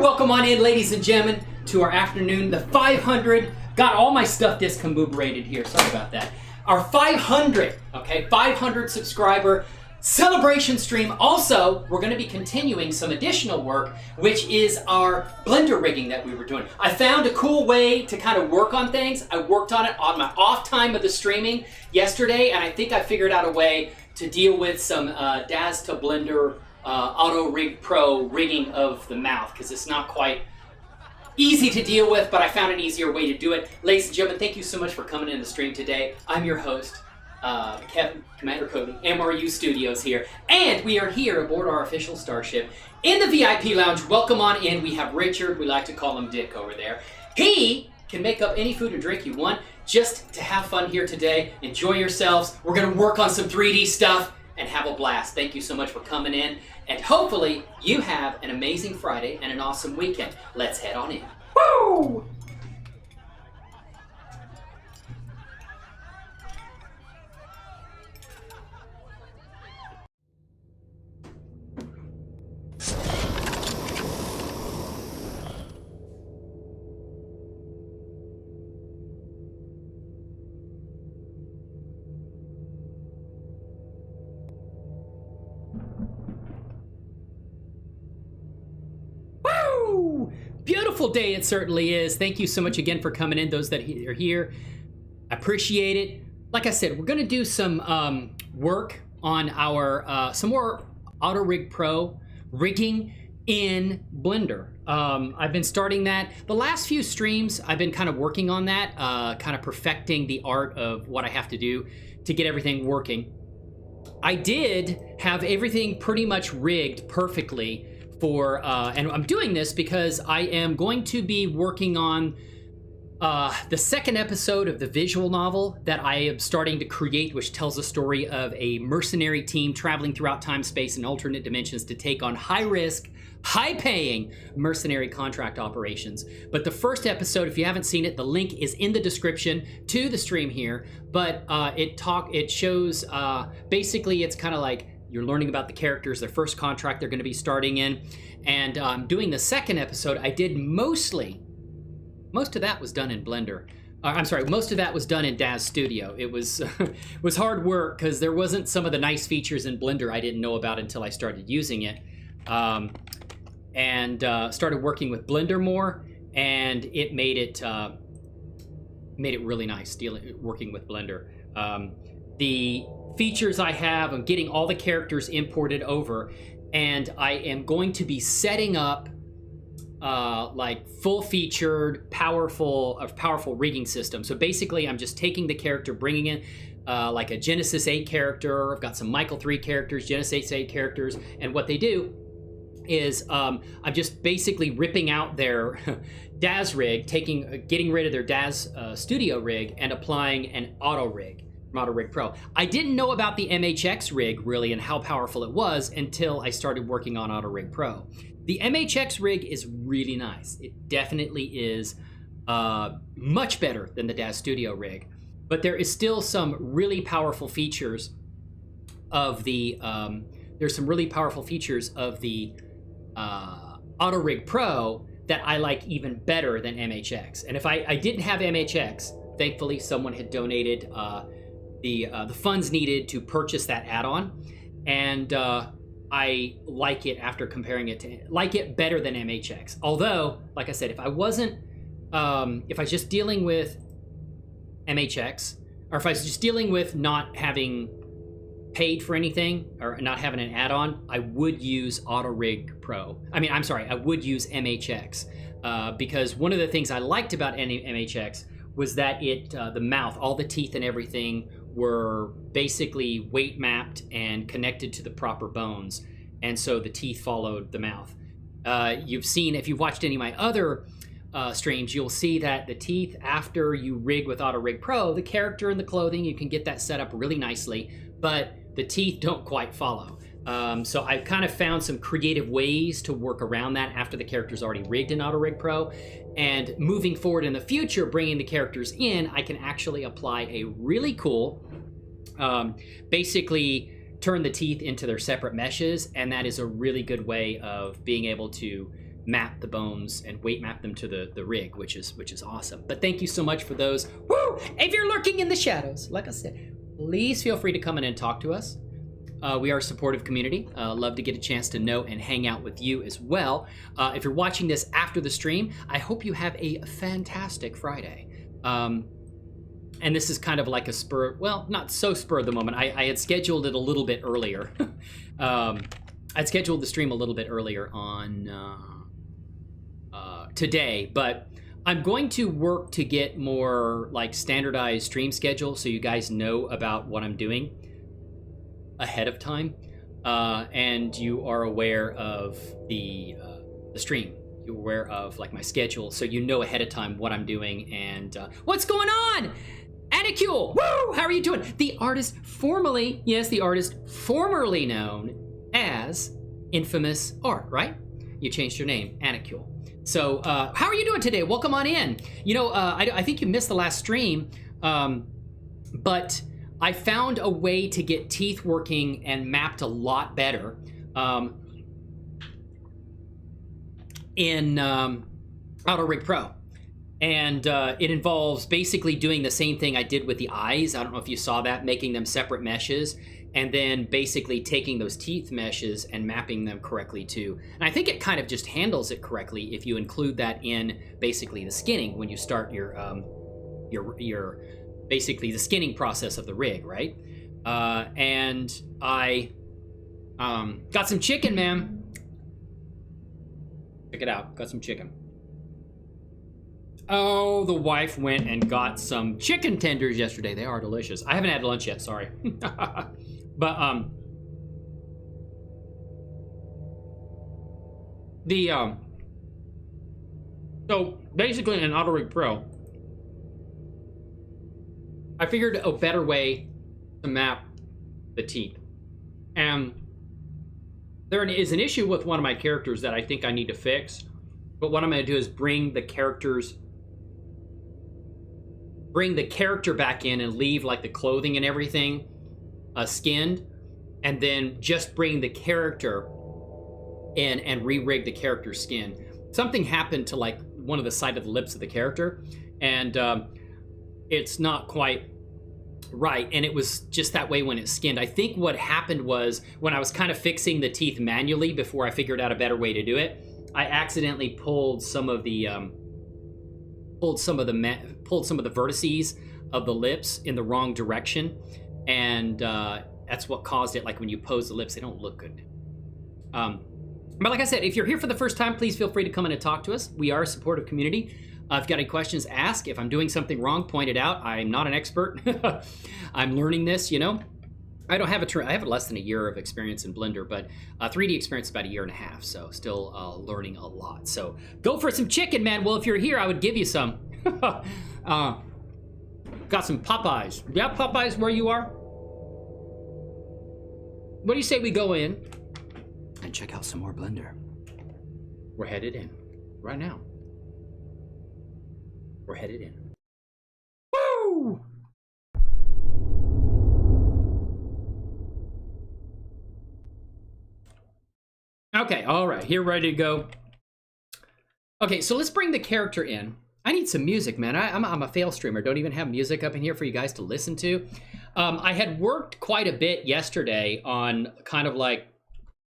Welcome on in, ladies and gentlemen, to our afternoon, the 500. Got all my stuff discombobulated here. Sorry about that. Our 500 subscriber celebration stream. Also, we're going to be continuing some additional work, which is our Blender rigging that we were doing. I found a cool way to kind of work on things. I worked on it on my off time of the streaming yesterday, and I think I figured out a way to deal with some DAZ to Blender auto-rigpro rigging of the mouth, because it's not quite easy to deal with, but I found an easier way to do it. Ladies and gentlemen, thank you so much for coming in the stream today. I'm your host, Kevin, Commander Cody, MRU Studios here, and we are here aboard our official starship in the VIP lounge. Welcome on in. We have Richard, we like to call him Dick over there. He can make up any food or drink you want just to have fun here today. Enjoy yourselves. We're going to work on some 3D stuff and have a blast. Thank you so much for coming in, and hopefully you have an amazing Friday and an awesome weekend. Let's head on in. Woo! Beautiful day it certainly is. Thank you so much again for coming in, those that are here. Appreciate it. Like I said, we're gonna do some work on our some more auto-rigpro rigging in Blender. I've been starting that. The last few streams, I've been kind of working on that, kind of perfecting the art of what I have to do to get everything working. I did have everything pretty much rigged perfectly for, and I'm doing this because I am going to be working on the second episode of the visual novel that I am starting to create, which tells the story of a mercenary team traveling throughout time, space, and alternate dimensions to take on high-risk, high-paying mercenary contract operations. But the first episode, if you haven't seen it, the link is in the description to the stream here. But it shows, basically it's kind of like you're learning about the characters, their first contract they're going to be starting in. And doing the second episode, I did most of that was done in Blender. I'm sorry, most of that was done in DAZ Studio. It was was hard work because there wasn't some of the nice features in Blender I didn't know about until I started using it. Started working with Blender more, and it made it really nice working with Blender. The features I have, I'm getting all the characters imported over, and I am going to be setting up like full-featured, powerful rigging system. So basically, I'm just taking the character, bringing in like a Genesis 8 character. I've got some Michael 3 characters, Genesis 8 characters, and what they do is I'm just basically ripping out their DAZ rig, getting rid of their DAZ Studio rig, and applying an auto rig. auto-rigpro. I didn't know about the MHX rig really and how powerful it was until I started working on auto-rigpro. The MHX rig is really nice. It definitely is much better than the DAZ Studio rig, but there is still some really powerful features of the auto-rigpro that I like even better than MHX. And if I didn't have MHX, thankfully someone had donated the funds needed to purchase that add-on, and I like it after comparing it to, like it better than MHX. Although, like I said, if I was just dealing with MHX, or if I was just dealing with not having paid for anything or not having an add-on, I would use auto-rigpro. I would use MHX because one of the things I liked about MHX was that the mouth, all the teeth and everything were basically weight mapped and connected to the proper bones. And so the teeth followed the mouth. You've seen, if you've watched any of my other streams, you'll see that the teeth, after you rig with auto-rigpro, the character and the clothing, you can get that set up really nicely, but the teeth don't quite follow. So I've kind of found some creative ways to work around that after the character's already rigged in auto-rigpro. And moving forward in the future, bringing the characters in, I can actually apply a really cool, basically turn the teeth into their separate meshes, and that is a really good way of being able to map the bones and weight map them to the rig, which is awesome. But thank you so much for those. Woo! If you're lurking in the shadows, like I said, please feel free to come in and talk to us. We are a supportive community. Love to get a chance to know and hang out with you as well. If you're watching this after the stream, I hope you have a fantastic Friday. And this is kind of like a spur, well, not so spur of the moment. I had scheduled it a little bit earlier. I'd scheduled the stream a little bit earlier on today, but I'm going to work to get more like standardized stream schedule so you guys know about what I'm doing ahead of time, and you are aware of the stream. You're aware of like my schedule, so you know ahead of time what I'm doing and what's going on. Anicule, woo! How are you doing? The artist formerly, yes, the artist formerly known as Infamous Art, right? You changed your name, Anicule. So how are you doing today? Welcome on in. You know, I think you missed the last stream, but I found a way to get teeth working and mapped a lot better in auto-rigpro. And it involves basically doing the same thing I did with the eyes. I don't know if you saw that, making them separate meshes, and then basically taking those teeth meshes and mapping them correctly too. And I think it kind of just handles it correctly if you include that in basically the skinning when you start your basically the skinning process of the rig, right? And I got some chicken, man. Check it out, got some chicken. Oh, the wife went and got some chicken tenders yesterday. They are delicious. I haven't had lunch yet, sorry. But so basically in auto-rigpro, I figured a better way to map the teeth. And there is an issue with one of my characters that I think I need to fix. But what I'm going to do is bring the character back in and leave like the clothing and everything skinned, and then just bring the character in and re-rig the character's skin. Something happened to like one of the side of the lips of the character, and it's not quite right, and it was just that way when it's skinned. I think what happened was when I was kind of fixing the teeth manually before I figured out a better way to do it, I accidentally pulled some of the vertices of the lips in the wrong direction, and that's what caused it. Like when you pose the lips, they don't look good. But like I said, if you're here for the first time, please feel free to come in and talk to us. We are a supportive community. If you've got any questions, ask. If I'm doing something wrong, point it out. I'm not an expert. I'm learning this, you know. I have less than a year of experience in Blender, but 3D experience about a year and a half, so still learning a lot. So go for some chicken, man. Well, if you're here, I would give you some. Got some Popeyes. You have Popeyes where you are? What do you say we go in and check out some more Blender? We're headed in right now. We're headed in. Woo! Okay, all right, here, ready to go. Okay, so let's bring the character in. I need some music, man. I'm a fail streamer. Don't even have music up in here for you guys to listen to. I had worked quite a bit yesterday on kind of like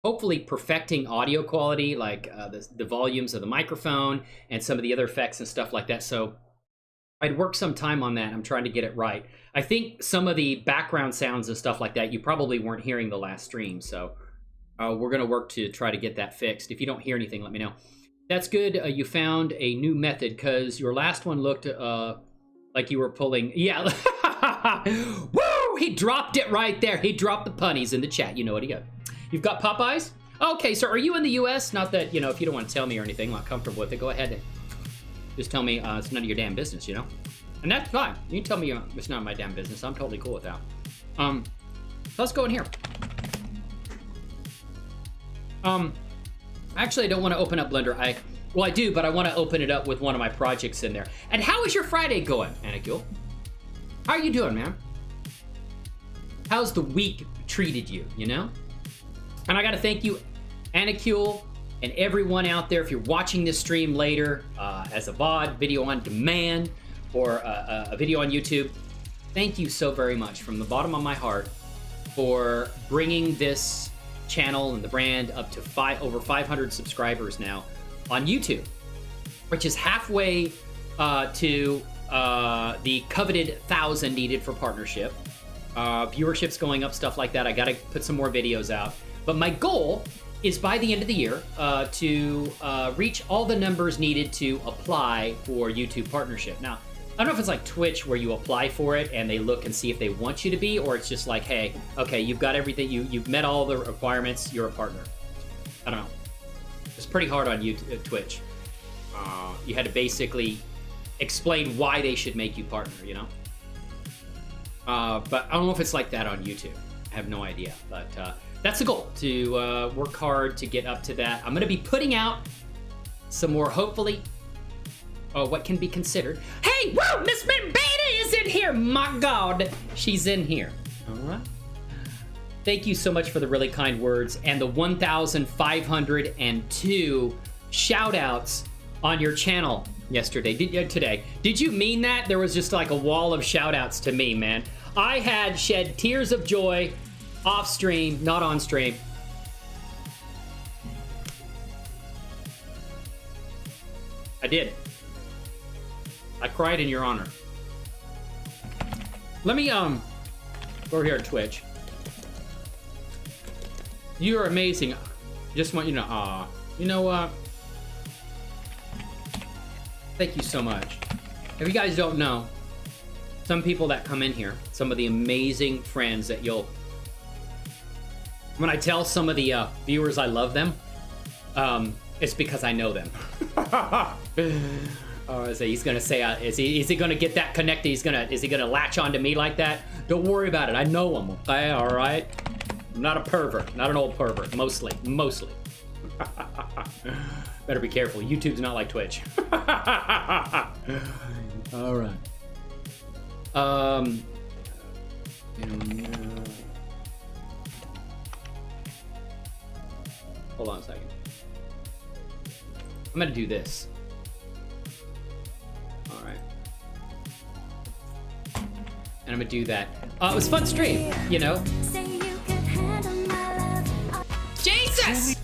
hopefully perfecting audio quality, like the volumes of the microphone and some of the other effects and stuff like that. So I'd worked some time on that. I'm trying to get it right. I think some of the background sounds and stuff like that, you probably weren't hearing the last stream. So we're going to work to try to get that fixed. If you don't hear anything, let me know. That's good. You found a new method, because your last one looked like you were pulling. Yeah. Woo! He dropped it right there. He dropped the punnies in the chat. You know what he got. You've got Popeyes? Okay, so are you in the US? Not that, you know, if you don't want to tell me or anything, I'm not comfortable with it, go ahead and just tell me it's none of your damn business, you know? And that's fine. You can tell me it's not my damn business. I'm totally cool with that. Let's go in here. Actually, I don't want to open up Blender. Well, I do, but I want to open it up with one of my projects in there. And how is your Friday going, Anicule? How are you doing, man? How's the week treated you, you know? And I got to thank you, Anicule, And everyone out there, if you're watching this stream later as a VOD, video on demand, or a video on YouTube, thank you so very much from the bottom of my heart for bringing this channel and the brand up to over 500 subscribers now on YouTube, which is halfway to the coveted 1,000 needed for partnership. Viewership's going up, stuff like that. I gotta put some more videos out. But my goal is by the end of the year to reach all the numbers needed to apply for YouTube partnership. Now, I don't know if it's like Twitch where you apply for it and they look and see if they want you to be, or it's just like, hey, okay, you've got everything, you've met all the requirements, you're a partner. I don't know. It's pretty hard on YouTube, Twitch. You had to basically explain why they should make you partner, you know? But I don't know if it's like that on YouTube. I have no idea, but that's the goal, to work hard to get up to that. I'm gonna be putting out some more, hopefully, what can be considered. Hey, whoa, Miss Beta is in here. My God, she's in here. All right. Thank you so much for the really kind words and the 1,502 shout outs on your channel yesterday, today. Did you mean that? There was just like a wall of shout outs to me, man. I had shed tears of joy off stream, not on stream. I did. I cried in your honor. Let me, go here on Twitch. You're amazing. Just want you to know, you know what? Thank you so much. If you guys don't know, some people that come in here, some of the amazing friends that you'll, when I tell some of the viewers I love them, it's because I know them. So he's gonna say, is he gonna get that connected? Is he gonna latch onto me like that? Don't worry about it. I know him. Okay, all right. I'm not a pervert, not an old pervert. Mostly. Better be careful. YouTube's not like Twitch. All right. Hold on a second. I'm gonna do this. All right. And I'm gonna do that. It was a fun stream, you know. Jesus!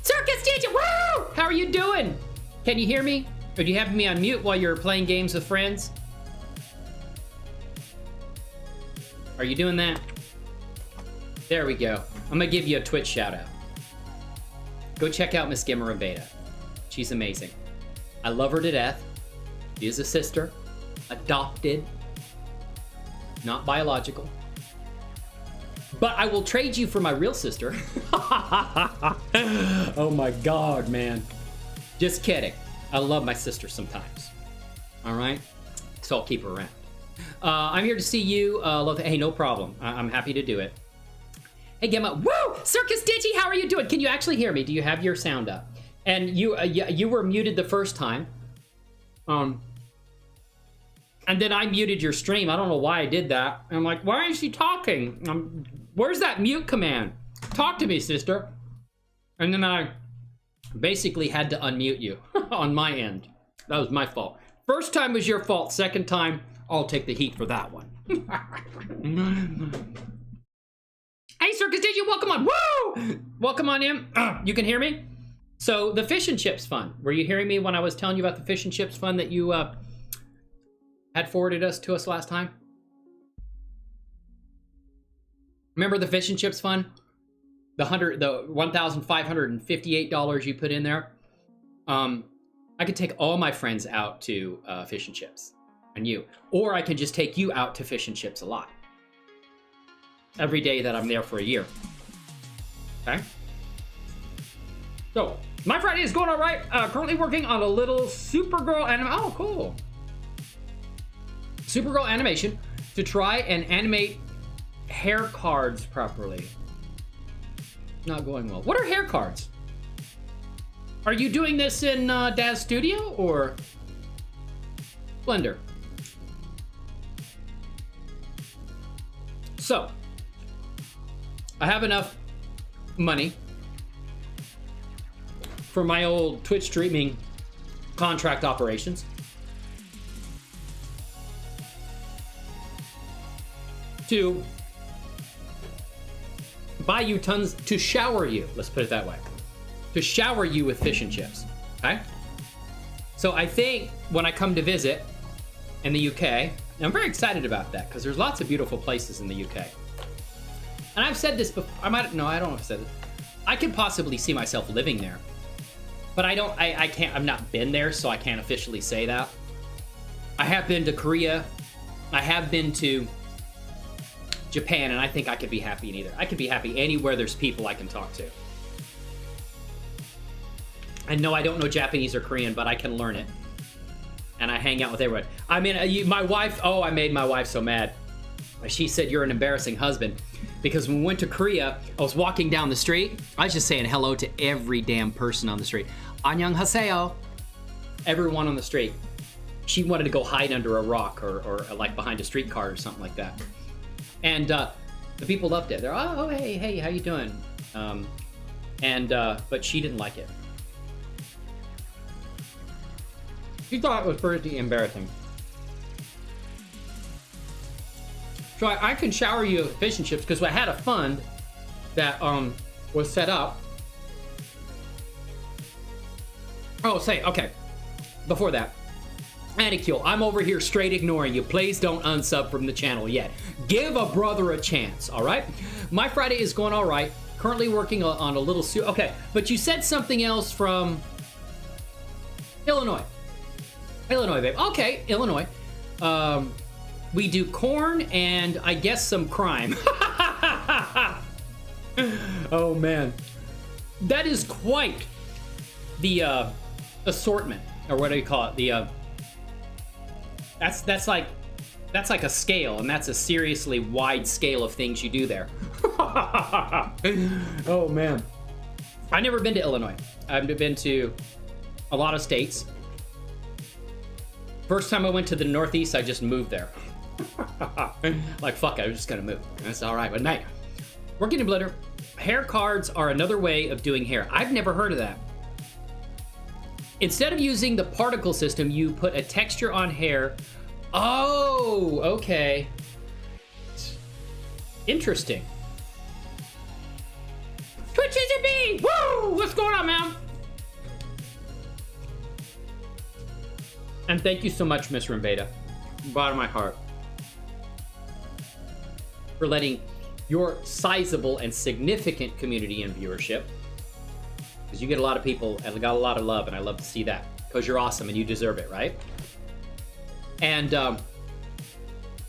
Circus DJ, woo! How are you doing? Can you hear me? Or do you have me on mute while you're playing games with friends? Are you doing that? There we go. I'm gonna give you a Twitch shout out. Go check out Miss Gimmer and Beta. She's amazing. I love her to death. She is a sister, adopted, not biological. But I will trade you for my real sister. Oh my God, man. Just kidding. I love my sister sometimes. All right? So I'll keep her around. I'm here to see you. Hey, no problem. I'm happy to do it. Hey, Gemma. Woo! Circus Digi, how are you doing? Can you actually hear me? Do you have your sound up? And you were muted the first time. And then I muted your stream. I don't know why I did that. And I'm like, why is she talking? Where's that mute command? Talk to me, sister. And then I basically had to unmute you on my end. That was my fault. First time was your fault. Second time, I'll take the heat for that one. Hey, Circus Digi, welcome on. Woo! Welcome on in. You can hear me? So the fish and chips fun. Were you hearing me when I was telling you about the fish and chips fun that you had forwarded to us last time? Remember the fish and chips fun? The $1,558 you put in there? I could take all my friends out to fish and chips, and you. Or I could just take you out to fish and chips a lot. Every day that I'm there for a year. Okay? So, my Friday is going all right. Currently working on a little Supergirl anime. Oh, cool. Supergirl animation to try and animate hair cards properly. Not going well. What are hair cards? Are you doing this in DAZ Studio or Blender? So, I have enough money for my old Twitch streaming contract operations to buy you tons, to shower you, let's put it that way, to shower you with fish and chips, okay? So I think when I come to visit in the UK, and I'm very excited about that because there's lots of beautiful places in the UK. And I've said this before, I don't know if I've said it. I could possibly see myself living there, but I can't, I've not been there, so I can't officially say that. I have been to Korea, I have been to Japan, and I think I could be happy in either. I could be happy anywhere there's people I can talk to. And no, I don't know Japanese or Korean, but I can learn it. And I hang out with everyone. I mean, my wife, oh, I made my wife so mad. She said, you're an embarrassing husband. Because when we went to Korea, I was walking down the street. I was just saying hello to every damn person on the street. Annyeonghaseyo. Everyone on the street. She wanted to go hide under a rock or like behind a streetcar or something like that. And the people loved it. They're, oh, hey, how you doing? But she didn't like it. She thought it was pretty embarrassing. So I can shower you with fish and chips because I had a fund that was set up. Oh, okay. Before that, Anikil, I'm over here straight ignoring you. Please don't unsub from the channel yet. Give a brother a chance, all right? My Friday is going all right. Currently working on a little suit. Okay, but you said something else from Illinois. Illinois, babe. Okay, Illinois. We do corn and I guess some crime. Oh man, that is quite the assortment, or what do you call it? The that's like a scale, and that's a seriously wide scale of things you do there. Oh man, I've never been to Illinois. I've been to a lot of states. First time I went to the Northeast, I just moved there. Like, fuck, I was just gonna move. That's all right, but night. Working in Blender, hair cards are another way of doing hair. I've never heard of that. Instead of using the particle system, you put a texture on hair. Oh, okay. Interesting. Twitch is a bee! Woo! What's going on, man? And thank you so much, Miss Rimbeda. Bottom of my heart. For letting your sizable and significant community in viewership. Because you get a lot of people and got a lot of love, and I love to see that. Because you're awesome and you deserve it, right? And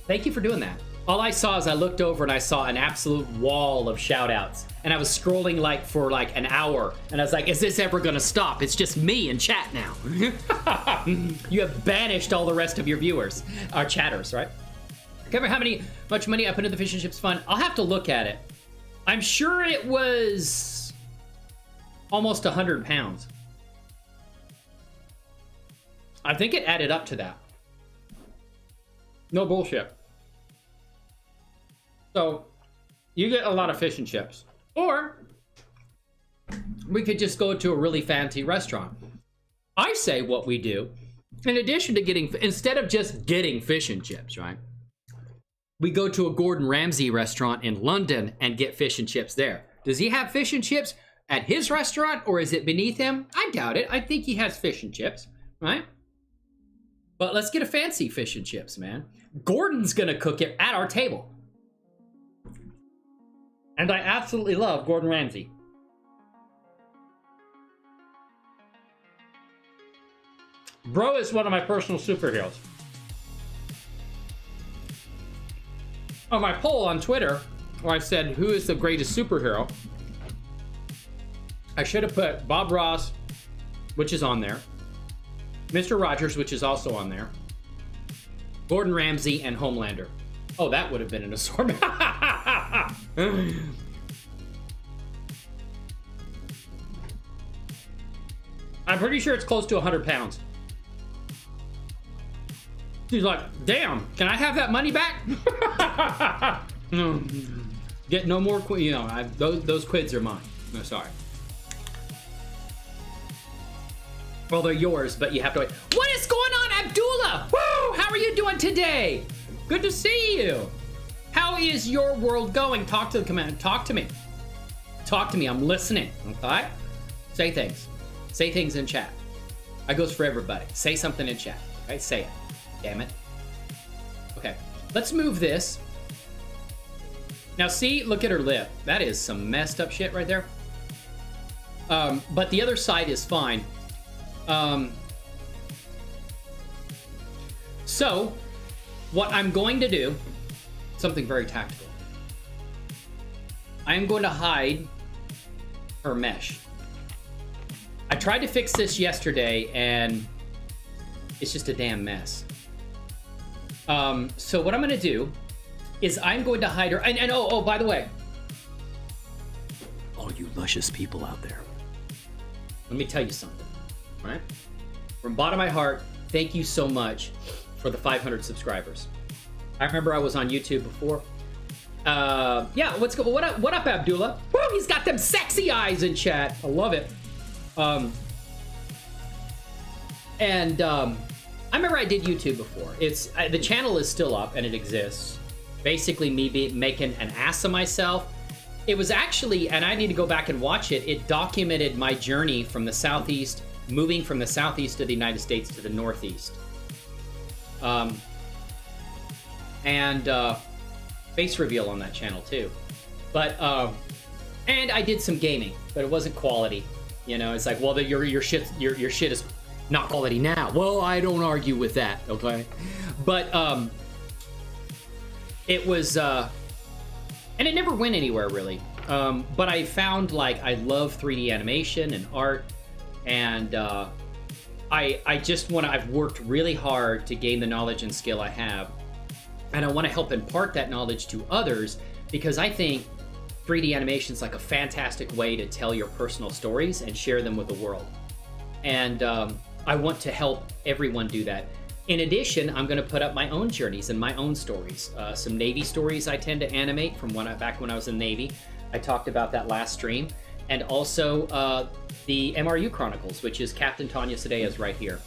thank you for doing that. All I saw is I looked over and I saw an absolute wall of shout outs. And I was scrolling for an hour. And I was like, is this ever gonna stop? It's just me in chat now. You have banished all the rest of your viewers. Our chatters, right? I can't remember much money I put into the fish and chips fund. I'll have to look at it. I'm sure it was almost 100 pounds. I think it added up to that. No bullshit. So, you get a lot of fish and chips. Or, we could just go to a really fancy restaurant. I say what we do, in addition to instead of just getting fish and chips, right? We go to a Gordon Ramsay restaurant in London and get fish and chips there. Does he have fish and chips at his restaurant, or is it beneath him? I doubt it. I think he has fish and chips, right? But let's get a fancy fish and chips, man. Gordon's gonna cook it at our table. And I absolutely love Gordon Ramsay. Bro is one of my personal superheroes. On my poll on Twitter, where I said, who is the greatest superhero? I should have put Bob Ross, which is on there. Mr. Rogers, which is also on there. Gordon Ramsay and Homelander. Oh, that would have been an assortment. I'm pretty sure it's close to 100 pounds. She's like, damn, can I have that money back? Get no more, you know, those quids are mine. No, sorry. Well, they're yours, but you have to wait. What is going on, Abdullah? Woo! How are you doing today? Good to see you. How is your world going? Talk to the command. Talk to me. Talk to me. I'm listening. Okay? Say things. Say things in chat. That goes for everybody. Say something in chat. Okay? Say it. Damn it. Okay. Let's move this. Now, see? Look at her lip. That is some messed up shit right there. But the other side is fine. So, what I'm going to do, something very tactical. I'm going to hide her mesh. I tried to fix this yesterday, and it's just a damn mess. So what I'm going to do is I'm going to hide her. And oh, by the way, all you luscious people out there, let me tell you something, all right? From the bottom of my heart, thank you so much for the 500 subscribers. I remember I was on YouTube before. Yeah, what up, Abdullah? Woo, he's got them sexy eyes in chat. I love it. I remember I did YouTube before. The channel is still up and it exists. Basically, me making an ass of myself. It was actually, and I need to go back and watch it. It documented my journey from the southeast, moving from the southeast of the United States to the northeast. Face reveal on that channel too. But and I did some gaming, but it wasn't quality. You know, it's like, well, your shit is not quality now. Well, I don't argue with that, okay? But it was and it never went anywhere really. But I found, like, I love 3D animation and art, and I've worked really hard to gain the knowledge and skill I have. And I want to help impart that knowledge to others, because I think 3D animation is like a fantastic way to tell your personal stories and share them with the world. And I want to help everyone do that. In addition, I'm going to put up my own journeys and my own stories. Some Navy stories I tend to animate from back when I was in Navy. I talked about that last stream. And also the MRU Chronicles, which is Captain Tanya Sadea's right here.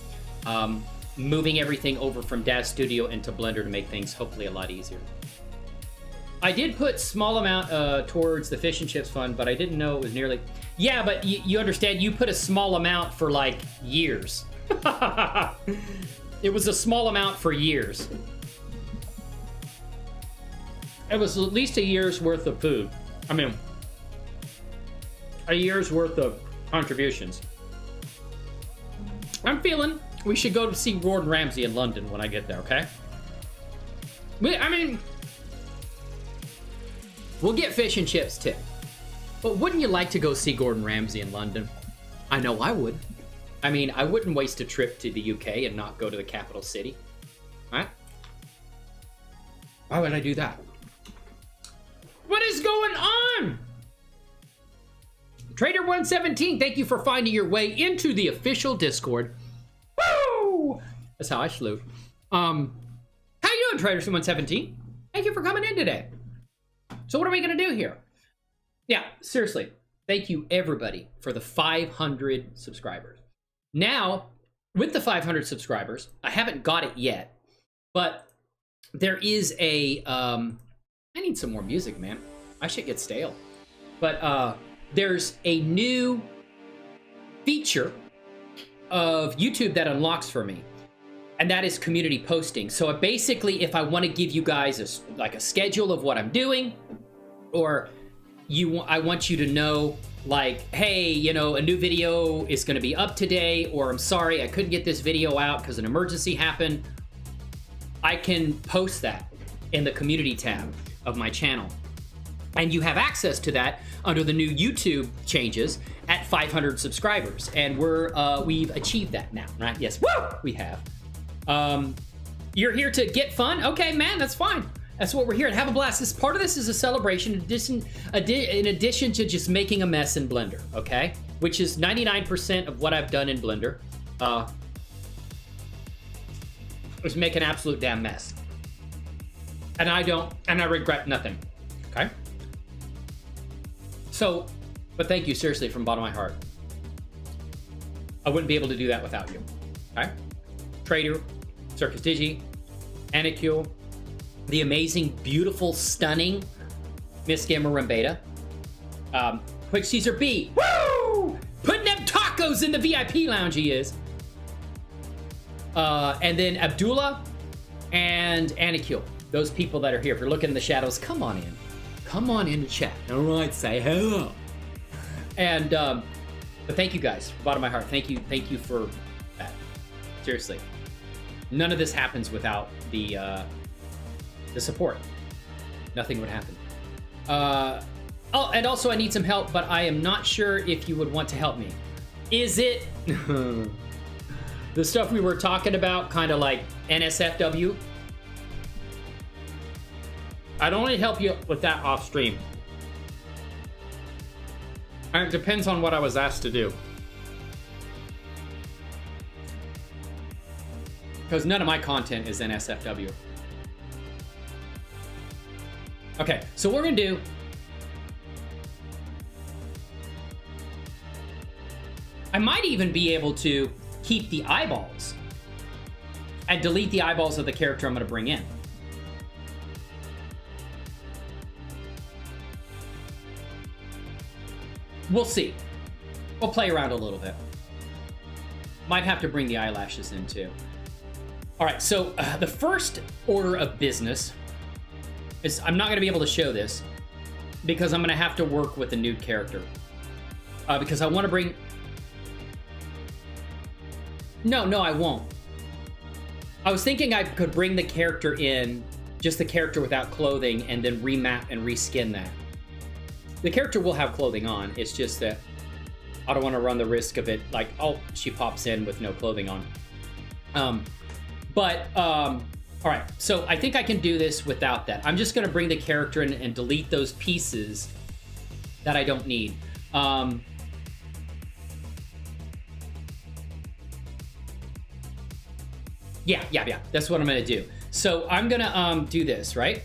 Moving everything over from DAZ Studio into Blender to make things hopefully a lot easier. I did put small amount towards the fish and chips fund, but I didn't know it was nearly... Yeah, but you understand, you put a small amount for, like, years. It was a small amount for years. It was at least a year's worth of food. I mean, a year's worth of contributions. I'm feeling we should go to see Gordon Ramsay in London when I get there, okay? I mean, we'll get fish and chips too. But wouldn't you like to go see Gordon Ramsay in London? I know I would. I mean, I wouldn't waste a trip to the UK and not go to the capital city. Right? Why would I do that? What is going on? Trader117, thank you for finding your way into the official Discord. Woo! That's how I salute. How you doing, Trader117? Thank you for coming in today. So what are we gonna do here? Yeah, seriously, thank you everybody for the 500 subscribers. Now, with the 500 subscribers, I haven't got it yet, but there is a, I need some more music, man. I should get stale. But there's a new feature of YouTube that unlocks for me, and that is community posting. So basically, if I want to give you guys a schedule of what I'm doing, or I want you to know, like, hey, you know, a new video is going to be up today, or I'm sorry, I couldn't get this video out because an emergency happened. I can post that in the community tab of my channel. And you have access to that under the new YouTube changes at 500 subscribers. And we've achieved that now, right? Yes, woo, we have. You're here to get fun? Okay, man, that's fine. That's what we're here to have a blast. Part of this is a celebration in addition to just making a mess in Blender, okay? Which is 99% of what I've done in Blender. Is make an absolute damn mess. And I regret nothing. Okay. So, but thank you, seriously, from the bottom of my heart. I wouldn't be able to do that without you. Okay? Trader, Circus Digi, Anikul, the amazing, beautiful, stunning Miss Gamma Beta, Quick Caesar B, woo! Putting them tacos in the VIP lounge, he is. And then Abdullah and Anikul, those people that are here. If you're looking in the shadows, come on in. Come on in to chat. All right, say hello. And, but thank you guys, bottom of my heart. Thank you for that. Seriously. None of this happens without the support. Nothing would happen. Oh, and also I need some help, but I am not sure if you would want to help me. Is it the stuff we were talking about, kind of like NSFW? I'd only help you with that off stream. And it depends on what I was asked to do. Because none of my content is NSFW. Okay, so what we're gonna do, I might even be able to keep the eyeballs and delete the eyeballs of the character I'm gonna bring in. We'll see. We'll play around a little bit. Might have to bring the eyelashes in too. All right, so the first order of business is, I'm not going to be able to show this because I'm going to have to work with a nude character. Because I want to bring... No, I won't. I was thinking I could bring the character in, just the character without clothing, and then remap and reskin that. The character will have clothing on, it's just that I don't want to run the risk of it, like, oh, she pops in with no clothing on. All right, so I think I can do this without that. I'm just gonna bring the character in and delete those pieces that I don't need. Yeah, that's what I'm gonna do. So I'm gonna do this, right?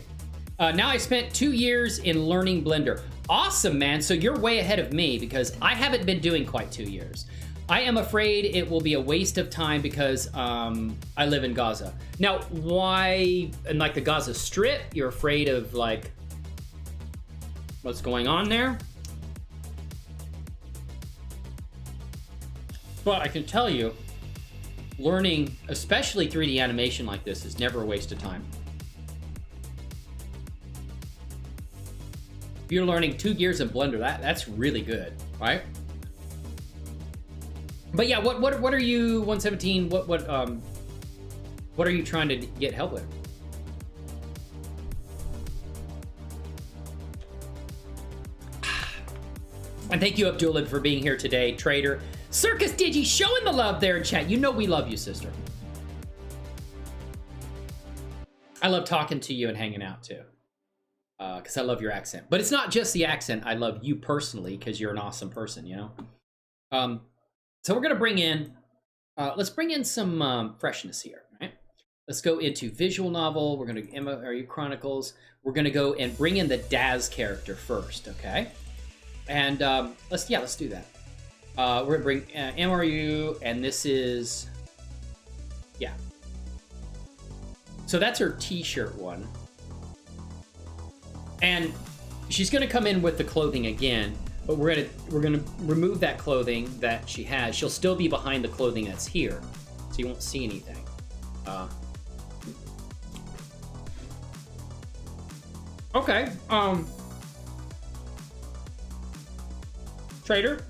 Now I spent 2 years in learning Blender. Awesome, man. So you're way ahead of me because I haven't been doing quite 2 years. I am afraid it will be a waste of time because I live in Gaza. Now, why, in like the Gaza Strip, you're afraid of like what's going on there? But I can tell you, learning, especially 3D animation like this, is never a waste of time. If you're learning 2 years in Blender, that's really good, right? But yeah, what are you 117? What are you trying to get help with? And thank you, Abdullah, for being here today. Trader, Circus Digi, showing the love there in chat. You know we love you, sister. I love talking to you and hanging out too, because I love your accent. But it's not just the accent. I love you personally because you're an awesome person, you know. So we're gonna bring in, let's bring in some freshness here, right? Let's go into visual novel. We're gonna MRU Chronicles. We're gonna go and bring in the DAZ character first, okay? And let's do that. We're gonna bring MRU, and this is, yeah. So that's her T-shirt one, and she's gonna come in with the clothing again. But we're gonna remove that clothing that she has. She'll still be behind the clothing that's here, so you won't see anything. Okay. Trader,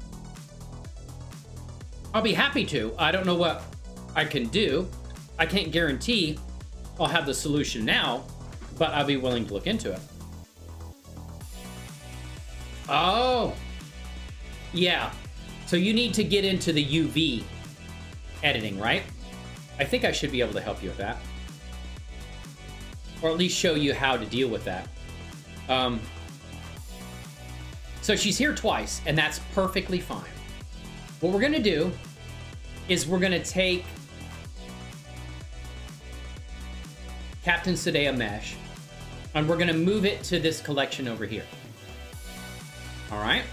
I'll be happy to. I don't know what I can do. I can't guarantee I'll have the solution now, but I'll be willing to look into it. Oh, yeah. So you need to get into the UV editing, right? I think I should be able to help you with that. Or at least show you how to deal with that. So she's here twice, and that's perfectly fine. What we're gonna do is we're gonna take Captain Sadea Mesh, And we're gonna move it to this collection over here. All right.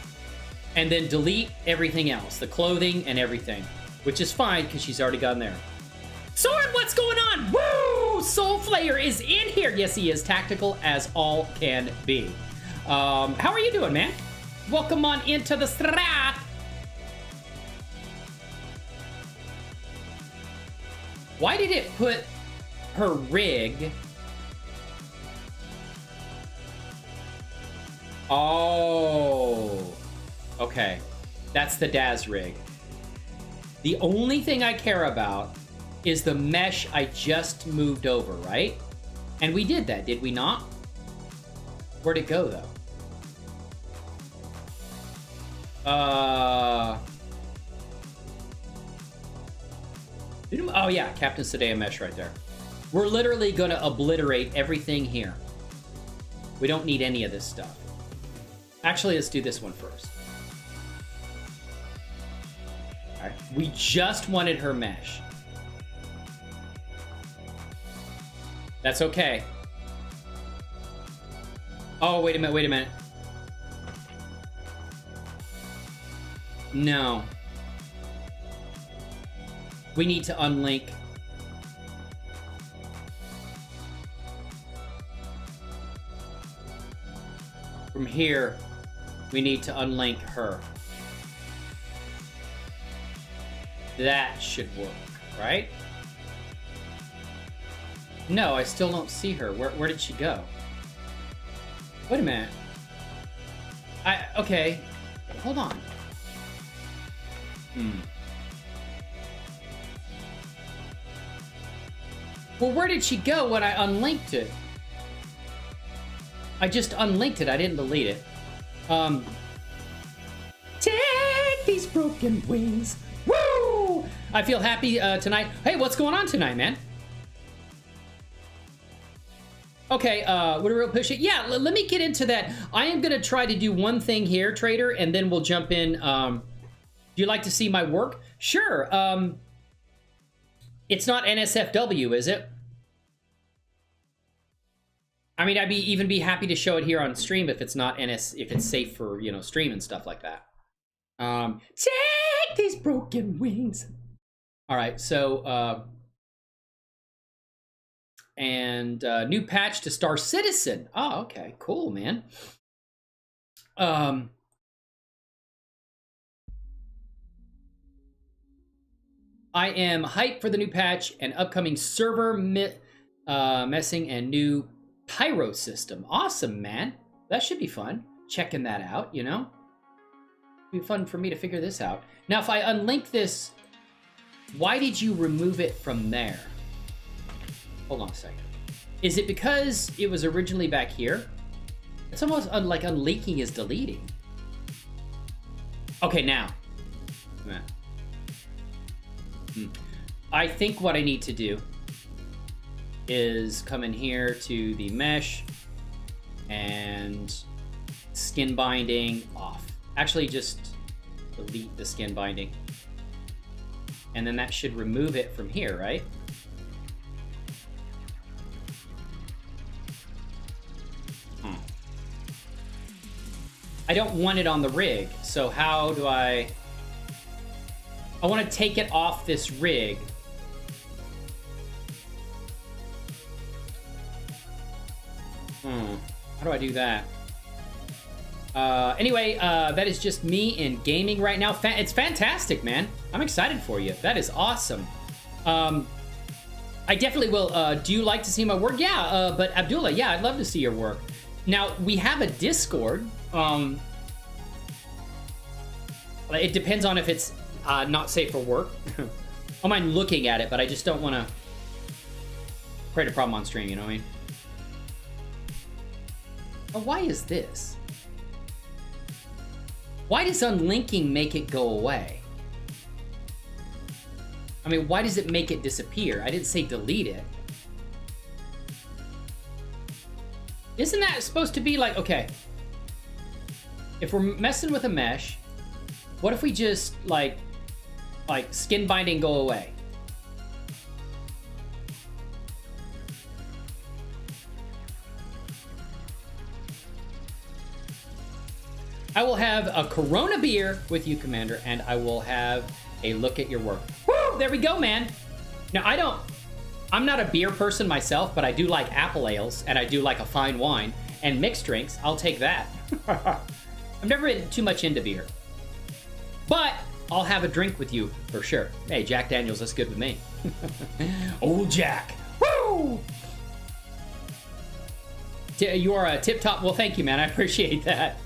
And then delete everything else, the clothing and everything, which is fine because she's already gone there. Sword, what's going on? Woo! Soul Flayer is in here. Yes, he is. Tactical as all can be. How are you doing, man? Welcome on into the strat. Why did it put her rig? Oh, okay. That's the DAZ rig. The only thing I care about is the mesh I just moved over, right? And we did that, did we not? Where'd it go, though? Oh, yeah, Captain Sadea mesh right there. We're literally going to obliterate everything here. We don't need any of this stuff. Actually, let's do this one first. All right. We just wanted her mesh. That's okay. Oh, wait a minute, wait a minute. No. We need to unlink. From here, we need to unlink her. That should work, right? No, I still don't see her. Where did she go? Wait a minute. Okay. Hold on. Well, where did she go when I unlinked it? I just unlinked it. I didn't delete it. Take these broken wings. Woo! I feel happy tonight. Hey, what's going on tonight, man? Okay, would a real push it? Yeah, let me get into that. I am gonna try to do one thing here, Trader, and then we'll jump in. Do you like to see my work? Sure. It's not NSFW, is it? I mean, I'd even be happy to show it here on stream if it's not if it's safe for, you know, stream and stuff like that. Take these broken wings. All right, so new patch to Star Citizen. Oh, okay, cool, man. I am hyped for the new patch and upcoming server messing and new pyro system. Awesome, man. That should be fun. Checking that out, you know? It'd be fun for me to figure this out. Now, if I unlink this, why did you remove it from there? Hold on a second. Is it because it was originally back here? It's almost like unlinking is deleting. Okay, now. I think what I need to do is come in here to the mesh and skin binding off. Actually, just delete the skin binding. And then that should remove it from here, right? I don't want it on the rig, so how do I want to take it off this rig. How do I do that? Anyway, that is just me in gaming right now. It's fantastic, man. I'm excited for you. That is awesome. I definitely will. Do you like to see my work? Yeah, but Abdullah, yeah, I'd love to see your work. Now, we have a Discord. It depends on if it's not safe for work. I don't mind looking at it, but I just don't want to create a problem on stream, you know what I mean? But why is this? Why does unlinking make it go away? I mean, why does it make it disappear? I didn't say delete it. Isn't that supposed to be like, okay, if we're messing with a mesh, what if we just like skin binding go away? I will have a Corona beer with you, Commander, and I will have a look at your work. Woo! There we go, man. Now, I'm not a beer person myself, but I do like apple ales, and I do like a fine wine, and mixed drinks. I'll take that. I've never been too much into beer. But I'll have a drink with you for sure. Hey, Jack Daniels, that's good with me. Old Jack. Woo! You are a tip-top. Well, thank you, man. I appreciate that.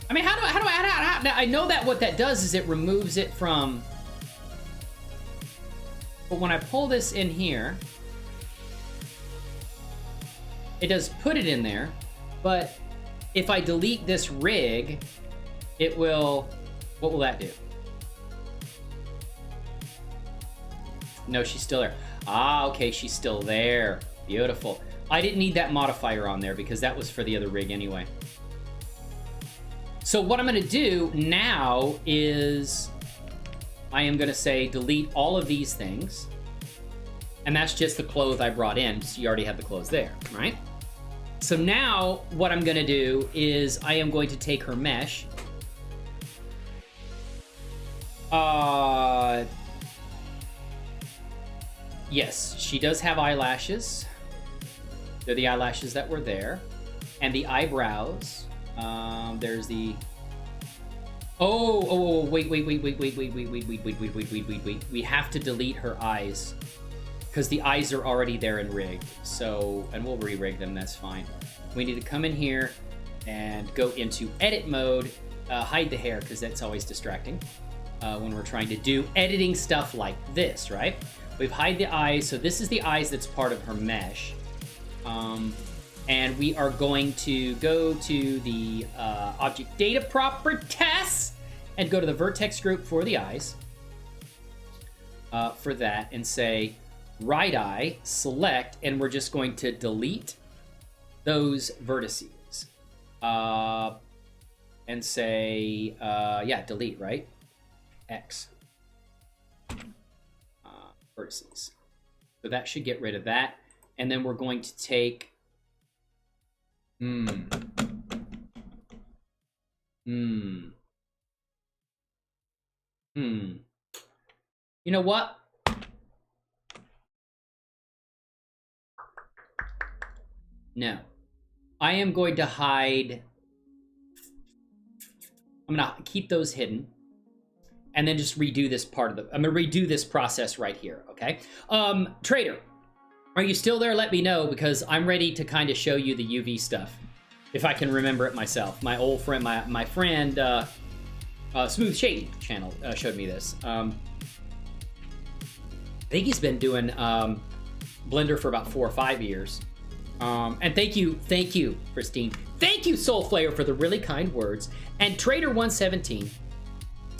I mean, how do I know that what that does is it removes it from... But when I pull this in here, it does put it in there, but if I delete this rig, it will... What will that do? No, she's still there. Ah, okay, she's still there. Beautiful. I didn't need that modifier on there because that was for the other rig anyway. So what I'm going to do now is I am going to say delete all of these things. And that's just the clothes I brought in. So you already have the clothes there, right? So now what I'm going to do is I am going to take her mesh. Yes, she does have eyelashes. They're the eyelashes that were there. And the eyebrows. There's the... wait. We have to delete her eyes. Because the eyes are already there and rigged. So, and we'll re-rig them, that's fine. We need to come in here and go into edit mode. Hide the hair, because that's always distracting. When we're trying to do editing stuff like this, right? We've hide the eyes, so this is the eyes that's part of her mesh. And we are going to go to the object data properties and go to the vertex group for the eyes. For that, and say right eye, select, and we're just going to delete those vertices. And say, yeah, delete, right? X. Vertices. So that should get rid of that. And then we're going to take... You know what? No. I am going to hide... I'm going to keep those hidden. And then just redo this part of the... I'm going to redo this process right here, okay? Trader, are you still there? Let me know, because I'm ready to kind of show you the UV stuff. If I can remember it myself. My old friend, my friend, Smooth Shady channel showed me this. I think he's been doing Blender for about 4 or 5 years. And thank you, Christine. Thank you, Soulflayer, for the really kind words. And Trader117.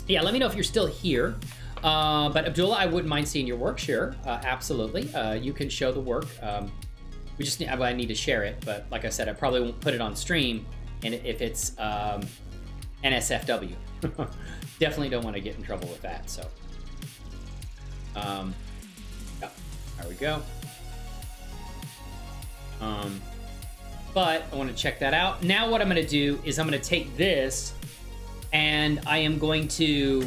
Yeah, let me know if you're still here. But Abdullah, I wouldn't mind seeing your work. Sure, absolutely. You can show the work. We just need, I need to share it, but like I said, I probably won't put it on stream. And if it's NSFW, definitely don't want to get in trouble with that. So, yeah, there we go. But I want to check that out. Now what I'm going to do is I'm going to take this and I am going to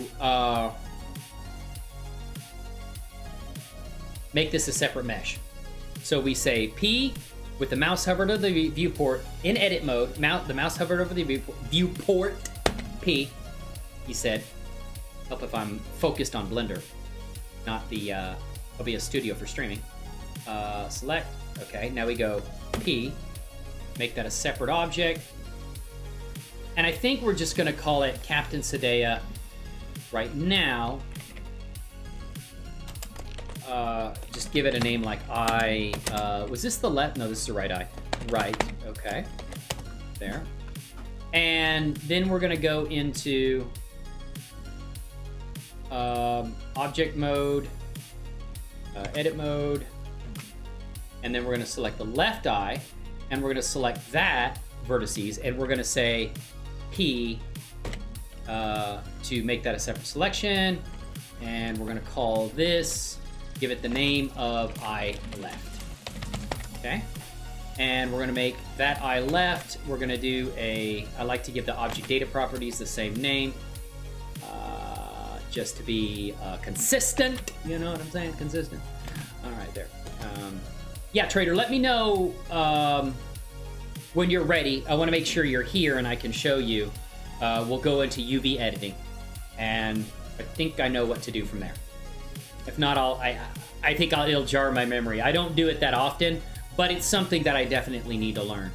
make this a separate mesh. So we say P with the mouse hovered over the viewport in edit mode. The mouse hovered over the viewport. P, he said. Help if I'm focused on Blender, not the OBS Studio for streaming. Select. Okay, now we go P. Make that a separate object. And I think we're just going to call it Captain Sadea right now. Just give it a name like I... was this the left? No, this is the right eye. Right. Okay. There. And then we're going to go into object mode, edit mode, and then we're going to select the left eye, and we're going to select that vertices, and we're going to say P to make that a separate selection, and we're going to call this, give it the name of eye left. Okay. And we're gonna make that eye left. We're gonna do I like to give the object data properties the same name, just to be consistent. You know what I'm saying? Consistent. All right, there. Yeah, Trader, let me know when you're ready. I want to make sure you're here and I can show you. We'll go into UV editing, and I think I know what to do from there. If not, I think it'll jar my memory. I don't do it that often, but it's something that I definitely need to learn.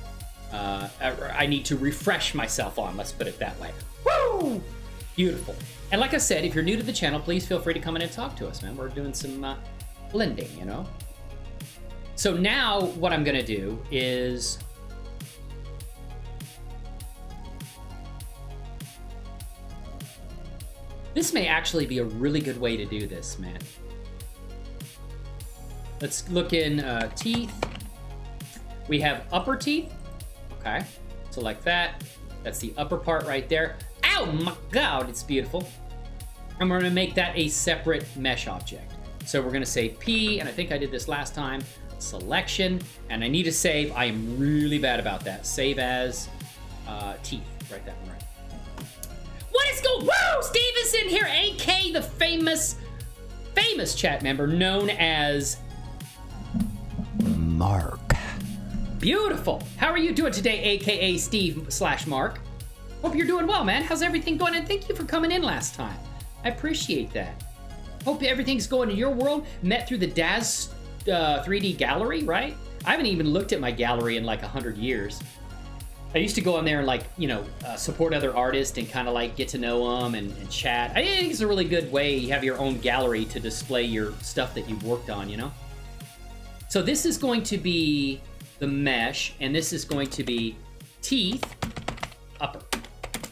I need to refresh myself on, let's put it that way. Woo! Beautiful. And like I said, if you're new to the channel, please feel free to come in and talk to us, man. We're doing some blending, you know? So now what I'm gonna do is this may actually be a really good way to do this, man. Let's look in teeth. We have upper teeth. Okay, so like that. That's the upper part right there. Oh my God, it's beautiful. And we're gonna make that a separate mesh object. So we're gonna say P, and I think I did this last time, selection, and I need to save. I am really bad about that. Save as teeth, write that one right. What is going, woo! Steve is in here, AK, the famous chat member known as Mark. Beautiful. How are you doing today, AKA Steve/Mark? Hope you're doing well, man. How's everything going? And thank you for coming in last time. I appreciate that. Hope everything's going in your world. Met through the DAZ 3D gallery, right? I haven't even looked at my gallery in like 100 years. I used to go on there and like, you know, support other artists and kind of like get to know them and chat. I think it's a really good way. You have your own gallery to display your stuff that you've worked on, you know? So this is going to be the mesh, and this is going to be teeth, upper.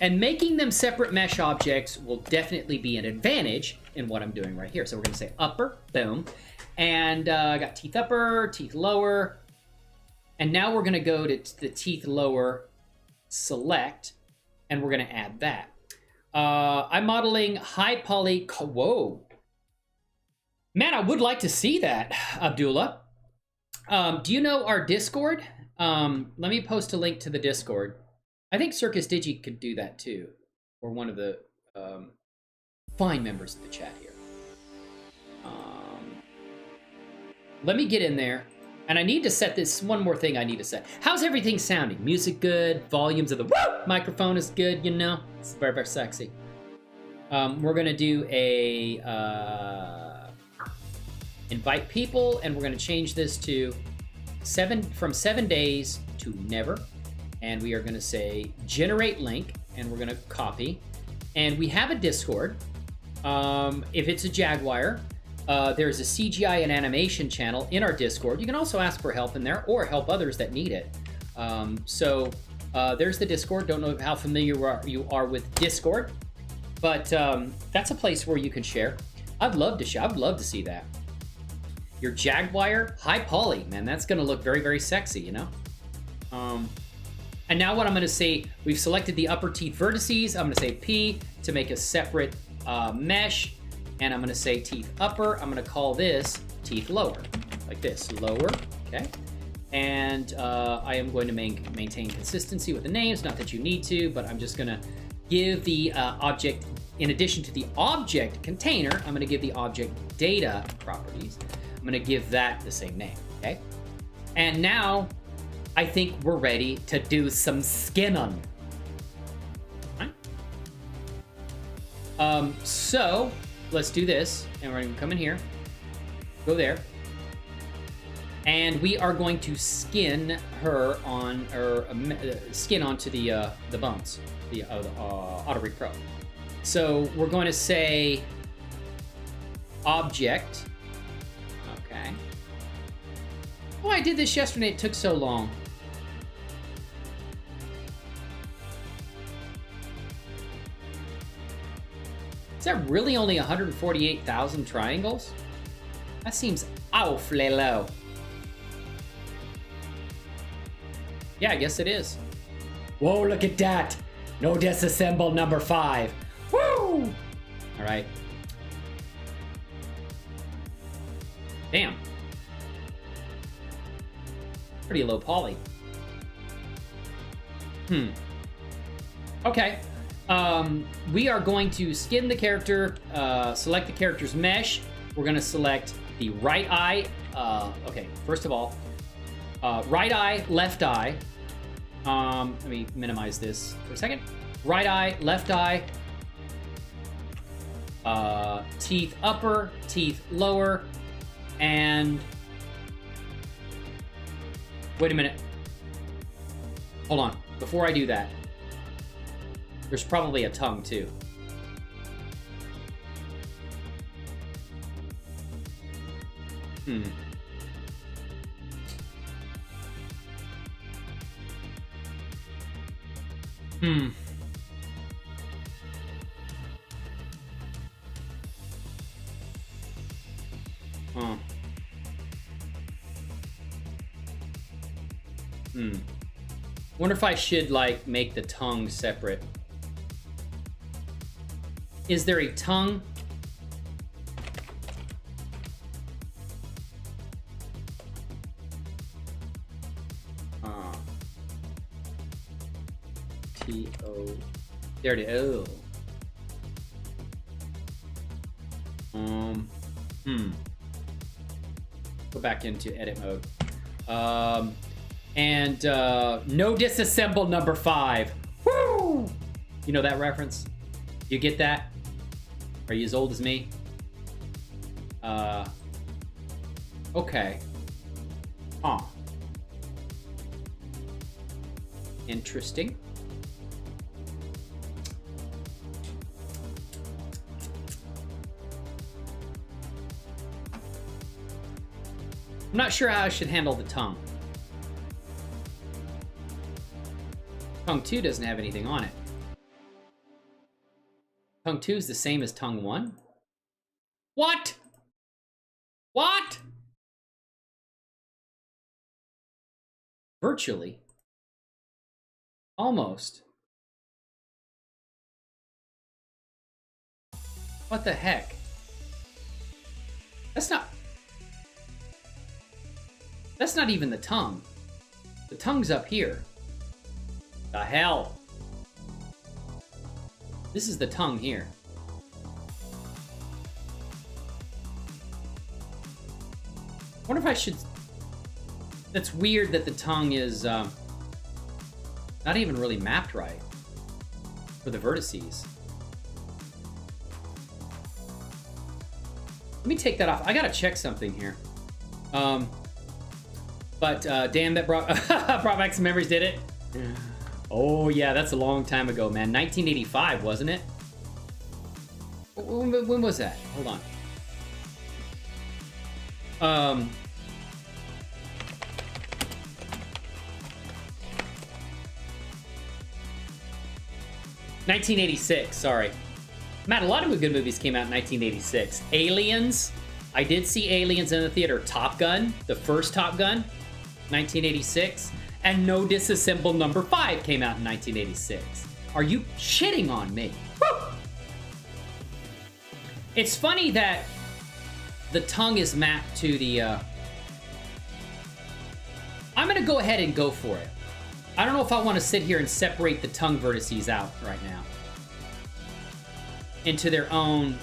And making them separate mesh objects will definitely be an advantage in what I'm doing right here. So we're gonna say upper, boom. And I got teeth upper, teeth lower. And now we're gonna go to the teeth lower, select, and we're gonna add that. I'm modeling high poly, whoa. Man, I would like to see that, Abdullah. Do you know our Discord? Let me post a link to the Discord. I think Circus Digi could do that too, or one of the fine members of the chat here. Let me get in there, and I need to set this, one more thing I need to set. How's everything sounding? Music good, volumes of the microphone is good, you know? It's very, very sexy. We're gonna do a invite people, and we're gonna change this to from 7 days to never. And we are gonna say generate link, and we're gonna copy. And we have a Discord. If it's a Jaguar, there's a CGI and animation channel in our Discord. You can also ask for help in there or help others that need it. There's the Discord. Don't know how familiar you are with Discord, but that's a place where you can share. I'd love to share. I'd love to see that. Your Jaguar high poly, man, that's gonna look very, very sexy, you know? And now what I'm gonna say, we've selected the upper teeth vertices. I'm gonna say P to make a separate mesh. And I'm gonna say teeth upper. I'm gonna call this teeth lower, like this, lower, okay? And I am going to maintain consistency with the names, not that you need to, but I'm just gonna give the object, in addition to the object container, I'm gonna give the object data properties. I'm gonna give that the same name, okay? And now, I think we're ready to do some skinning. Right? So, let's do this, and we're gonna come in here, go there, and we are going to skin her on, or skin onto the bones, the auto-rigpro. So we're going to say object, okay. Oh, I did this yesterday, it took so long. Is that really only 148,000 triangles? That seems awfully low. Yeah, I guess it is. Whoa, look at that. No disassemble number 5. Woo! All right. Damn. Pretty low poly. Okay. We are going to skin the character, select the character's mesh. We're going to select the right eye. Okay, first of all, right eye, left eye. Let me minimize this for a second. Right eye, left eye. Teeth upper, teeth lower, and wait a minute. Hold on. Before I do that, there's probably a tongue too. Wonder if I should, like, make the tongue separate. Is there a tongue? T-O... There it is. Go back into edit mode. And no disassemble number 5. Woo! You know that reference? You get that? Are you as old as me? Okay. Huh. Interesting. I'm not sure how I should handle the tongue. Tongue 2 doesn't have anything on it. Tongue 2 is the same as tongue 1? What? What? Virtually. Almost. What the heck? That's not even the tongue. The tongue's up here. The hell? This is the tongue here. I wonder if I should... That's weird that the tongue is not even really mapped right for the vertices. Let me take that off. I gotta check something here. But damn, that brought back some memories, did it? Oh yeah, that's a long time ago, man. 1985, wasn't it? When was that? Hold on. 1986, sorry. Matt, a lot of good movies came out in 1986. Aliens. I did see Aliens in the theater. Top Gun, the first Top Gun, 1986. And No Disassemble number 5 came out in 1986. Are you shitting on me? Woo! It's funny that the tongue is mapped to the... I'm gonna go ahead and go for it. I don't know if I want to sit here and separate the tongue vertices out right now into their own,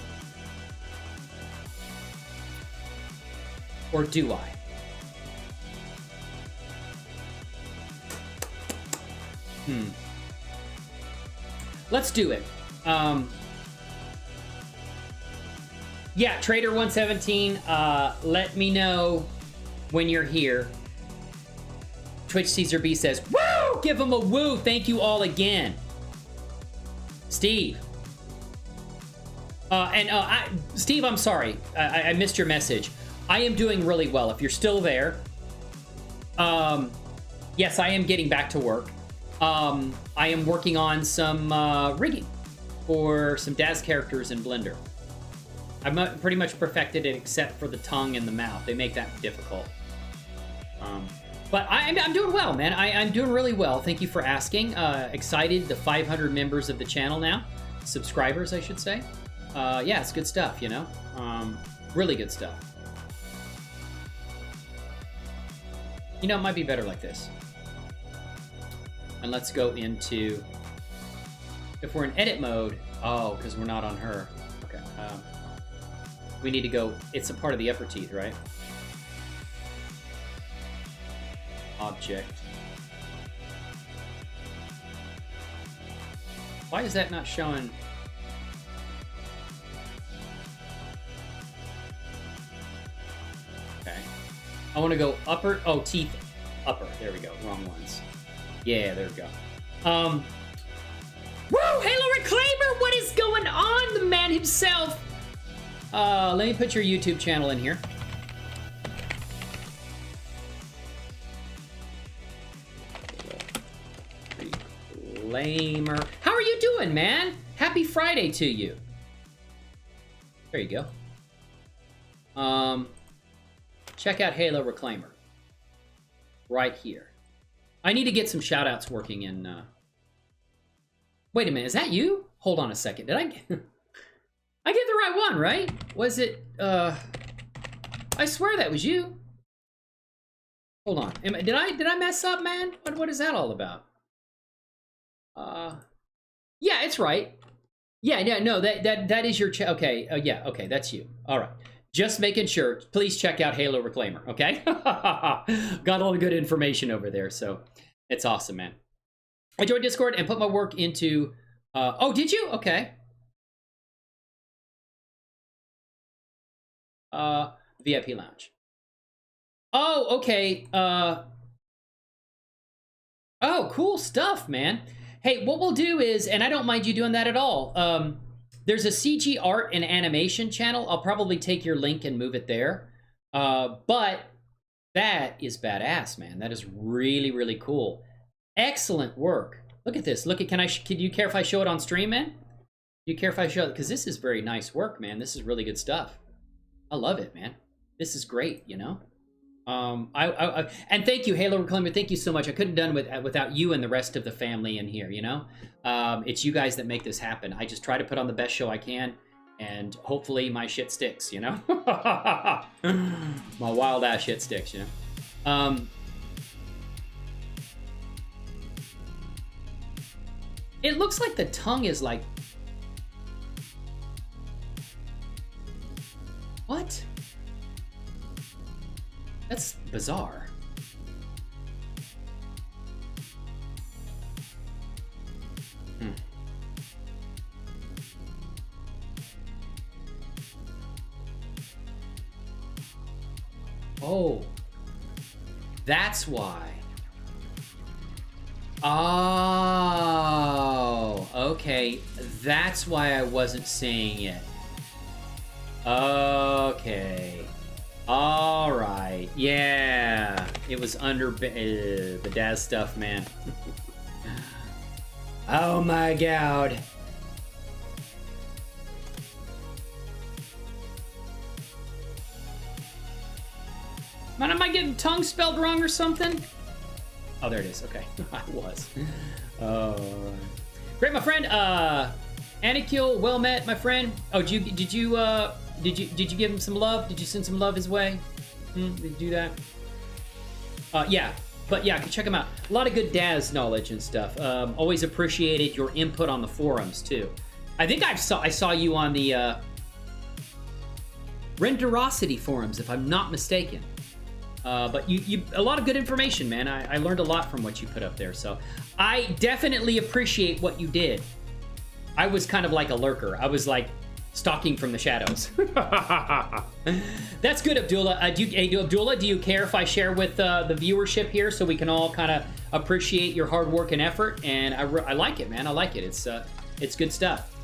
or do I? Let's do it. Yeah, Trader 117, let me know when you're here. Twitch Caesar B says, woo! Give him a woo! Thank you all again. Steve. Steve, I'm sorry. I missed your message. I am doing really well. If you're still there, yes, I am getting back to work. I am working on some rigging for some DAZ characters in Blender. I've pretty much perfected it except for the tongue and the mouth. They make that difficult. But I'm doing well, man. I'm doing really well. Thank you for asking. Excited, the 500 members of the channel now. Subscribers, I should say. Yeah, it's good stuff, you know? Really good stuff. You know, it might be better like this. And let's go into, if we're in edit mode, oh, because we're not on her. Okay. We need to go, it's a part of the upper teeth, right? Object. Why is that not showing? Okay. I want to go upper. Oh, teeth upper. There we go. Wrong ones. Yeah, there we go. Woo! Halo Reclaimer! What is going on? The man himself. Let me put your YouTube channel in here. Reclaimer. How are you doing, man? Happy Friday to you. There you go. Check out Halo Reclaimer. Right here. I need to get some shout-outs working in... Wait a minute, is that you? Hold on a second. Did I get... I get the right one, right? Was it... I swear that was you. Hold on. Did I mess up, man? What is that all about? Yeah, it's right. Yeah, no, that is your... Okay, yeah, okay, that's you. All right. Just making sure. Please check out Halo Reclaimer, okay? Got all the good information over there, so it's awesome, man. I joined Discord and put my work into... oh, did you? Okay. VIP Lounge. Oh, okay. Oh, cool stuff, man. Hey, what we'll do is, and I don't mind you doing that at all, there's a CG art and animation channel. I'll probably take your link and move it there. But that is badass, man. That is really, really cool. Excellent work. Look at this. Look at, can you care if I show it on stream, man? Do you care if I show it? Because this is very nice work, man. This is really good stuff. I love it, man. This is great, you know? And thank you, Halo Reclaimer. Thank you so much. I couldn't have done it without you and the rest of the family in here, you know? It's you guys that make this happen. I just try to put on the best show I can, and hopefully my shit sticks, you know? My wild ass shit sticks, you know? It looks like the tongue is like... What? That's bizarre. Oh, that's why. Oh, okay. That's why I wasn't seeing it. Okay. All right. Yeah. It was under the DAZ stuff, man. Oh my God. Man, am I getting tongue spelled wrong or something? Oh, there it is. Okay. I was. Great, my friend. Anakil, well met, my friend. Oh, did you give him some love? Did you send some love his way? Did you do that? Yeah, but yeah, check him out. A lot of good DAZ knowledge and stuff. Always appreciated your input on the forums too. I think I saw you on the Renderosity forums, if I'm not mistaken. But you a lot of good information, man. I learned a lot from what you put up there, so I definitely appreciate what you did. I was kind of like a lurker. I was like stalking from the shadows. That's good, Abdullah. Abdullah, do you care if I share with the viewership here so we can all kind of appreciate your hard work and effort? And I like it, man. I like it. It's good stuff.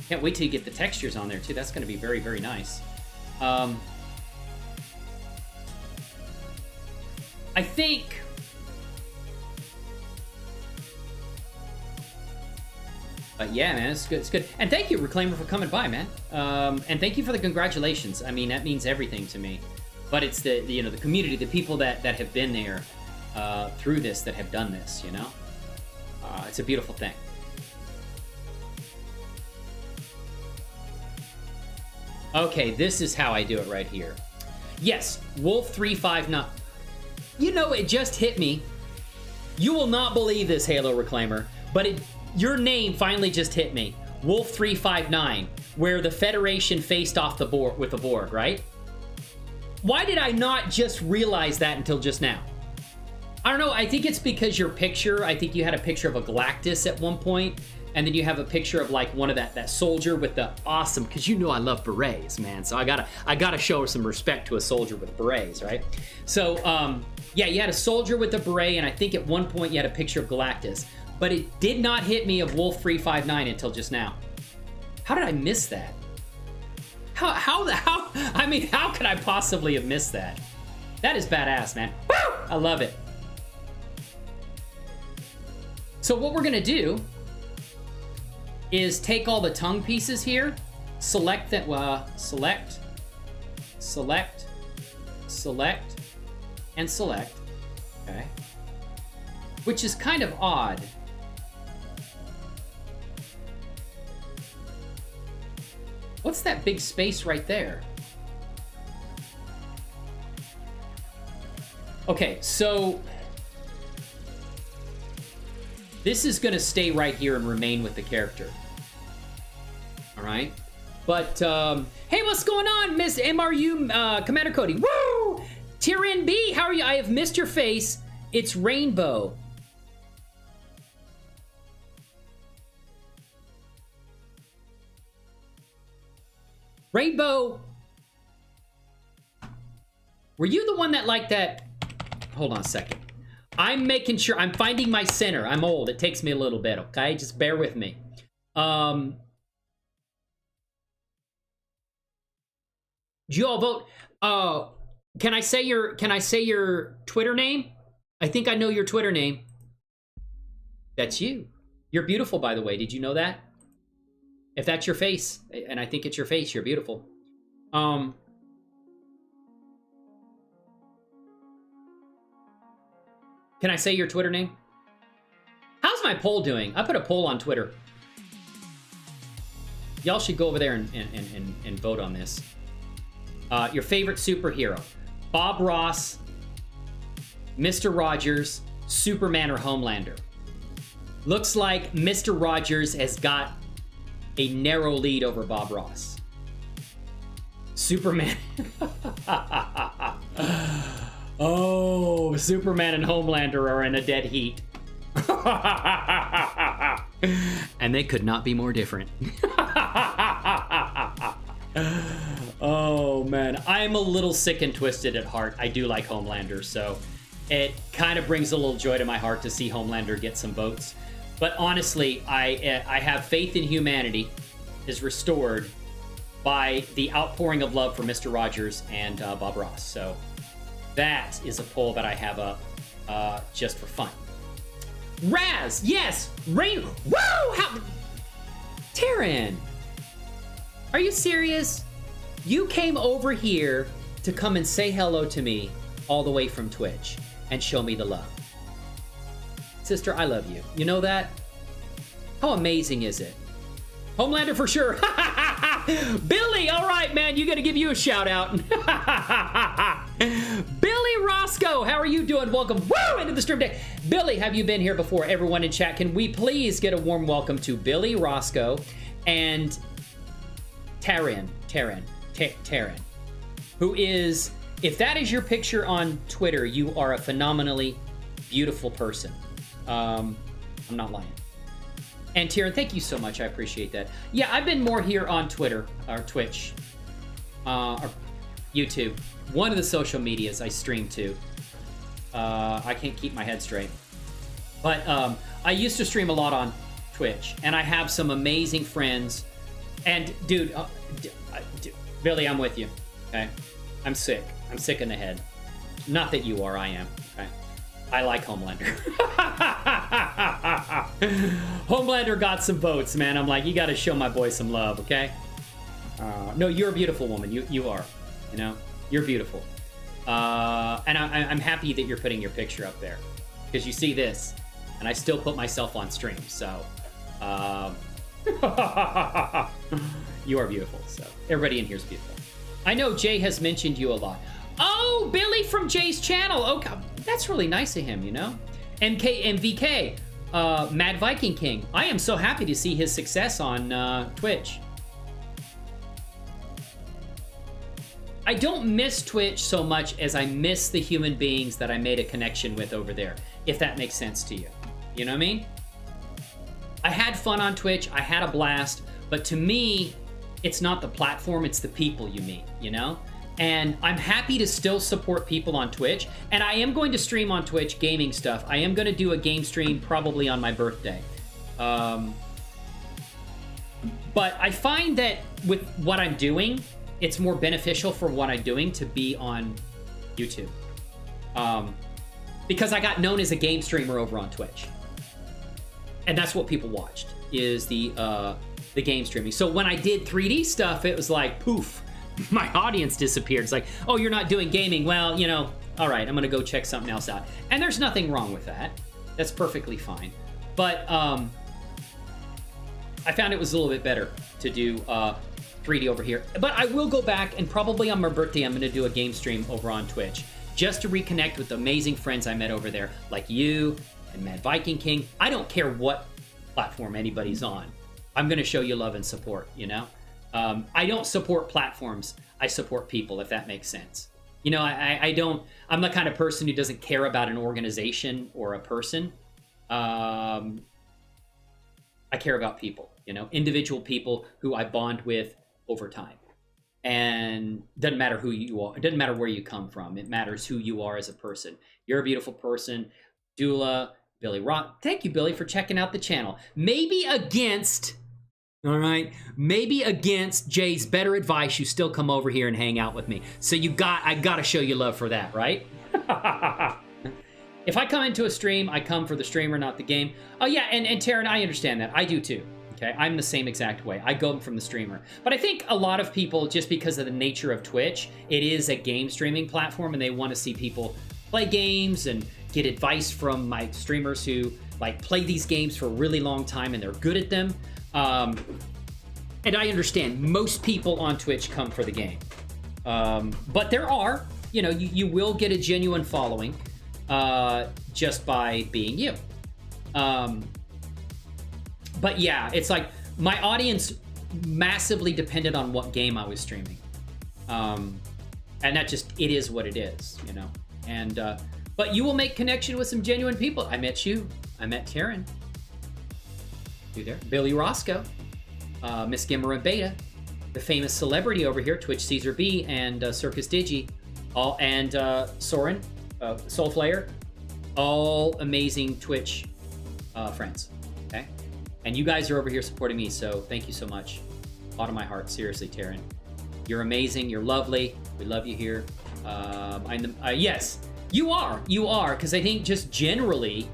Can't wait till you get the textures on there too. That's going to be very, very nice. I think... But yeah, man, it's good. It's good. And thank you, Reclaimer, for coming by, man. And thank you for the congratulations. I mean, that means everything to me. But it's the the community, the people that have been there through this, that have done this, you know? It's a beautiful thing. Okay, this is how I do it right here. Yes, Wolf359. You know, it just hit me. You will not believe this, Halo Reclaimer, but your name finally just hit me. Wolf 359, where the Federation faced off the board with the Borg, right? Why did I not just realize that until just now? I don't know. I think it's because your picture, I think you had a picture of a Galactus at one point, and then you have a picture of like one of that soldier with the awesome, because you know I love berets, man. So I gotta show some respect to a soldier with berets, right? So yeah, you had a soldier with a beret, and I think at one point you had a picture of Galactus, but it did not hit me of Wolf 359 until just now. How did I miss that? I mean, how could I possibly have missed that? That is badass, man. Woo! I love it. So what we're gonna do is take all the tongue pieces here, select that, select, and select, okay? Which is kind of odd. What's that big space right there? Okay, so this is gonna stay right here and remain with the character. All right, but hey, what's going on, Miss MRU Commander Cody? Woo! Tyrion B, how are you? I have missed your face. It's Rainbow. Rainbow, were you the one that liked that? Hold on a second. I'm making sure, I'm finding my center. I'm old, it takes me a little bit, okay? Just bear with me. Do you all vote? Can I say your Twitter name? I think I know your Twitter name. That's you. You're beautiful, by the way. Did you know that? If that's your face, and I think it's your face, you're beautiful. Can I say your Twitter name? How's my poll doing? I put a poll on Twitter. Y'all should go over there and vote on this. Your favorite superhero. Bob Ross, Mr. Rogers, Superman, or Homelander. Looks like Mr. Rogers has got a narrow lead over Bob Ross. Superman. Oh, Superman and Homelander are in a dead heat. And they could not be more different. Oh, man. I'm a little sick and twisted at heart. I do like Homelander, so it kind of brings a little joy to my heart to see Homelander get some votes. But honestly, I have faith in humanity is restored by the outpouring of love for Mr. Rogers and Bob Ross. So that is a poll that I have up just for fun. Raz, yes, Rain, woo! How, Taryn, are you serious? You came over here to come and say hello to me all the way from Twitch and show me the love. Sister, I love you. You know that? How amazing is it? Homelander for sure. Billy, all right, man, you gotta give you a shout out. Billy Roscoe, how are you doing? Welcome, woo, into the stream day. Billy, have you been here before? Everyone in chat, can we please get a warm welcome to Billy Roscoe and Taryn, who is, if that is your picture on Twitter, you are a phenomenally beautiful person. I'm not lying. And Taryn, thank you so much. I appreciate that. Yeah, I've been more here on Twitter or Twitch or YouTube. One of the social medias I stream to. I can't keep my head straight. But I used to stream a lot on Twitch, and I have some amazing friends. And dude, Billy, I'm with you. Okay, I'm sick. I'm sick in the head. Not that you are. I am. Okay. I like Homelander. Homelander got some votes, man. I'm like, you got to show my boy some love, okay? No, you're a beautiful woman. You are. You know, you're beautiful. And I'm happy that you're putting your picture up there because you see this, and I still put myself on stream. So, you are beautiful. So everybody in here is beautiful. I know Jay has mentioned you a lot. Oh, Billy from Jay's channel. Okay, that's really nice of him, you know. MVK, Mad Viking King. I am so happy to see his success on Twitch. I don't miss Twitch so much as I miss the human beings that I made a connection with over there, if that makes sense to you. You know what I mean? I had fun on Twitch, I had a blast, but to me, it's not the platform, it's the people you meet, you know? And I'm happy to still support people on Twitch, and I am going to stream on Twitch gaming stuff. I am going to do a game stream probably on my birthday. But I find that with what I'm doing, it's more beneficial for what I'm doing to be on YouTube. Because I got known as a game streamer over on Twitch. And that's what people watched, is the game streaming. So when I did 3D stuff, it was like, poof, my audience disappeared. It's like, oh, you're not doing gaming. Well, you know, all right, I'm gonna go check something else out. And there's nothing wrong with that. That's perfectly fine. But I found it was a little bit better to do 3D over here. But I will go back, and probably on my birthday, I'm gonna do a game stream over on Twitch, just to reconnect with the amazing friends I met over there, like you and Mad Viking King. I don't care what platform anybody's on. I'm gonna show you love and support, you know? I don't support platforms, I support people, if that makes sense. You know, I'm the kind of person who doesn't care about an organization or a person. I care about people, you know, individual people who I bond with over time. And doesn't matter who you are, it doesn't matter where you come from, it matters who you are as a person. You're a beautiful person. Dula, Billy Rock, thank you, Billy, for checking out the channel. Maybe against Jay's better advice, you still come over here and hang out with me. So I gotta show you love for that, right? If I come into a stream, I come for the streamer, not the game. Oh yeah, and Taryn, I understand that. I do too. Okay, I'm the same exact way. I go from the streamer. But I think a lot of people, just because of the nature of Twitch, it is a game streaming platform, and they want to see people play games and get advice from my streamers who like play these games for a really long time and they're good at them. And I understand most people on Twitch come for the game. But there are, you know, you will get a genuine following just by being you. But yeah, it's like my audience massively depended on what game I was streaming. And that just, it is what it is, you know? And, but you will make connection with some genuine people. I met you. I met Taryn. You there? Billy Roscoe. Miss Gimmer Beta. The famous celebrity over here, Twitch Caesar B, and Circus Digi. And Soren, Soulflayer. All amazing Twitch friends. Okay? And you guys are over here supporting me, so thank you so much. Out of my heart, seriously, Taryn. You're amazing, you're lovely. We love you here. Yes, you are, because I think just generally,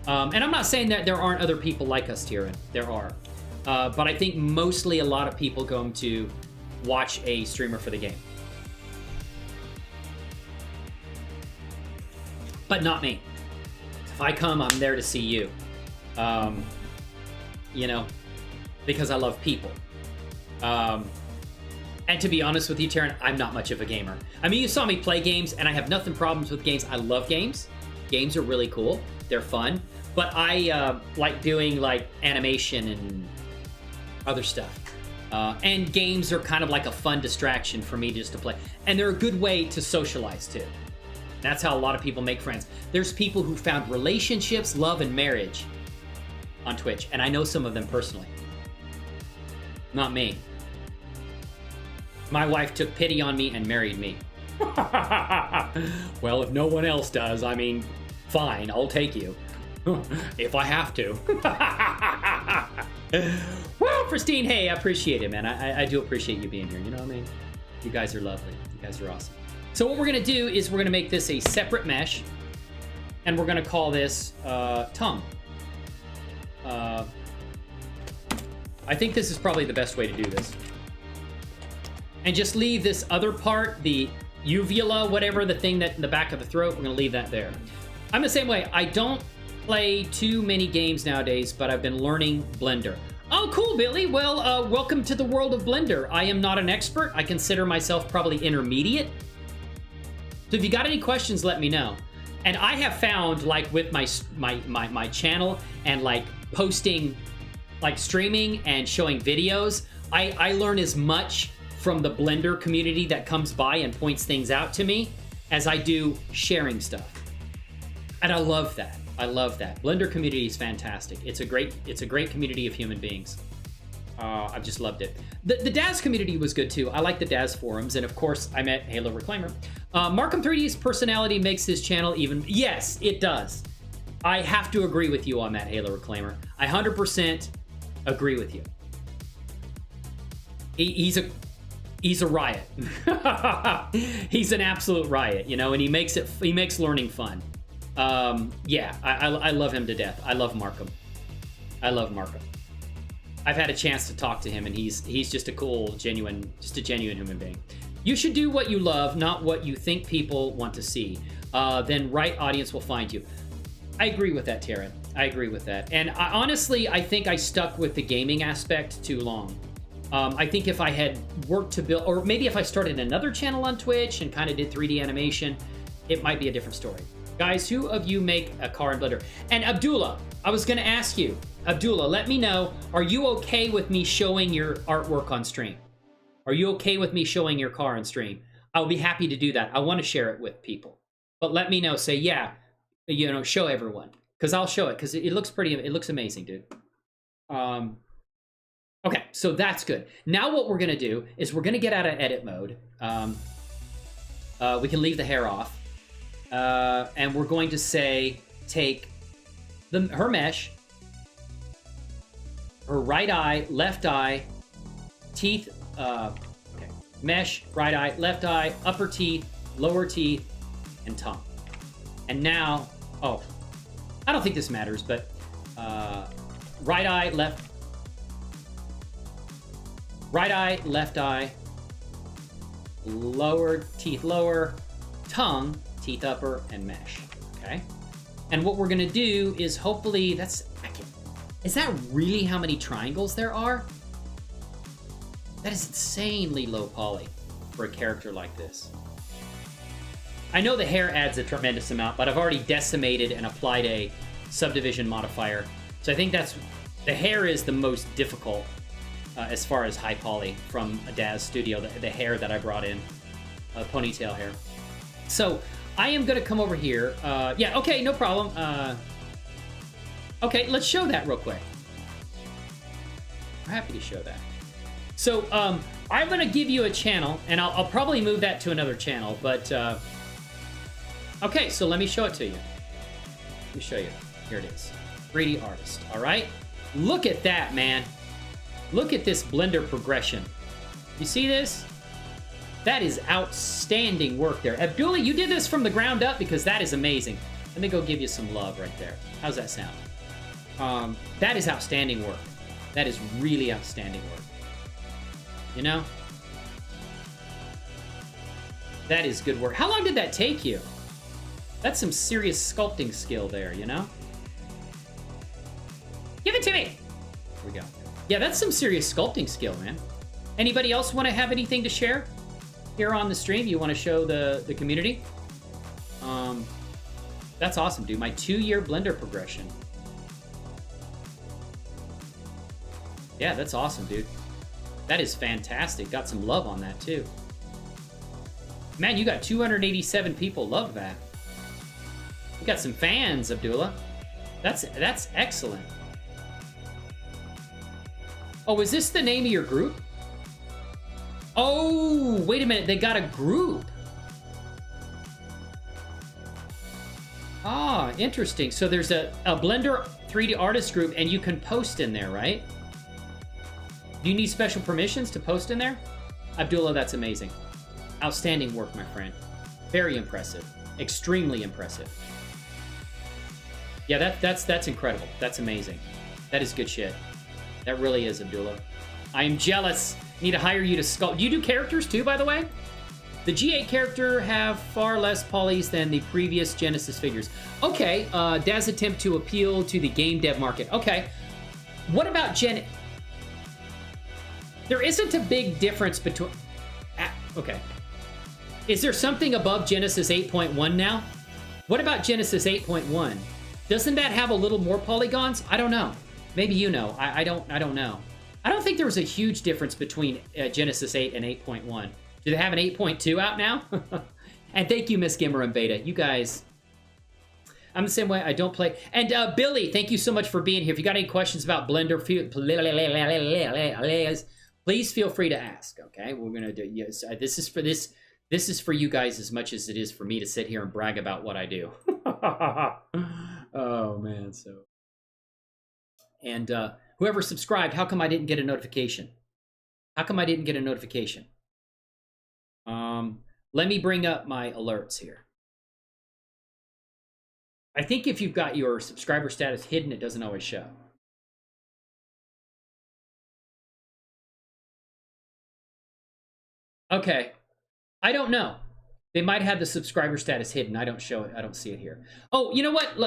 and I'm not saying that there aren't other people like us, Taryn. There are. But I think mostly a lot of people going to watch a streamer for the game. But not me. If I come, I'm there to see you. You know, because I love people. And to be honest with you, Taryn, I'm not much of a gamer. I mean, you saw me play games, and I have nothing problems with games. I love games. Games are really cool. They're fun. But I like doing like animation and other stuff. And games are kind of like a fun distraction for me just to play. And they're a good way to socialize too. That's how a lot of people make friends. There's people who found relationships, love, and marriage on Twitch, and I know some of them personally. Not me. My wife took pity on me and married me. Well, if no one else does, I mean, fine, I'll take you. If I have to. Well, Pristine, hey, I appreciate it, man. I do appreciate you being here, you know what I mean? You guys are lovely. You guys are awesome. So what we're gonna do is we're gonna make this a separate mesh, and we're gonna call this tongue. I think this is probably the best way to do this. And just leave this other part, the uvula, whatever, the thing that in the back of the throat, we're gonna leave that there. I'm the same way. I don't play too many games nowadays, but I've been learning Blender. Oh, cool, Billy. Well, welcome to the world of Blender. I am not an expert. I consider myself probably intermediate. So if you got any questions, let me know. And I have found, like, with my channel and like posting, like streaming and showing videos, I learn as much from the Blender community that comes by and points things out to me as I do sharing stuff. And I love that. I love that. Blender community is fantastic. It's a great community of human beings. I've just loved it. The DAZ community was good too. I like the DAZ forums, and of course, I met Halo Reclaimer. Markham 3D's personality makes his channel even. Yes, it does. I have to agree with you on that, Halo Reclaimer. I 100% agree with you. He's a riot. He's an absolute riot, you know, and he makes learning fun. Yeah, I love him to death. I love Markham. I love Markham. I've had a chance to talk to him, and he's just a cool, genuine human being. You should do what you love, not what you think people want to see. Then right audience will find you. I agree with that, Taryn. I agree with that. And honestly, I think I stuck with the gaming aspect too long. I think if I had worked to build, or maybe if I started another channel on Twitch and kind of did 3D animation, it might be a different story. Guys, who of you make a car in Blender? And Abdullah, I was going to ask you, Abdullah, let me know, are you okay with me showing your artwork on stream? Are you okay with me showing your car on stream? I'll be happy to do that. I want to share it with people. But let me know, say, yeah, you know, show everyone. Because I'll show it, because it looks amazing, dude. Okay, so that's good. Now what we're going to do is we're going to get out of edit mode. We can leave the hair off. And we're going to say, take her mesh, her right eye, left eye, teeth, okay, mesh, right eye, left eye, upper teeth, lower teeth, and tongue. And now, oh, I don't think this matters, but right eye, left eye, lower teeth, lower, tongue, teeth upper, and mesh, okay? And what we're gonna do is hopefully, is that really how many triangles there are? That is insanely low poly for a character like this. I know the hair adds a tremendous amount, but I've already decimated and applied a subdivision modifier. So I think the hair is the most difficult as far as high poly from a DAZ Studio, the hair that I brought in, ponytail hair. So I am going to come over here. Yeah, okay, no problem. Okay, let's show that real quick. I'm happy to show that. So I'm going to give you a channel, and I'll probably move that to another channel, but okay, so let me show it to you. Let me show you. Here it is. 3D artist, all right? Look at that, man. Look at this Blender progression. You see this? That is outstanding work there. Abdullah, you did this from the ground up because that is amazing. Let me go give you some love right there. How's that sound? That is outstanding work. That is really outstanding work. You know? That is good work. How long did that take you? That's some serious sculpting skill there, you know? Give it to me! Here we go. Yeah, that's some serious sculpting skill, man. Anybody else want to have anything to share here on the stream? You want to show the community? That's awesome, dude. My 2-year Blender progression. Yeah, that's awesome, dude. That is fantastic. Got some love on that, too. Man, you got 287 people love that. You got some fans, Abdullah. That's excellent. Oh, is this the name of your group? Oh, wait a minute. They got a group. Ah, interesting. So there's a Blender 3D artist group, and you can post in there, right? Do you need special permissions to post in there? Abdullah, that's amazing. Outstanding work, my friend. Very impressive. Extremely impressive. Yeah, that's incredible. That's amazing. That is good shit. That really is, Abdullah. I am jealous. Need to hire you to sculpt. Do you do characters too, by the way? The G8 character have far less polys than the previous Genesis figures. Okay, DAZ attempt to appeal to the game dev market. Okay, what about There isn't a big difference between... Okay. Is there something above Genesis 8.1 now? What about Genesis 8.1? Doesn't that have a little more polygons? I don't know. Maybe you know. I don't know. I don't think there was a huge difference between Genesis 8 and 8.1. Do they have an 8.2 out now? And thank you, Miss Gimmer and Beta. You guys, I'm the same way. I don't play. And Billy, thank you so much for being here. If you got any questions about Blender, please feel free to ask. Okay, we're gonna do. Yes, this is for you guys as much as it is for me to sit here and brag about what I do. Oh man, so. And whoever subscribed, how come I didn't get a notification? How come I didn't get a notification? Let me bring up my alerts here. I think if you've got your subscriber status hidden, it doesn't always show. Okay. I don't know. They might have the subscriber status hidden. I don't show it. I don't see it here. Oh, you know what?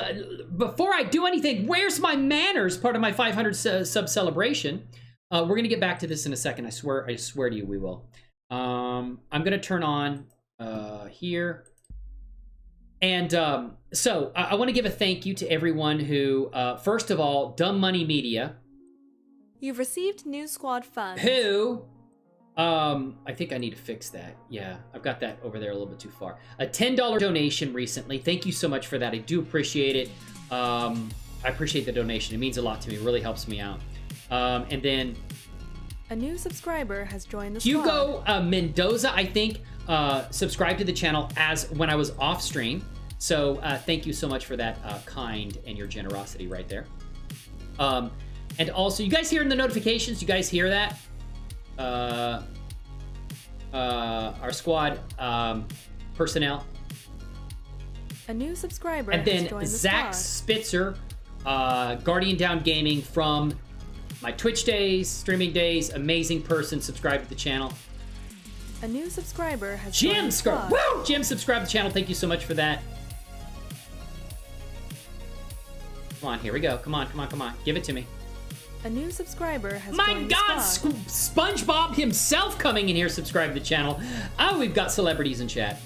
Before I do anything, where's my manners? Part of my 500 sub celebration. We're gonna get back to this in a second. I swear to you, we will. I'm gonna turn on here, and so I want to give a thank you to everyone who, first of all, Dumb Money Media. You've received new squad funds. Who? I think I need to fix that. Yeah, I've got that over there a little bit too far. A $10 donation recently. Thank you so much for that. I do appreciate it. I appreciate the donation. It means a lot to me. It really helps me out. And then a new subscriber has joined the Hugo Mendoza, I think, subscribed to the channel as when I was off stream. So thank you so much for that kind and your generosity right there. And also, you guys hearing the notifications? You guys hear that? Our squad personnel. A new subscriber and has then joined the Zach squad. Spitzer, Guardian Down Gaming from my Twitch days, streaming days, amazing person, subscribed to the channel. A new subscriber has joined the squad. Woo! Jim subscribed to the channel. Thank you so much for that. Come on, here we go. Come on. Give it to me. A new subscriber has My joined God, the squad. SpongeBob himself coming in here, subscribe to the channel. Oh, we've got celebrities in chat.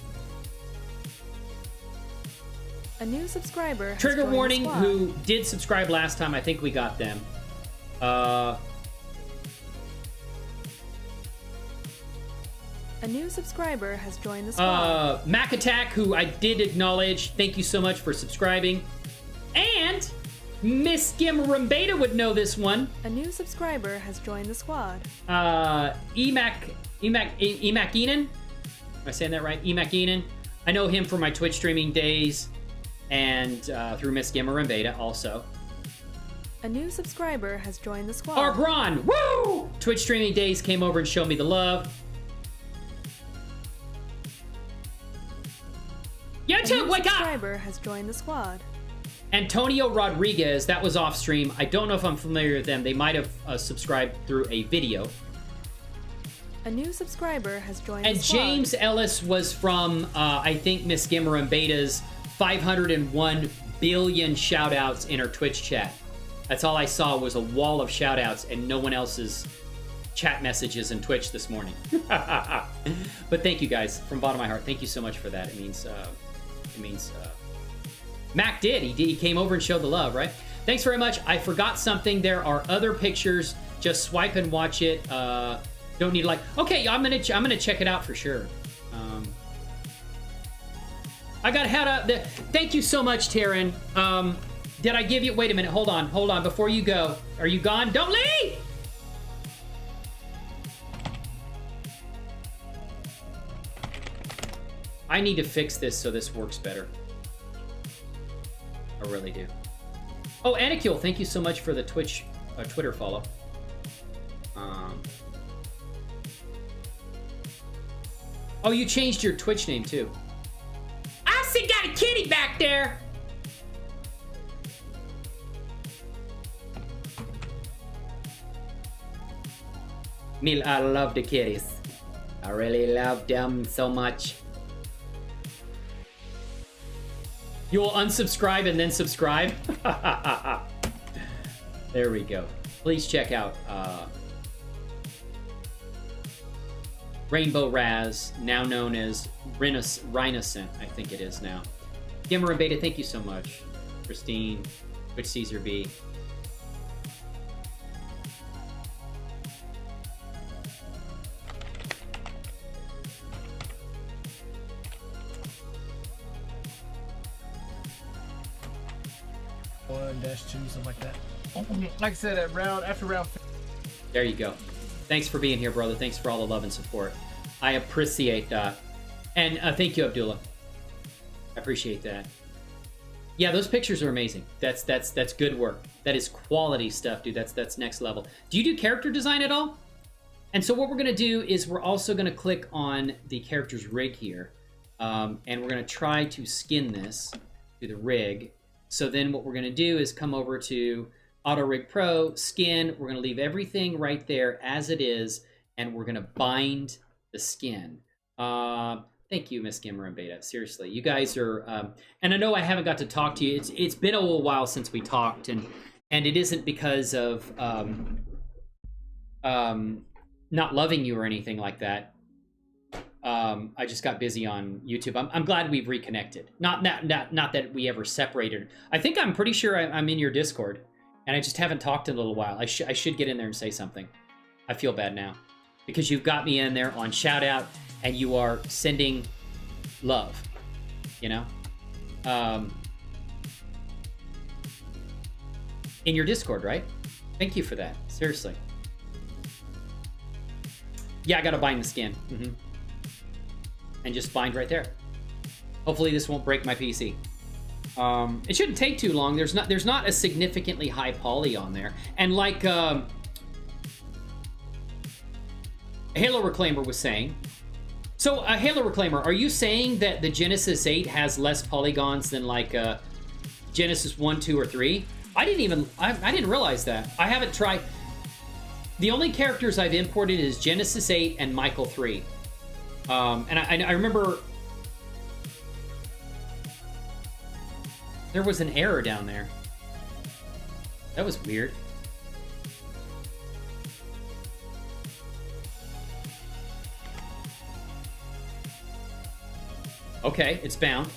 A new subscriber has Trigger joined warning, the squad. who did subscribe last time. I think we got them. A new subscriber has joined the squad. Mac Attack, who I did acknowledge. Thank you so much for subscribing. And Miss Gimrumbeta would know this one. A new subscriber has joined the squad. Emac Enan. Am I saying that right? Emac Enan. I know him from my Twitch streaming days and through Miss Gimrumbeta also. A new subscriber has joined the squad. Arbron, woo! Twitch streaming days came over and showed me the love. YouTube, wake up! A new subscriber has joined the squad. Antonio Rodriguez, that was off stream. I don't know if I'm familiar with them. They might have subscribed through a video. A new subscriber has joined And the squad. James Ellis was from, I think, Miss Gimmer and Beta's 501 billion shout-outs in her Twitch chat. That's all I saw was a wall of shout-outs and no one else's chat messages in Twitch this morning. But thank you guys, from the bottom of my heart. Thank you so much for that. It means Mac did. He came over and showed the love, right? Thanks very much. I forgot something. There are other pictures. Just swipe and watch it. Don't need to like. Okay, I'm gonna check it out for sure. I got had a. Thank you so much, Taryn. Did I give you? Wait a minute. Hold on. Before you go, are you gone? Don't leave. I need to fix this so this works better. I really do. Oh, Anakil, thank you so much for the Twitter follow. Oh, you changed your Twitch name too. I see got a kitty back there. I love the kitties. I really love them so much. You'll unsubscribe and then subscribe? There we go. Please check out Rainbow Raz, now known as Rhinocent, I think it is now. Gimmer and Beta, thank you so much. Christine, Twitch Caesar B. -2, something like that. Like I said, after round. There you go. Thanks for being here, brother. Thanks for all the love and support. I appreciate that. And thank you, Abdullah. I appreciate that. Yeah, those pictures are amazing. That's good work. That is quality stuff, dude. That's next level. Do you do character design at all? And so what we're gonna do is we're also gonna click on the character's rig here, and we're gonna try to skin this to the rig. So then what we're gonna do is come over to auto-rigpro, skin. We're gonna leave everything right there as it is, and we're gonna bind the skin. Thank you, Miss Gimmer and Beta. Seriously, you guys are, and I know I haven't got to talk to you. It's been a little while since we talked, and it isn't because of not loving you or anything like that. I just got busy on YouTube. I'm glad we've reconnected. Not that we ever separated. I think I'm pretty sure I'm in your Discord, and I just haven't talked in a little while. I should get in there and say something. I feel bad now because you've got me in there on shout out, and you are sending love. You know, in your Discord, right? Thank you for that. Seriously. Yeah, I gotta bind the skin. And just bind right there. Hopefully this won't break my PC. It shouldn't take too long. There's not a significantly high poly on there. And like Halo Reclaimer was saying. So Halo Reclaimer, are you saying that the Genesis 8 has less polygons than like Genesis 1, 2, or 3? I didn't realize that. I haven't tried. The only characters I've imported is Genesis 8 and Michael 3. And I remember there was an error down there. That was weird. Okay, it's bound.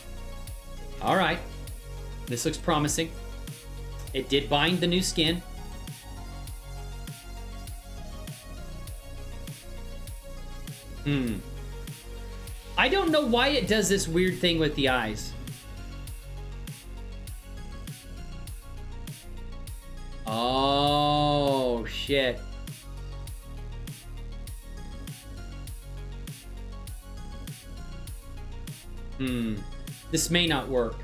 All right. This looks promising. It did bind the new skin. I don't know why it does this weird thing with the eyes. Oh, shit. This may not work.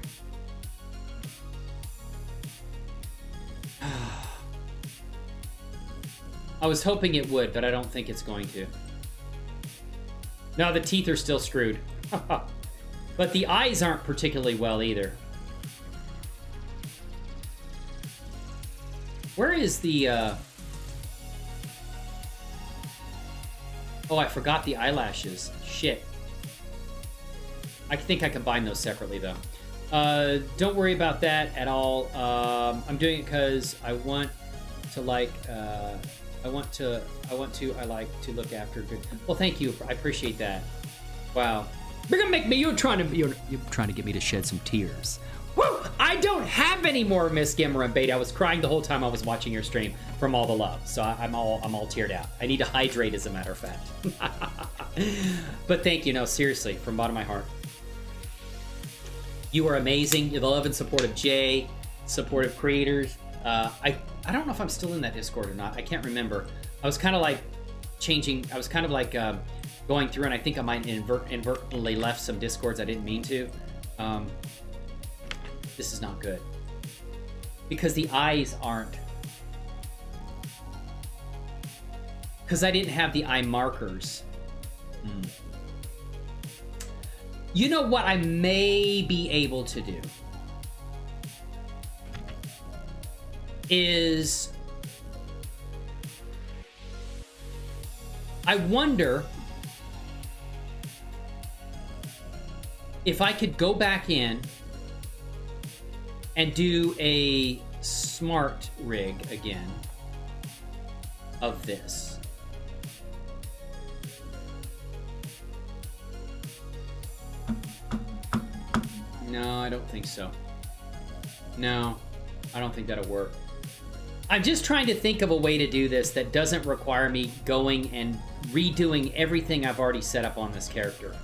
I was hoping it would, but I don't think it's going to. No, the teeth are still screwed. But the eyes aren't particularly well either. Where is the, Oh, I forgot the eyelashes. Shit. I think I combine those separately, though. Don't worry about that at all. I'm doing it because I want to, like, I like to look after good. Well, thank you. I appreciate that. Wow. You're gonna make me. You're trying to get me to shed some tears. Woo! I don't have any more, Miss Gimmer and Beta. I was crying the whole time I was watching your stream from all the love. So I'm all teared out. I need to hydrate, as a matter of fact. But thank you. No, seriously, from the bottom of my heart. You are amazing. You're the love and support of Jay, supportive creators. I don't know if I'm still in that Discord or not. I can't remember. I was kind of like changing. I was kind of like going through, and I think I might inadvertently left some Discords I didn't mean to. This is not good because the eyes aren't. Because I didn't have the eye markers. You know what I may be able to do is I wonder if I could go back in and do a smart rig again of this. No, I don't think so. No, I don't think that'll work. I'm just trying to think of a way to do this that doesn't require me going and redoing everything I've already set up on this character.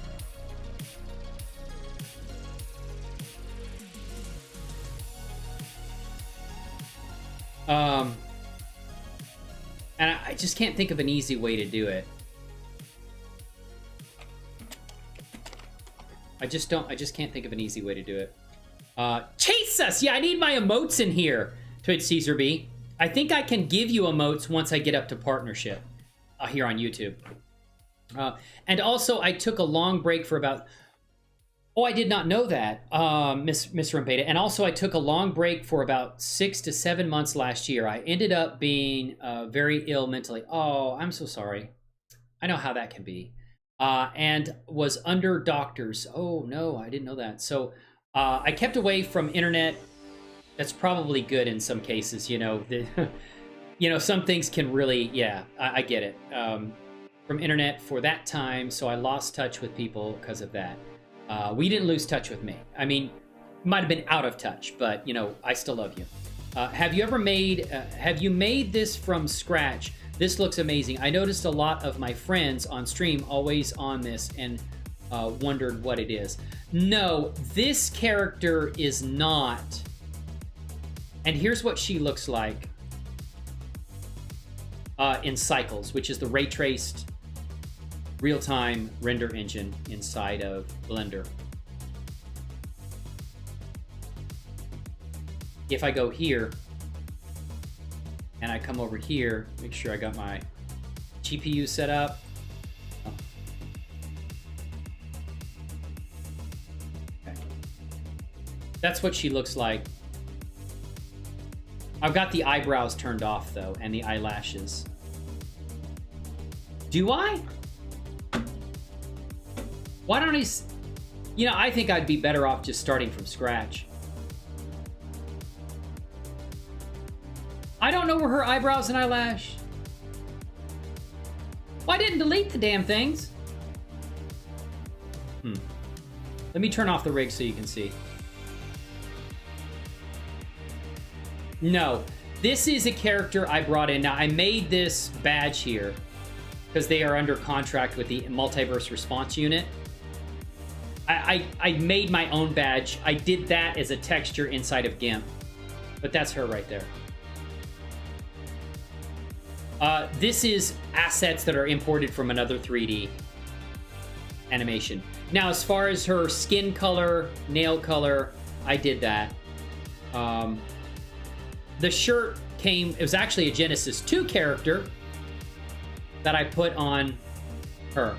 And I just can't think of an easy way to do it. I just can't think of an easy way to do it. Chase us! Yeah, I need my emotes in here, Twitch Caesar B. I think I can give you emotes once I get up to partnership here on YouTube. And also, I took a long break for about... Oh, I did not know that, Mr. Rumpeta. And also, I took a long break for about 6 to 7 months last year. I ended up being very ill mentally. Oh, I'm so sorry. I know how that can be. And was under doctors. Oh, no, I didn't know that. So I kept away from internet. That's probably good in some cases, you know. You know, some things can really, yeah, I get it. From internet for that time, so I lost touch with people because of that. We didn't lose touch with me. I mean, might have been out of touch, but you know, I still love you. Have you made this from scratch? This looks amazing. I noticed a lot of my friends on stream always on this and wondered what it is. No, this character is not. And here's what she looks like in Cycles, which is the ray traced real-time render engine inside of Blender. If I go here and I come over here, make sure I got my GPU set up. Oh. Okay. That's what she looks like. I've got the eyebrows turned off though, and the eyelashes. Do I? Why don't I, you know, I think I'd be better off just starting from scratch. I don't know where her eyebrows and eyelash. Well, I didn't delete the damn things. Let me turn off the rig so you can see. No, this is a character I brought in. Now, I made this badge here because they are under contract with the Multiverse Response Unit. I made my own badge. I did that as a texture inside of GIMP. But that's her right there. This is assets that are imported from another 3D animation. Now, as far as her skin color, nail color, I did that. The shirt came... It was actually a Genesis 2 character that I put on her.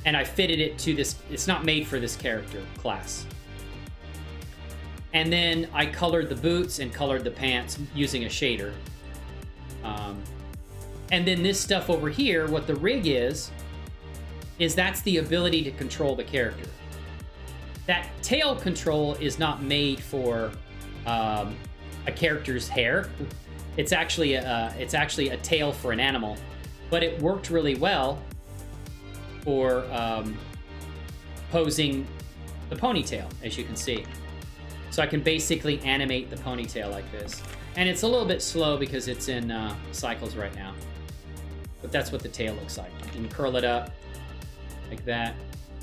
And I fitted it to this. It's not made for this character class. And then I colored the boots and colored the pants using a shader. And then this stuff over here, what the rig is that's the ability to control the character. That tail control is not made for a character's hair. It's actually a tail for an animal, but it worked really well for posing the ponytail, as you can see. So I can basically animate the ponytail like this. And it's a little bit slow because it's in Cycles right now. But that's what the tail looks like. You can curl it up like that,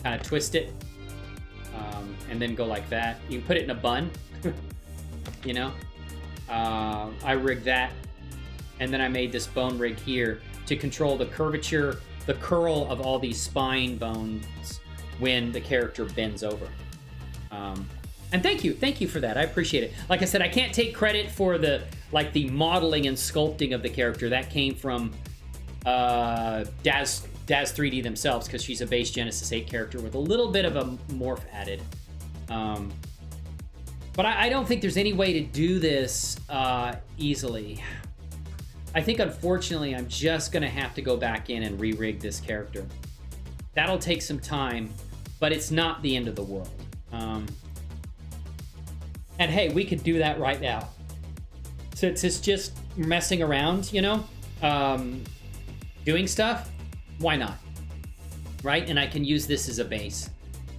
kind of twist it, and then go like that. You can put it in a bun, you know? I rigged that, and then I made this bone rig here to control the curvature, the curl of all these spine bones when the character bends over. And thank you for that. I appreciate it. Like I said, I can't take credit for the modeling and sculpting of the character. That came from DAZ 3D themselves, because she's a base Genesis 8 character with a little bit of a morph added. But I don't think there's any way to do this easily. I think, unfortunately, I'm just going to have to go back in and re-rig this character. That'll take some time, but it's not the end of the world. And hey, we could do that right now. So it's just messing around, you know? Doing stuff? Why not? Right? And I can use this as a base.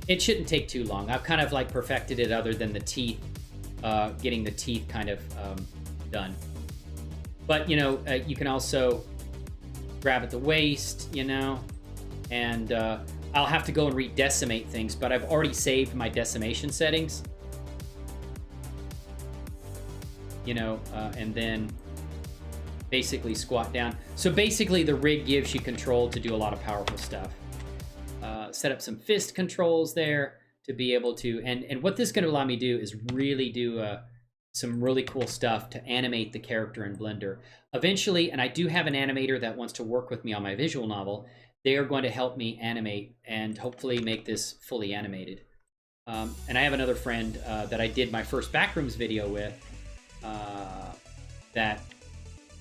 It shouldn't take too long. I've kind of like perfected it other than the teeth, getting the teeth kind of done. But, you know, you can also grab at the waist, you know, and I'll have to go and redecimate things, but I've already saved my decimation settings. You know, and then basically squat down. So basically the rig gives you control to do a lot of powerful stuff. Set up some fist controls there to be able to, and what this is going to allow me to do is really do some really cool stuff to animate the character in Blender. Eventually, and I do have an animator that wants to work with me on my visual novel, they are going to help me animate and hopefully make this fully animated. And I have another friend that I did my first Backrooms video with, that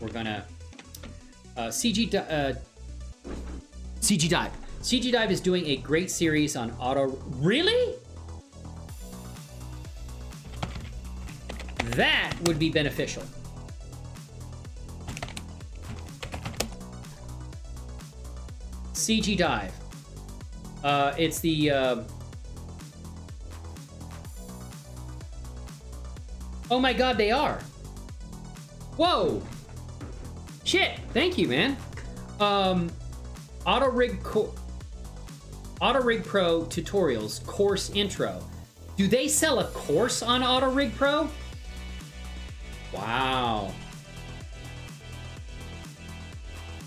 we're gonna CG Dive. CG Dive is doing a great series on auto. Really? That would be beneficial. CG Dive. It's the oh my god, they are. Whoa. Shit. Thank you, man. auto-rigpro tutorials course intro. Do they sell a course on auto-rigpro? Wow.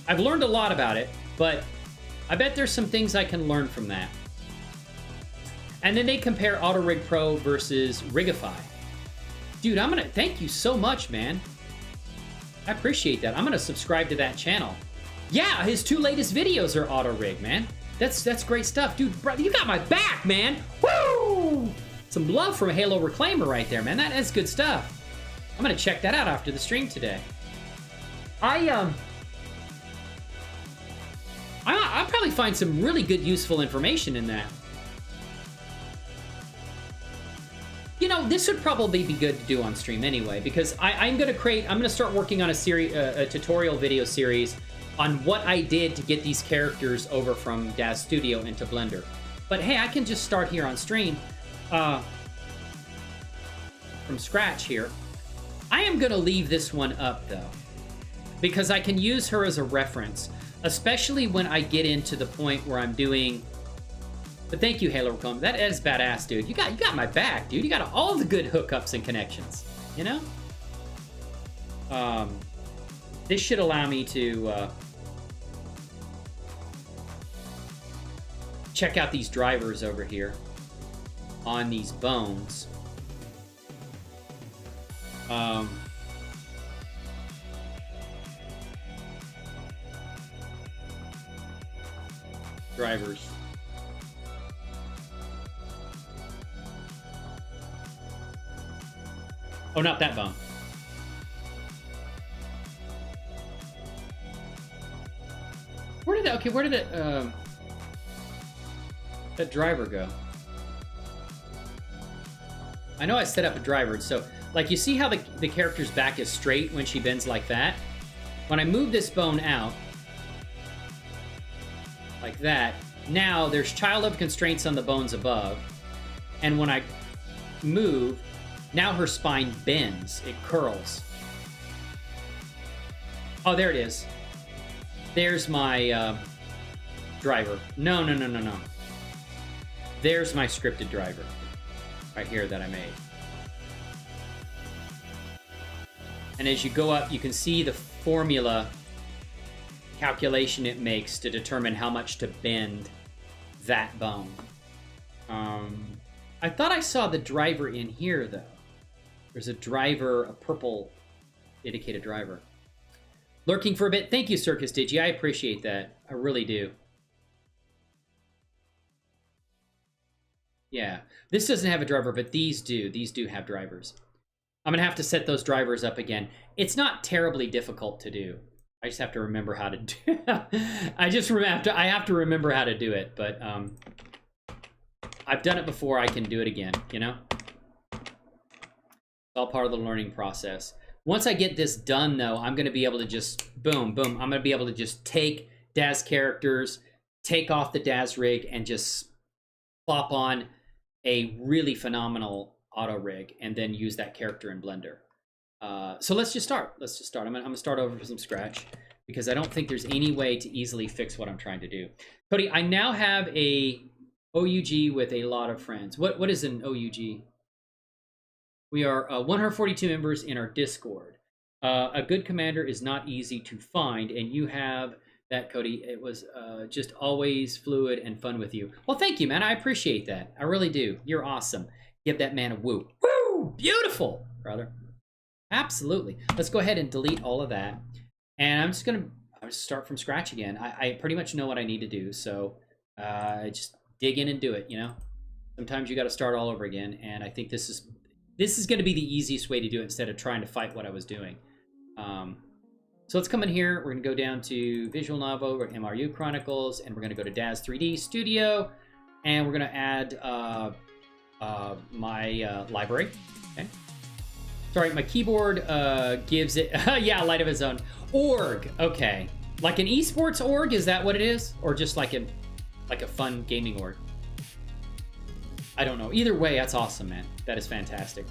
I've learned a lot about it, but I bet there's some things I can learn from that. And then they compare auto-rigpro versus Rigify. Dude, I'm gonna thank you so much, man. I appreciate that. I'm gonna subscribe to that channel. Yeah, his 2 latest videos are auto-rig, man. That's great stuff. Dude, brother, you got my back, man. Woo! Some love from Halo Reclaimer right there, man. That is good stuff. I'm gonna check that out after the stream today. I'll probably find some really good, useful information in that. You know, this would probably be good to do on stream anyway, because I'm gonna start working on a series, a tutorial video series on what I did to get these characters over from DAZ Studio into Blender. But hey, I can just start here on stream from scratch here. I am gonna leave this one up though, because I can use her as a reference, especially when I get into the point where I'm doing. But thank you, Halo Reclaimer. That is badass, dude. You got my back, dude. You got all the good hookups and connections. You know. This should allow me to check out these drivers over here on these bones. Drivers. Oh, not that bone. Where did that driver go? I know I set up a driver, so like you see how the character's back is straight when she bends like that? When I move this bone out, like that, now there's child-of constraints on the bones above, and when I move, now her spine bends, it curls. Oh, there it is. There's my driver. No. There's my scripted driver right here that I made. And as you go up, you can see the formula calculation it makes to determine how much to bend that bone. I thought I saw the driver in here though. There's a driver, a purple indicated driver. Lurking for a bit. Thank you, Circus Digi. I appreciate that. I really do. Yeah. This doesn't have a driver, but these do. These do have drivers. I'm going to have to set those drivers up again. It's not terribly difficult to do. I just have to remember how to do it. I have to remember how to do it, but I've done it before. I can do it again, you know? It's all part of the learning process. Once I get this done, though, I'm going to be able to just, boom, boom. I'm going to be able to just take DAZ characters, take off the DAZ rig, and just plop on a really phenomenal auto rig and then use that character in Blender. So let's just start. I'm gonna start over from scratch because I don't think there's any way to easily fix what I'm trying to do. Cody, I now have a OUG with a lot of friends. What is an OUG? We are 142 members in our Discord. A good commander is not easy to find, and you have that, Cody. It was just always fluid and fun with you. Well, thank you, man. I appreciate that. I really do. You're awesome. Give that man a woo. Woo! Beautiful, brother. Absolutely. Let's go ahead and delete all of that. And I'm just going to start from scratch again. I pretty much know what I need to do, so just dig in and do it, you know? Sometimes you got to start all over again, and I think this is going to be the easiest way to do it instead of trying to fight what I was doing. So let's come in here. We're going to go down to Visual Novel, we're MRU Chronicles, and we're going to go to DAZ 3D Studio, and we're going to add my library. Okay. Sorry, my keyboard gives it, yeah, light of its own. Org, okay. Like an esports org, is that what it is? Or just like a fun gaming org? I don't know. Either way, that's awesome, man. That is fantastic.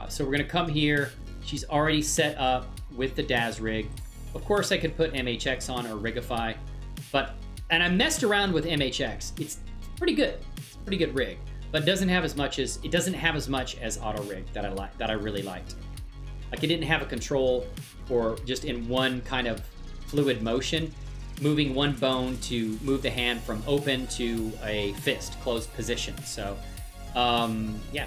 So we're gonna come here. She's already set up with the DAZ rig. Of course, I could put MHX on or Rigify, and I messed around with MHX. It's pretty good. It's a pretty good rig, but it doesn't have as much as auto rig that I really liked. Like, it didn't have a control for just in one kind of fluid motion, moving one bone to move the hand from open to a fist, closed position. So, yeah.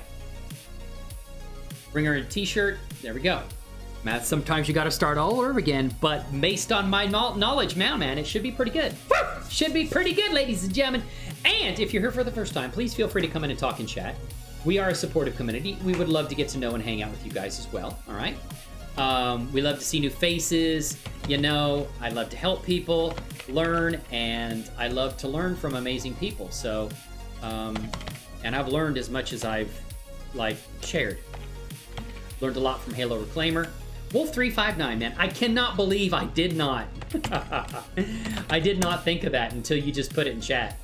Bring her a t-shirt. There we go. Matt, sometimes you got to start all over again, but based on my knowledge, man, it should be pretty good. Should be pretty good, ladies and gentlemen. And if you're here for the first time, please feel free to come in and talk and chat. We are a supportive community. We would love to get to know and hang out with you guys as well, all right? We love to see new faces. You know, I love to help people learn, and I love to learn from amazing people. So, and I've learned as much as I've, shared. Learned a lot from Halo Reclaimer. Wolf359, man, I cannot believe I did not. I did not think of that until you just put it in chat.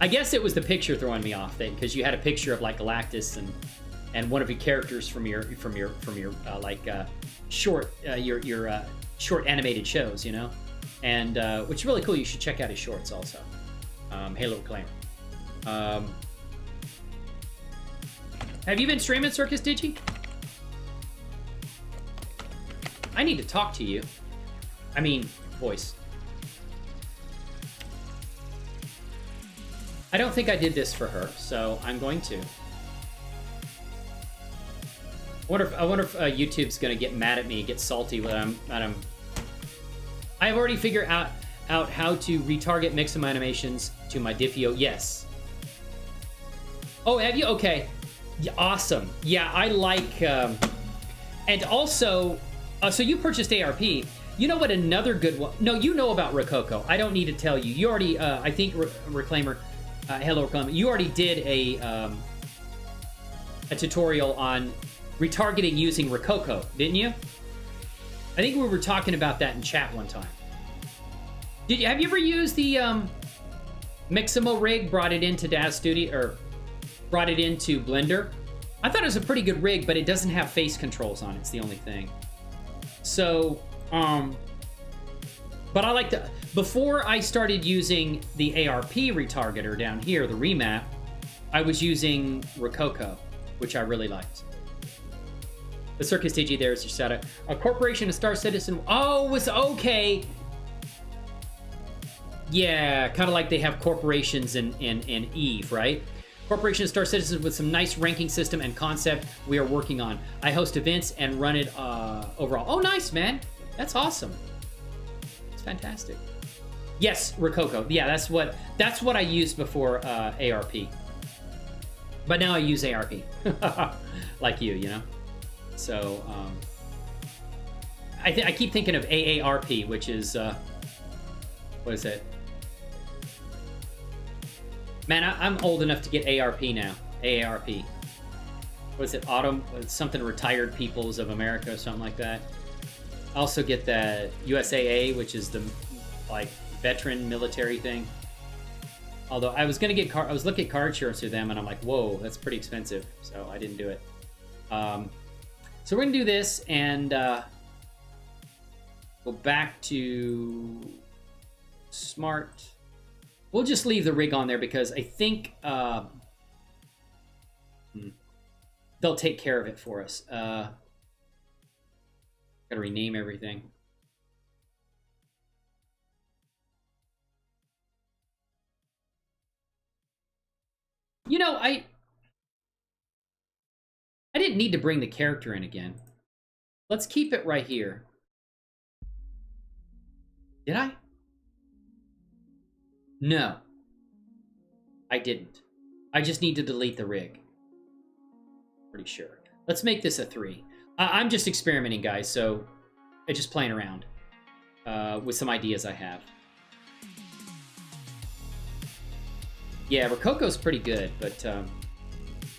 I guess it was the picture throwing me off thing, because you had a picture of Galactus and one of your characters from your short short animated shows, you know, and which is really cool. You should check out his shorts also. Halo Reclaimer. Have you been streaming, Circus Digi? I need to talk to you. I mean, voice. I don't think I did this for her, so I'm going to. I wonder if YouTube's gonna get mad at me, get salty when I've already figured out how to retarget mix my animations to my Diffio. Yes. Oh, have you? Okay. Yeah, awesome. Yeah, I like. And also, so you purchased ARP. You know what? Another good one. No, you know about Rococo. I don't need to tell you. You already. I think Reclaimer. Hello, Reclaimer. You already did a tutorial on retargeting using Rococo, didn't you? I think we were talking about that in chat one time. Have you ever used the Mixamo rig? Brought it into DAZ Studio or brought it into Blender? I thought it was a pretty good rig, but it doesn't have face controls on it. It's the only thing. So, but I like to. Before I started using the ARP retargeter down here, the remap, I was using Rococo, which I really liked. The Circus DG, there's your setup. A corporation, a Star Citizen. Oh, was okay. Yeah, kind of like they have corporations in Eve, right? Corporation, Star Citizen with some nice ranking system and concept we are working on. I host events and run it overall. Oh, nice, man. That's awesome. It's fantastic. Yes, Rococo. Yeah, that's what I used before ARP. But now I use ARP. Like you know? So, I keep thinking of AARP, which is, what is it? Man, I'm old enough to get ARP now. AARP. What is it? Something Retired Peoples of America or something like that. I also get the USAA, which is the, veteran military thing. Although I was gonna get I was looking at car insurance through them, and I'm like, whoa, that's pretty expensive. So I didn't do it. So we're gonna do this and go back to smart. We'll just leave the rig on there because I think they'll take care of it for us. Gotta rename everything. You know, I didn't need to bring the character in again. Let's keep it right here. Did I? No. I didn't. I just need to delete the rig. Pretty sure. Let's make this a 3. I'm just experimenting, guys, so I'm just playing around with some ideas I have. Yeah, Rococo's pretty good, but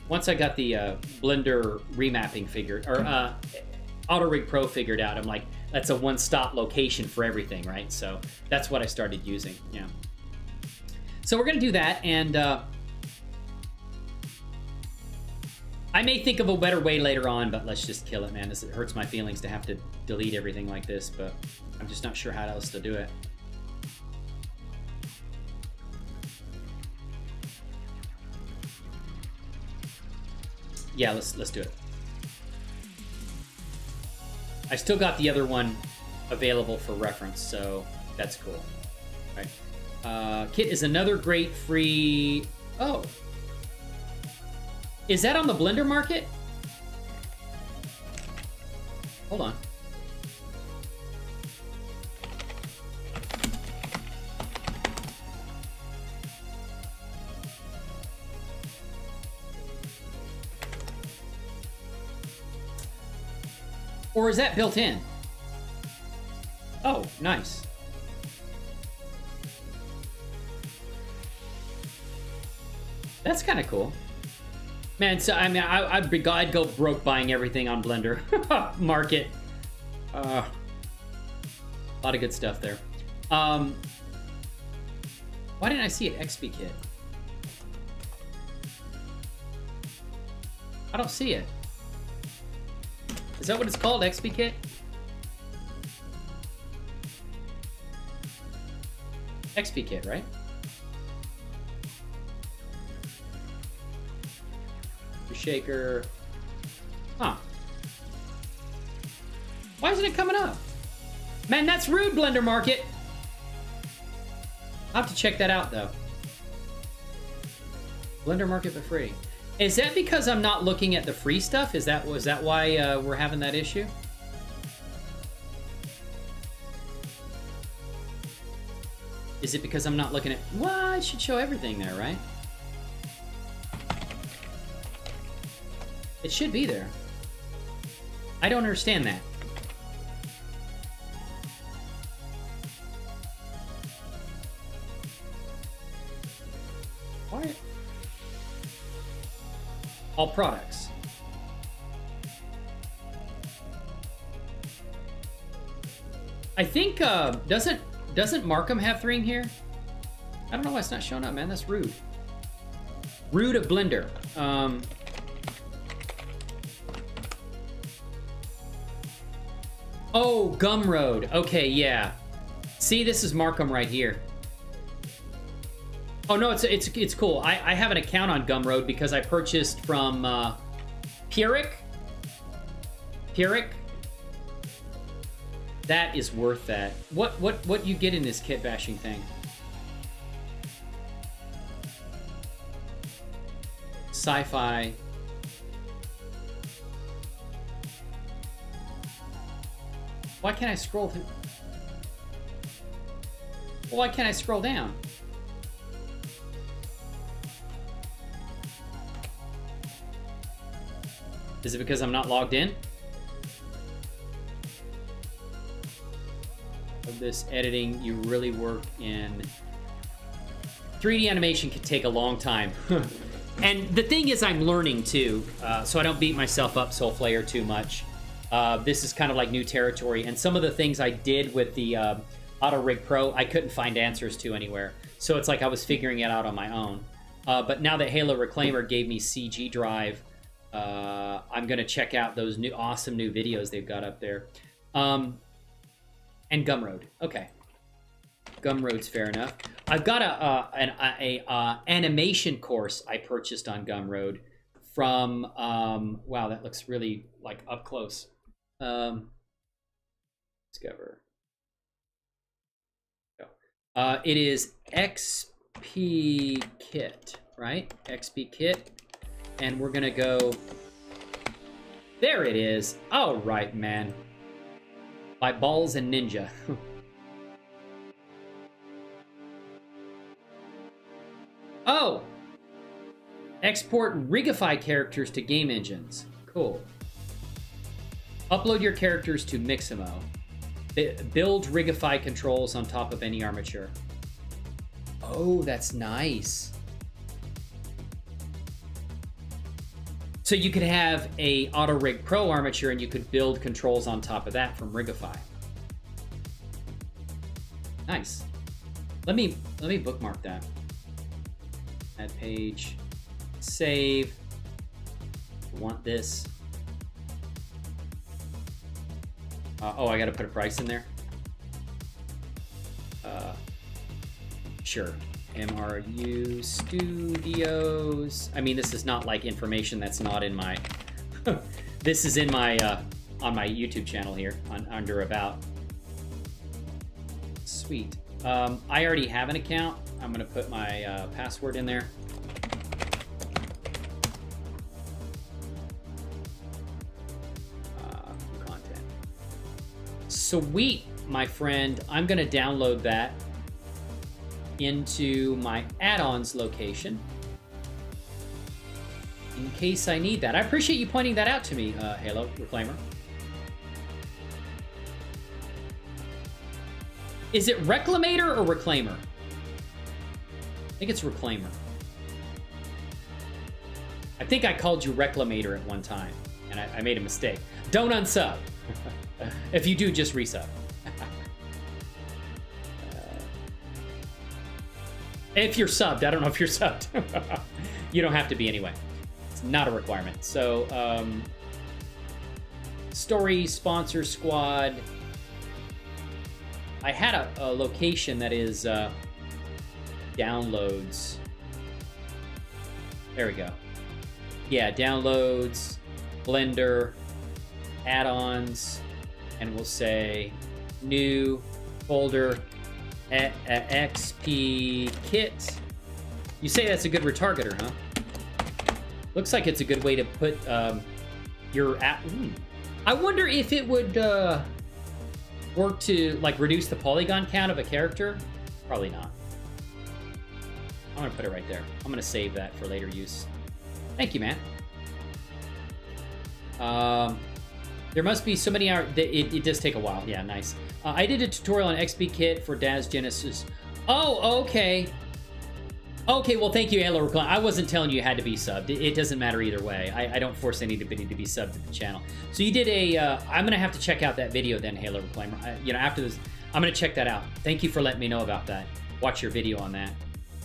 once I got the Blender remapping figured, or auto-rigpro figured out, I'm like, that's a one-stop location for everything, right? So that's what I started using, yeah. So we're gonna do that, and I may think of a better way later on, but let's just kill it, man. It hurts my feelings to have to delete everything like this, but I'm just not sure how else to do it. Yeah, let's do it. I still got the other one available for reference, so that's cool. All right. Kit is another great free... Oh. Is that on the Blender market? Hold on. Or is that built in? Oh, nice. That's kind of cool. Man, so I mean, I'd go broke buying everything on Blender market. A lot of good stuff there. Why didn't I see it? XP kit. I don't see it. Is that what it's called? XP kit? XP kit, right? Shaker. Huh. Why isn't it coming up? Man, that's rude, Blender Market. I'll have to check that out, though. Blender Market for free. Is that because I'm not looking at the free stuff? Was that why we're having that issue? Is it because I'm not looking at... Well, it should show everything there, right? It should be there. I don't understand that. Why? All products. I think doesn't Markham have 3 in here? I don't know why it's not showing up, man. That's rude. Rude of Blender. Oh, Gumroad. Okay, yeah. See, this is Markham right here. Oh no, it's cool. I have an account on Gumroad because I purchased from Pyrrhic. That is worth that. What you get in this kit bashing thing? Sci-fi. Why can't I scroll through? Well, why can't I scroll down? Is it because I'm not logged in? Of this editing, you really work in 3D animation can take a long time. And the thing is, I'm learning too, so I don't beat myself up Soulflayer too much. This is kind of like new territory, and some of the things I did with the auto-rigpro, I couldn't find answers to anywhere. So it's like I was figuring it out on my own. But now that Halo Reclaimer gave me CG Drive, I'm going to check out those awesome new videos they've got up there. And Gumroad. Okay. Gumroad's fair enough. I've got an animation course I purchased on Gumroad from, wow, that looks really like up close. Discover. It is XP Kit, right? XP Kit. And we're gonna go, there it is. All right, man. By Balls and Ninja. Oh! Export Rigify characters to game engines. Cool. Upload your characters to Mixamo. Build Rigify controls on top of any armature. Oh, that's nice. So you could have a auto-rigpro armature and you could build controls on top of that from Rigify. Nice. Let me bookmark that. Add page. Save. I want this. Oh, I got to put a price in there. Sure. MRU Studios. I mean, this is not like information that's not in my. This is in my on my YouTube channel here under About. Sweet. I already have an account. I'm gonna put my password in there. Content. Sweet, my friend. I'm gonna download that into my add-ons location in case I need that. I appreciate you pointing that out to me, Halo Reclaimer. Is it Reclamator or Reclaimer? I think it's Reclaimer. I think I called you Reclamator at one time, and I made a mistake. Don't unsub. If you do, just resub. If you're subbed, I don't know if you're subbed. You don't have to be anyway. It's not a requirement. So, story, sponsor, squad. I had a location that is downloads. There we go. Yeah, downloads, Blender, add-ons, and we'll say new folder. XP Kit. You say that's a good retargeter, huh? Looks like it's a good way to put your app. I wonder if it would work to like reduce the polygon count of a character. Probably not. I'm gonna put it right there. I'm gonna save that for later use. Thank you, man. There must be so many hours. It does take a while. Yeah, nice. I did a tutorial on XP Kit for DAZ Genesis. Oh, okay. Okay, well, thank you, Halo Reclaimer. I wasn't telling you had to be subbed. It doesn't matter either way. I don't force anybody to be subbed to the channel. So you did a... I'm going to have to check out that video then, Halo Reclaimer. After this, I'm going to check that out. Thank you for letting me know about that. Watch your video on that,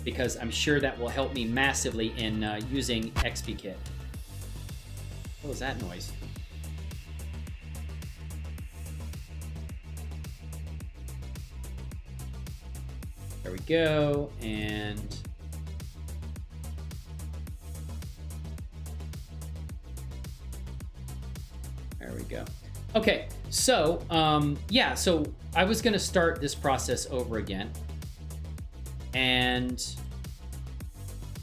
because I'm sure that will help me massively in using XP Kit. What was that noise? There we go, and there we go. Okay, so yeah, so I was gonna start this process over again, and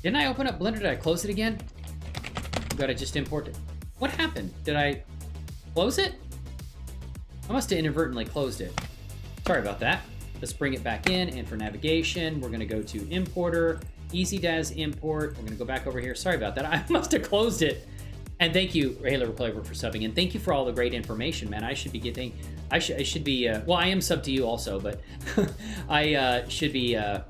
didn't I open up Blender? Did I close it again? Gotta just import it. What happened? Did I close it? I must have inadvertently closed it. Sorry about that. Let's bring it back in, and for navigation, we're gonna go to Importer, Easy DAZ Import. We're gonna go back over here. Sorry about that. I must have closed it. And thank you, Halo Reclaimer, for subbing, and thank you for all the great information, man. I should be getting, I should be, well, I am subbed to you also, but I should be, I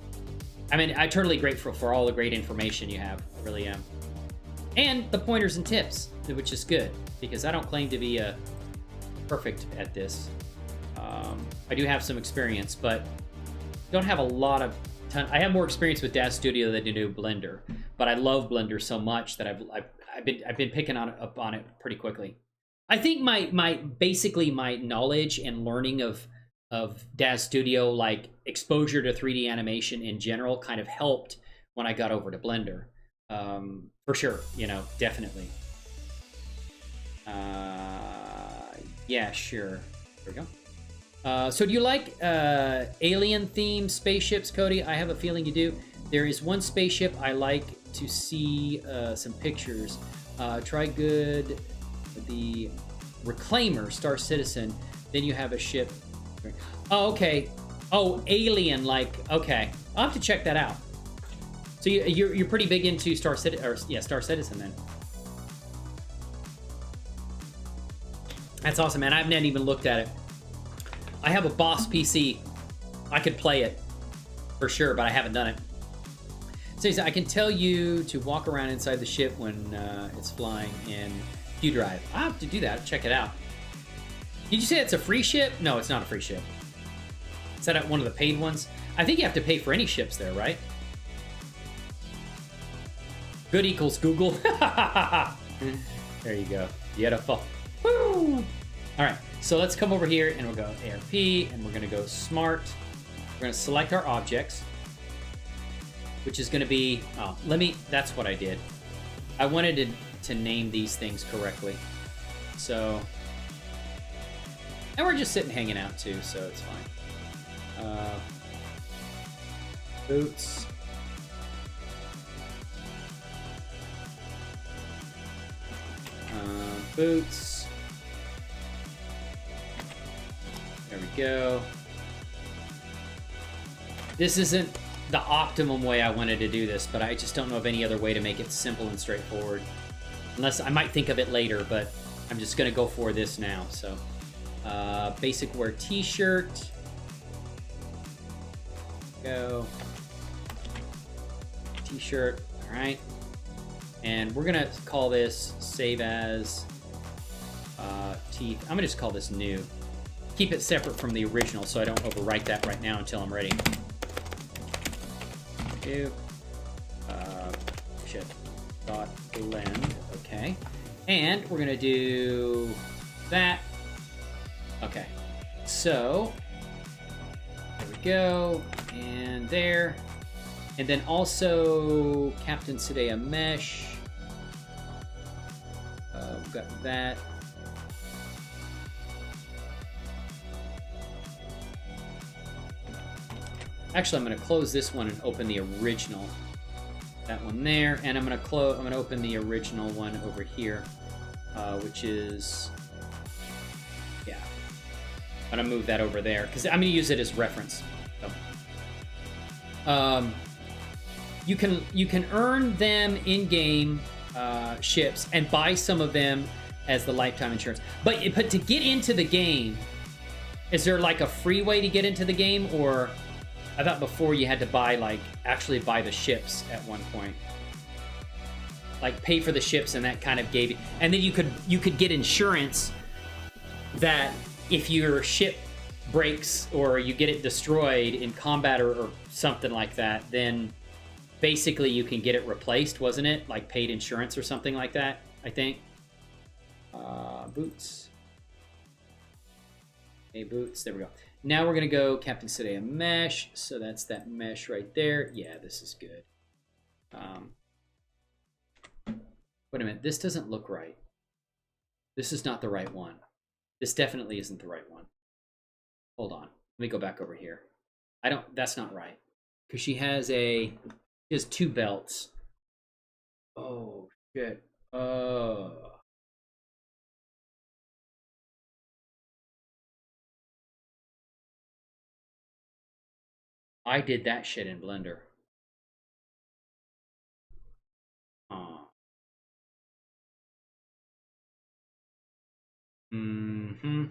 mean, I'm totally grateful for all the great information you have. I really am. And the pointers and tips, which is good, because I don't claim to be perfect at this. I do have some experience, but don't have a lot of ton. I have more experience with DAZ Studio than I do Blender, but I love Blender so much that I've been picking up on it pretty quickly. I think basically my knowledge and learning of DAZ Studio, like exposure to 3D animation in general, kind of helped when I got over to Blender. For sure, you know, definitely. Yeah, sure. There we go. So do you like alien themed spaceships, Cody? I have a feeling you do. There is one spaceship I like to see some pictures. Try good the Reclaimer, Star Citizen. Then you have a ship. Oh, okay. Oh, alien, like, okay. I'll have to check that out. So you're pretty big into Star Citizen then. That's awesome, man. I haven't even looked at it. I have a Boss PC. I could play it for sure, but I haven't done it. So I can tell you to walk around inside the ship when it's flying in Q Drive. I'll have to do that. Check it out. Did you say it's a free ship? No, it's not a free ship. Is that one of the paid ones? I think you have to pay for any ships there, right? Good equals Google. There you go. Beautiful. Woo! All right, so let's come over here and we'll go ARP and we're gonna go smart. We're gonna select our objects, which is gonna be, that's what I did. I wanted to name these things correctly. So, and we're just sitting hanging out too, so it's fine. Boots. Boots. There we go. This isn't the optimum way I wanted to do this, but I just don't know of any other way to make it simple and straightforward. Unless I might think of it later, but I'm just gonna go for this now. So, basic wear t-shirt. Go. T-shirt, all right. And we're gonna call this save as teeth. I'm gonna just call this new. Keep it separate from the original so I don't overwrite that right now until I'm ready. Do shit dot blend. Okay, and we're gonna do that. Okay, so there we go, and there, and then also Captain Sadea mesh. We've got that. Actually, I'm going to close this one and open the original. That one there, and I'm going to open the original one over here, which is, yeah. I'm going to move that over there because I'm going to use it as reference. So, you can earn them in game ships and buy some of them as the lifetime insurance. But to get into the game, is there like a free way to get into the game, or? I thought before you had to buy, actually buy the ships at one point. Like, pay for the ships, and that kind of gave you... And then you could get insurance that if your ship breaks or you get it destroyed in combat or something like that, then basically you can get it replaced, wasn't it? Like paid insurance or something like that, I think. Boots. Okay, boots. There we go. Now we're going to go Captain Sadea mesh. So that's that mesh right there. Yeah, this is good. Wait a minute. This doesn't look right. This is not the right one. This definitely isn't the right one. Hold on. Let me go back over here. That's not right. Because she has two belts. Oh, shit. I did that shit in Blender. Mm-hmm.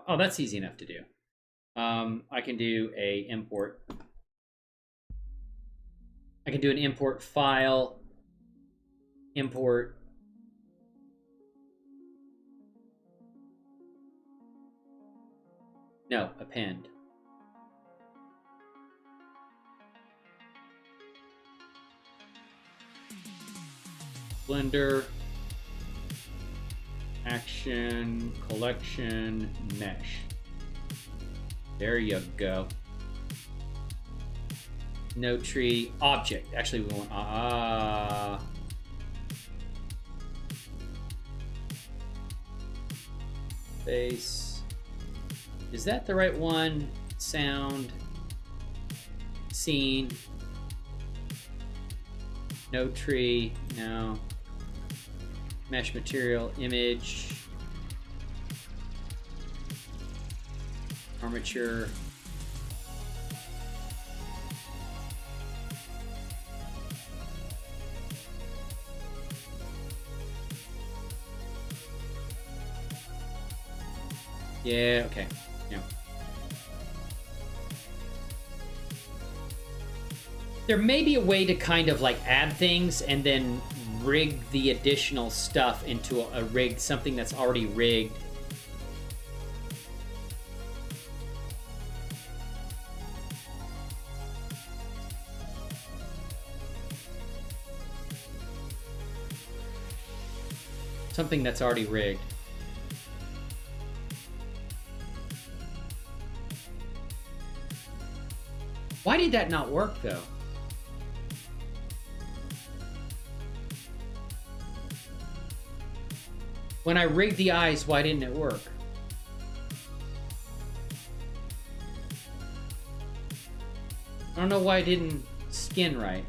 Oh, that's easy enough to do. I can do a import. I can do an import file, import No, append. Blender, action, collection, mesh. There you go. No tree, object. Actually, we want face. Is that the right one? Sound, scene. No tree, no. Mesh material, image, armature. Yeah, okay. Yeah. There may be a way to kind of like add things and then rig the additional stuff into a rigged, something that's already rigged. Something that's already rigged. Why did that not work though? When I rigged the eyes, why didn't it work? I don't know why it didn't skin right.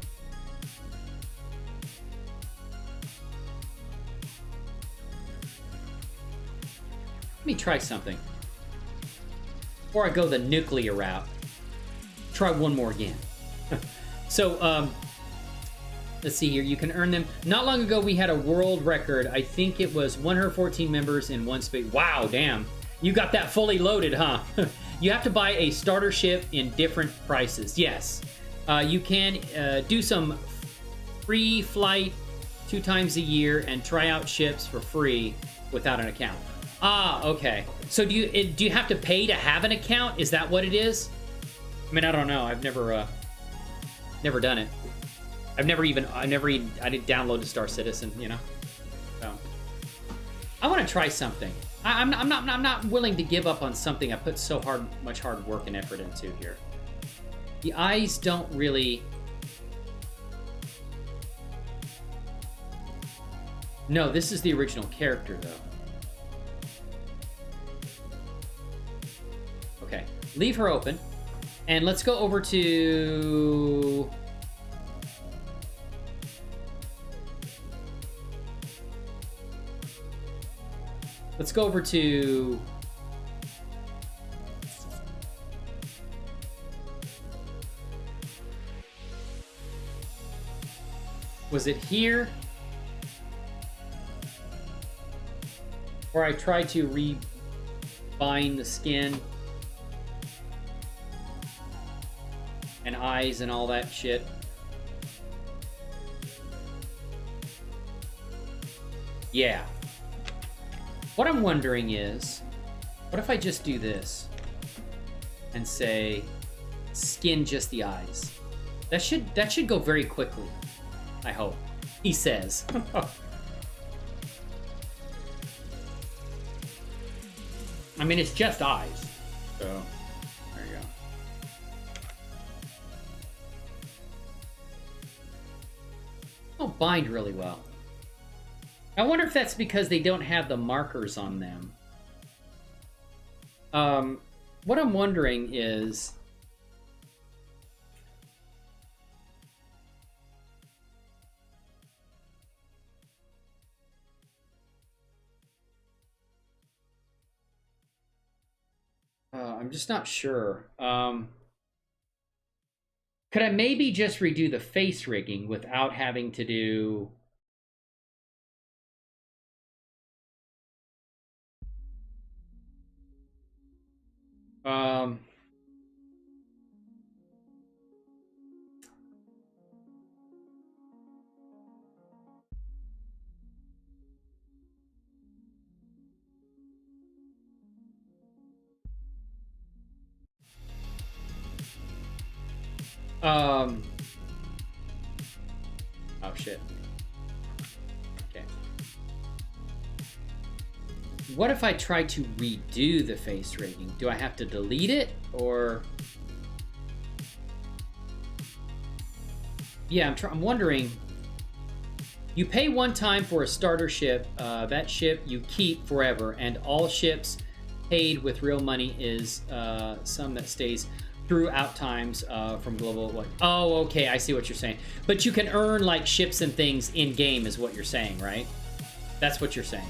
Let me try something. Before I go the nuclear route, try one more again. So, let's see here. You can earn them. Not long ago, we had a world record. I think it was 114 members in one space. Wow, damn. You got that fully loaded, huh? You have to buy a starter ship in different prices. Yes. You can do some free flight 2 times a year and try out ships for free without an account. Ah, okay. So do you have to pay to have an account? Is that what it is? I mean, I don't know. I've never done it. I didn't download a Star Citizen, you know. So I want to try something. I'm not willing to give up on something I put so much hard work and effort into here. The eyes don't really. No, this is the original character though. Okay, leave her open, and let's go over to. Let's go over to was it here where I tried to rebind the skin and eyes and all that shit? Yeah. What I'm wondering is, what if I just do this and say skin just the eyes? That should go very quickly, I hope. He says. I mean, it's just eyes. So, there you go. Oh, bind really well. I wonder if that's because they don't have the markers on them. What I'm wondering is... I'm just not sure. Could I maybe just redo the face rigging without having to do... Oh shit. Okay. What if I try to redo the face rigging? Do I have to delete it, or? Yeah, I'm wondering. You pay one time for a starter ship. That ship you keep forever, and all ships paid with real money is some that stays throughout times from global. What? Oh, okay, I see what you're saying. But you can earn like ships and things in game, is what you're saying, right? That's what you're saying.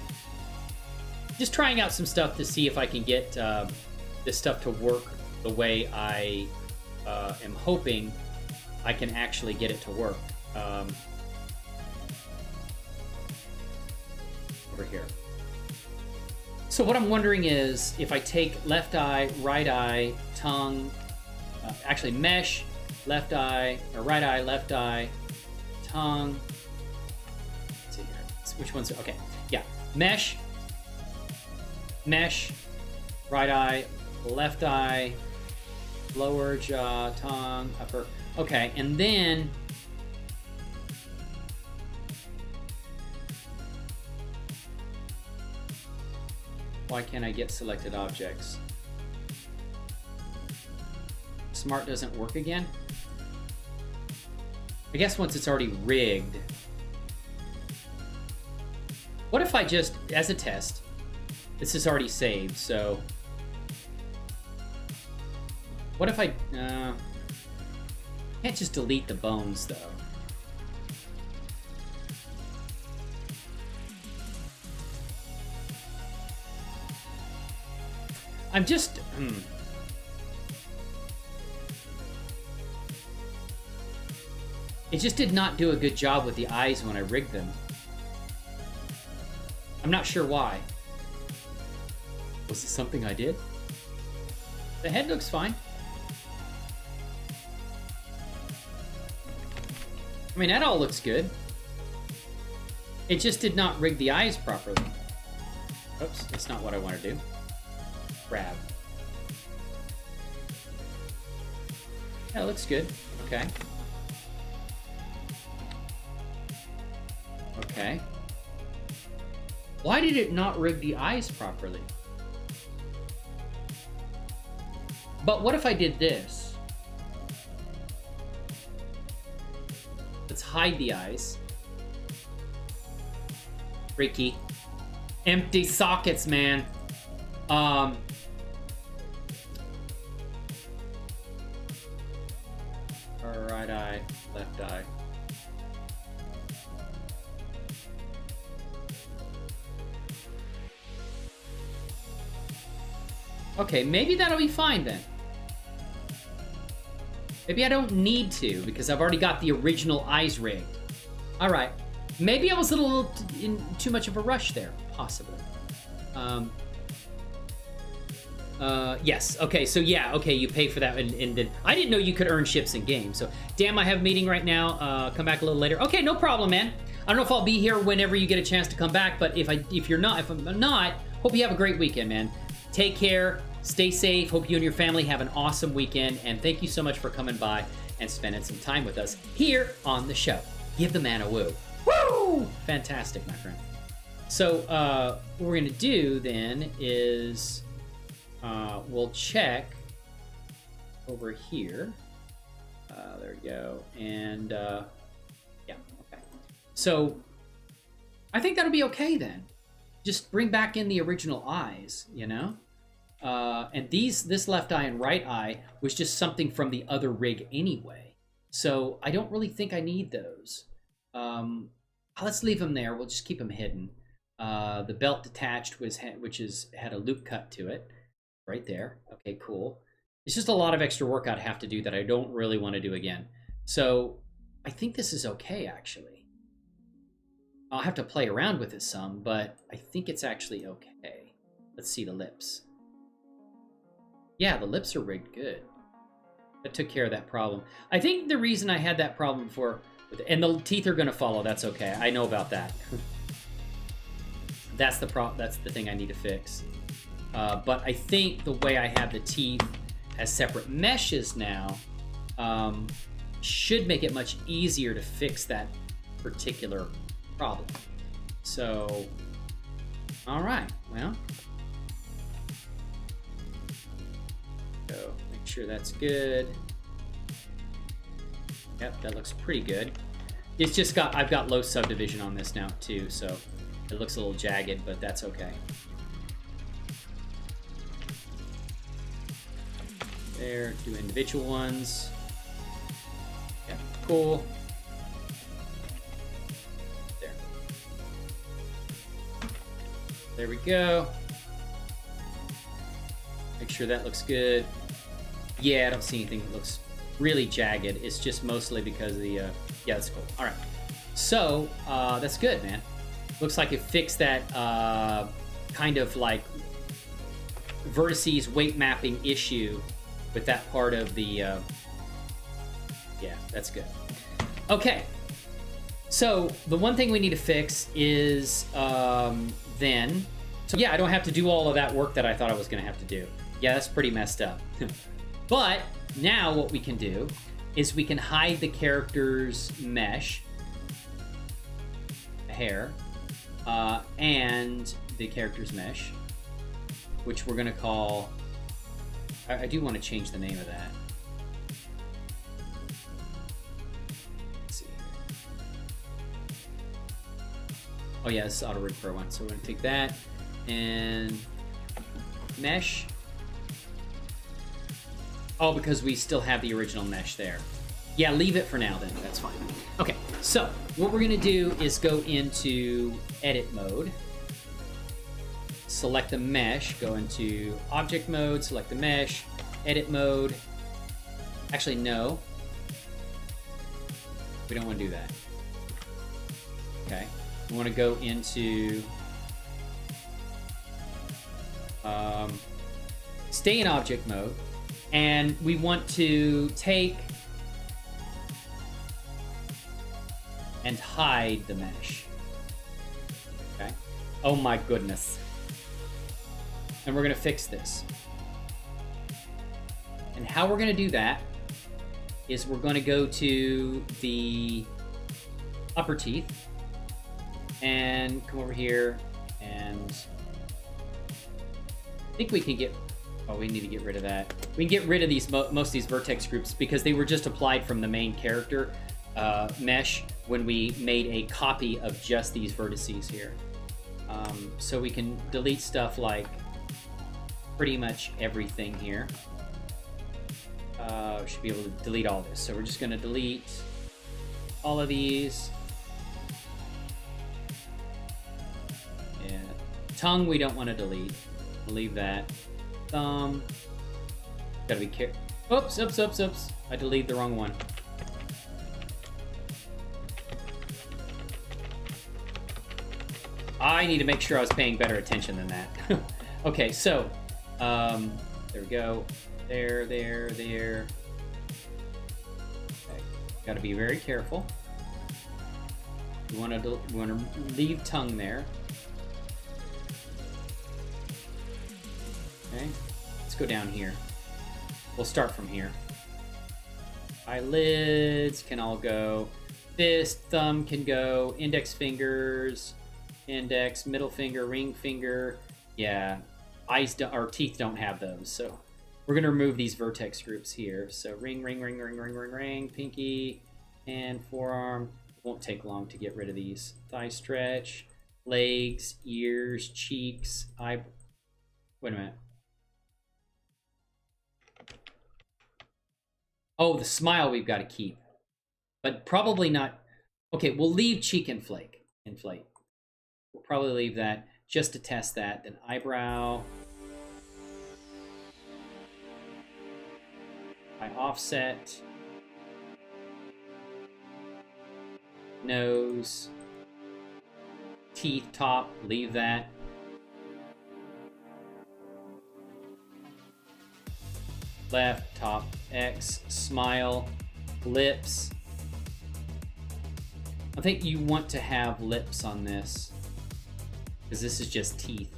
Just trying out some stuff to see if I can get this stuff to work the way I am hoping I can actually get it to work. Over here. So what I'm wondering is if I take left eye, right eye, tongue, actually mesh, left eye, or right eye, left eye, tongue. Let's see here. Which one's okay? Yeah, mesh, right eye, left eye, lower jaw, tongue, upper. Okay, and then why can't I get selected objects? Smart doesn't work again? I guess once it's already rigged. What if I just, as a test, this is already saved, so what if I can't just delete the bones though? I'm just It just did not do a good job with the eyes when I rigged them. I'm not sure why. Was it something I did? The head looks fine. I mean, that all looks good. It just did not rig the eyes properly. Oops, that's not what I want to do. Grab. Yeah, it looks good. Okay. Okay. Why did it not rig the eyes properly? But what if I did this? Let's hide the eyes. Freaky. Empty sockets, man. Right eye, left eye. Okay, maybe that'll be fine then. Maybe I don't need to because I've already got the original eyes rigged. All right. Maybe I was a little in too much of a rush there, possibly. Yes. Okay. So yeah. Okay. You pay for that, and then I didn't know you could earn ships in game. So damn, I have a meeting right now. Come back a little later. Okay, no problem, man. I don't know if I'll be here whenever you get a chance to come back, but if I'm not, hope you have a great weekend, man. Take care. Stay safe. Hope you and your family have an awesome weekend, and thank you so much for coming by and spending some time with us here on the show. Give the man a woo. Woo! Fantastic, my friend. So what we're gonna do then is we'll check over here. There we go. And yeah, okay. So I think that'll be okay then. Just bring back in the original eyes, you know? And this left eye and right eye was just something from the other rig anyway. So I don't really think I need those. Let's leave them there. We'll just keep them hidden. The belt detached had a loop cut to it right there. Okay, cool. It's just a lot of extra work I'd have to do that I don't really want to do again. So I think this is okay, actually. I'll have to play around with it some, but I think it's actually okay. Let's see the lips. Yeah, the lips are rigged good. That took care of that problem. I think the reason I had that problem before, and the teeth are going to follow, that's okay. I know about that. That's the thing I need to fix. But I think the way I have the teeth as separate meshes now, should make it much easier to fix that particular problem. So, all right, well, so make sure that's good. Yep, that looks pretty good. It's just I've got low subdivision on this now too, so it looks a little jagged, but that's okay. There, do individual ones. Yeah, cool. There we go. Make sure that looks good. Yeah, I don't see anything that looks really jagged. It's just mostly because of the, yeah, that's cool. All right. So, that's good, man. Looks like it fixed that kind of like vertices weight mapping issue with that part of the, yeah, that's good. Okay. So the one thing we need to fix is then, so yeah, I don't have to do all of that work that I thought I was gonna have to do. Yeah, that's pretty messed up. But now what we can do is we can hide the character's mesh, hair, and the character's mesh, which we're gonna call, I do want to change the name of that. Oh yeah, this is auto-rigpro one. So we're gonna take that and mesh. Oh, because we still have the original mesh there. Yeah, leave it for now then, that's fine. Okay, so what we're gonna do is go into edit mode, select the mesh, go into object mode, select the mesh, edit mode. Actually, no. We don't wanna do that. Okay. We want to go into stay in object mode, and we want to take and hide the mesh. Okay. Oh my goodness. And we're going to fix this. And how we're going to do that is we're going to go to the upper teeth and come over here, and I think we can get, oh, we need to get rid of that. We can get rid of these most of these vertex groups because they were just applied from the main character mesh when we made a copy of just these vertices here. So we can delete stuff like pretty much everything here. We should be able to delete all this. So we're just gonna delete all of these. Tongue we don't want to delete. We'll leave that. Thumb. Gotta be careful. Oops, oops, oops, oops. I deleted the wrong one. I need to make sure I was paying better attention than that. Okay, so there we go. There. Okay. Gotta be very careful. We want to leave tongue there. Okay, let's go down here. We'll start from here. Eyelids can all go. Fist, thumb can go. Index fingers, index, middle finger, ring finger. Yeah, eyes or teeth don't have those. So we're gonna remove these vertex groups here. So ring, pinky, and forearm. Won't take long to get rid of these. Thigh stretch, legs, ears, cheeks, eye. Wait a minute. Oh, the smile we've got to keep, but probably not. Okay, we'll leave cheek inflate. We'll probably leave that just to test that. Then eyebrow, eye offset, nose, teeth top, leave that. Left, top, X, smile, lips. I think you want to have lips on this because this is just teeth.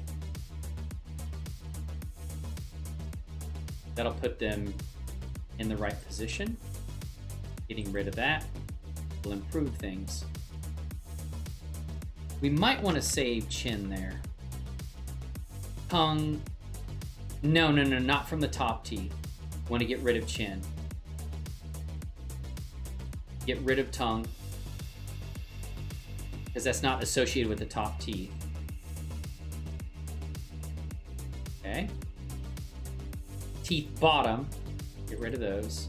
That'll put them in the right position. Getting rid of that will improve things. We might want to save chin there. Tongue. No, not from the top teeth. Want to get rid of chin. Get rid of tongue, because that's not associated with the top teeth. Okay. Teeth bottom. Get rid of those.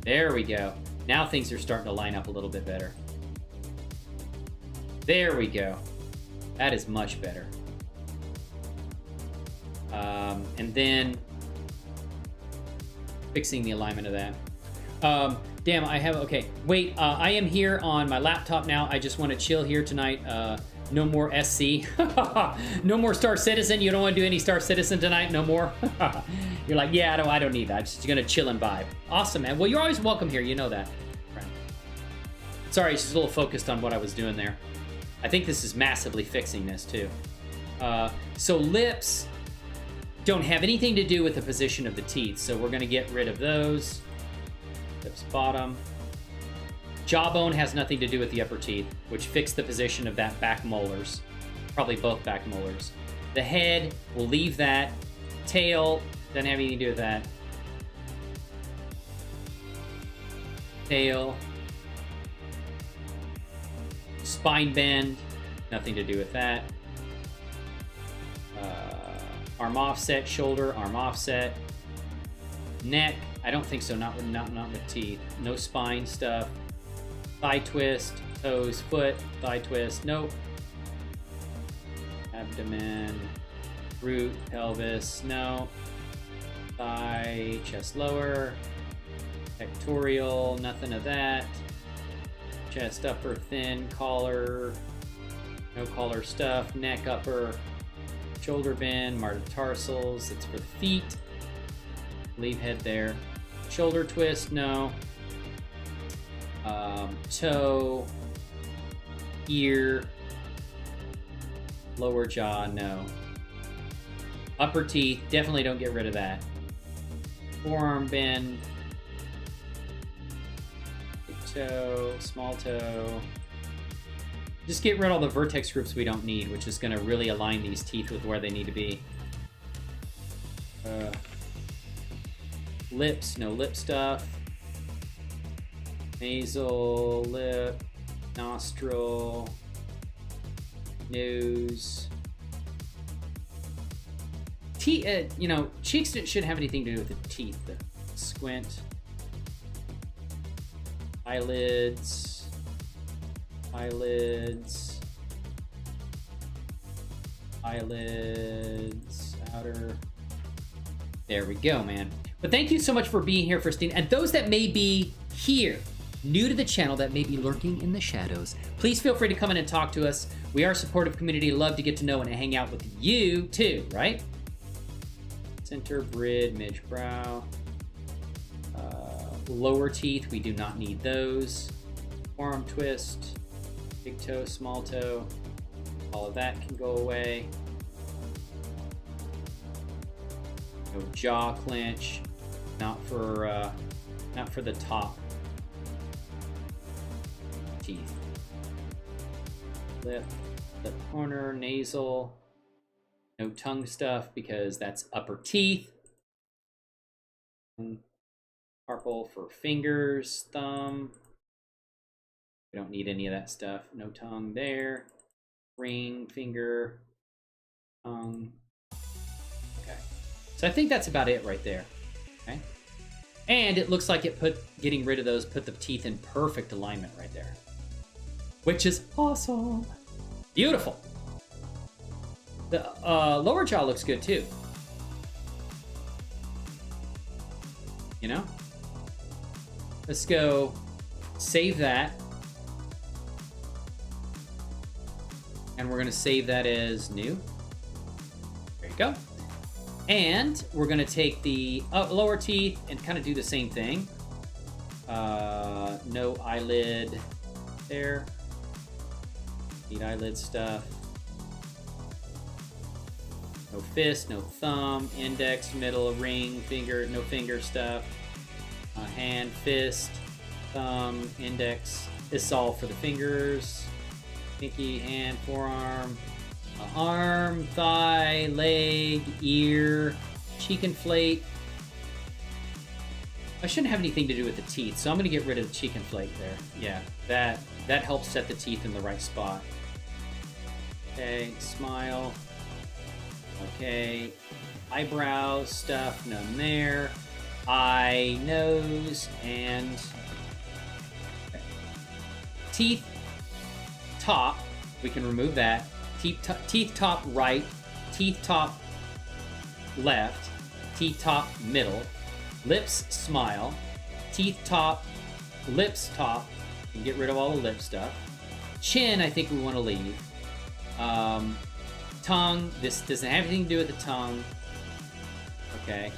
There we go. Now things are starting to line up a little bit better. There we go. That is much better. And then fixing the alignment of that. Damn, I have, okay. Wait, I am here on my laptop now. I just want to chill here tonight. No more SC. No more Star Citizen. You don't want to do any Star Citizen tonight? No more? You're like, yeah, I don't need that. I'm just going to chill and vibe. Awesome, man. Well, you're always welcome here. You know that. Right. Sorry, it's just a little focused on what I was doing there. I think this is massively fixing this, too. So lips don't have anything to do with the position of the teeth, so we're going to get rid of those. Lips bottom. Jawbone has nothing to do with the upper teeth, which fixed the position of that back molars. Probably both back molars. The head, we'll leave that. Tail, doesn't have anything to do with that. Tail. Spine bend, nothing to do with that. Arm offset, shoulder, arm offset. Neck, I don't think so, not with teeth. No spine stuff. Thigh twist, toes, foot, thigh twist, nope. Abdomen, root, pelvis, no. Thigh, chest lower. Pectoral, nothing of that. Chest upper, thin, collar, no collar stuff. Neck upper, shoulder bend, metatarsals, that's for the feet. Leave head there. Shoulder twist, no. Toe, ear, lower jaw, no. Upper teeth, definitely don't get rid of that. Forearm bend, big toe, small toe. Just get rid of all the vertex groups we don't need, which is going to really align these teeth with where they need to be. Lips, no lip stuff. Nasal, lip, nostril, nose. Teeth, you know, cheeks shouldn't have anything to do with the teeth. The squint. Eyelids. Eyelids. Eyelids. Outer. There we go, man. But thank you so much for being here, Christine. And those that may be here, new to the channel, that may be lurking in the shadows, please feel free to come in and talk to us. We are a supportive community. Love to get to know and hang out with you too, right? Center, brid, midge brow. Lower teeth, we do not need those. Forearm twist, big toe, small toe. All of that can go away. No jaw clench, not for the top teeth. Lip corner, nasal. No tongue stuff because that's upper teeth. Carpal for fingers, thumb. We don't need any of that stuff. No tongue there. Ring, finger, tongue. Okay. So I think that's about it right there. Okay. And it looks like getting rid of those put the teeth in perfect alignment right there. Which is awesome. Beautiful. The lower jaw looks good too. You know? Let's go save that. And we're gonna save that as new. There you go. And we're gonna take the lower teeth and kind of do the same thing. No eyelid there. Need eyelid stuff. No fist, no thumb, index, middle, ring, finger, no finger stuff. Hand, fist, thumb, index. This is all for the fingers. Pinky, hand, forearm, arm, thigh, leg, ear, cheek inflate. I shouldn't have anything to do with the teeth, so I'm going to get rid of the cheek inflate there. Yeah, that helps set the teeth in the right spot. Okay, smile. Okay, eyebrow stuff, none there. Eye, nose, and okay. Teeth top, we can remove that. Teeth top right, teeth top left, teeth top middle, lips smile, teeth top, lips top. You can get rid of all the lip stuff. Chin, I think we want to leave. Tongue, this doesn't have anything to do with the tongue. Okay.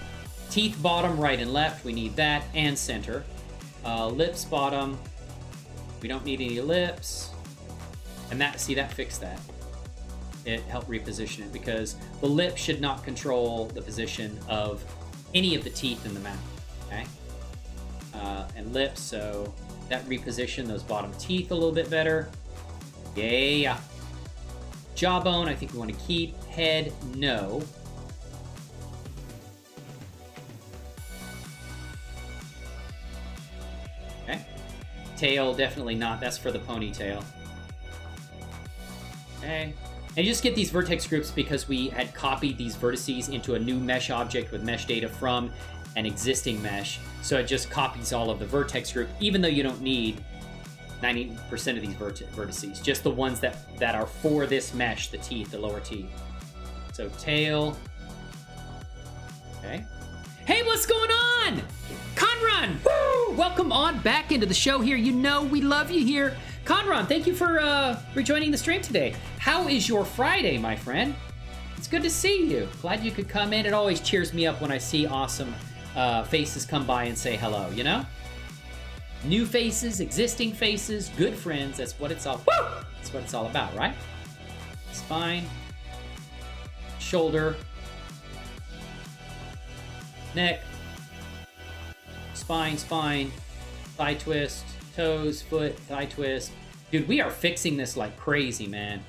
Teeth bottom, right and left, we need that, and center. Lips bottom, we don't need any lips. And that, see, that fixed that. It helped reposition it because the lip should not control the position of any of the teeth in the mouth, okay? And lips, so that repositioned those bottom teeth a little bit better. Yeah. Jawbone, I think we want to keep. Head, no. Okay. Tail, definitely not. That's for the ponytail. Okay. And just get these vertex groups because we had copied these vertices into a new mesh object with mesh data from an existing mesh. So it just copies all of the vertex group, even though you don't need 90% of these vertices, just the ones that are for this mesh, the teeth, the lower teeth. So tail. Okay. Hey, what's going on? Conron! Woo! Welcome on back into the show here. You know we love you here. Conron, thank you for rejoining the stream today. How is your Friday, my friend? It's good to see you. Glad you could come in. It always cheers me up when I see awesome faces come by and say hello, you know? New faces, existing faces, good friends. That's what it's all. Woo! That's what it's all about, right? Spine, shoulder, neck, spine, thigh twist, toes, foot, thigh twist. Dude, we are fixing this like crazy, man.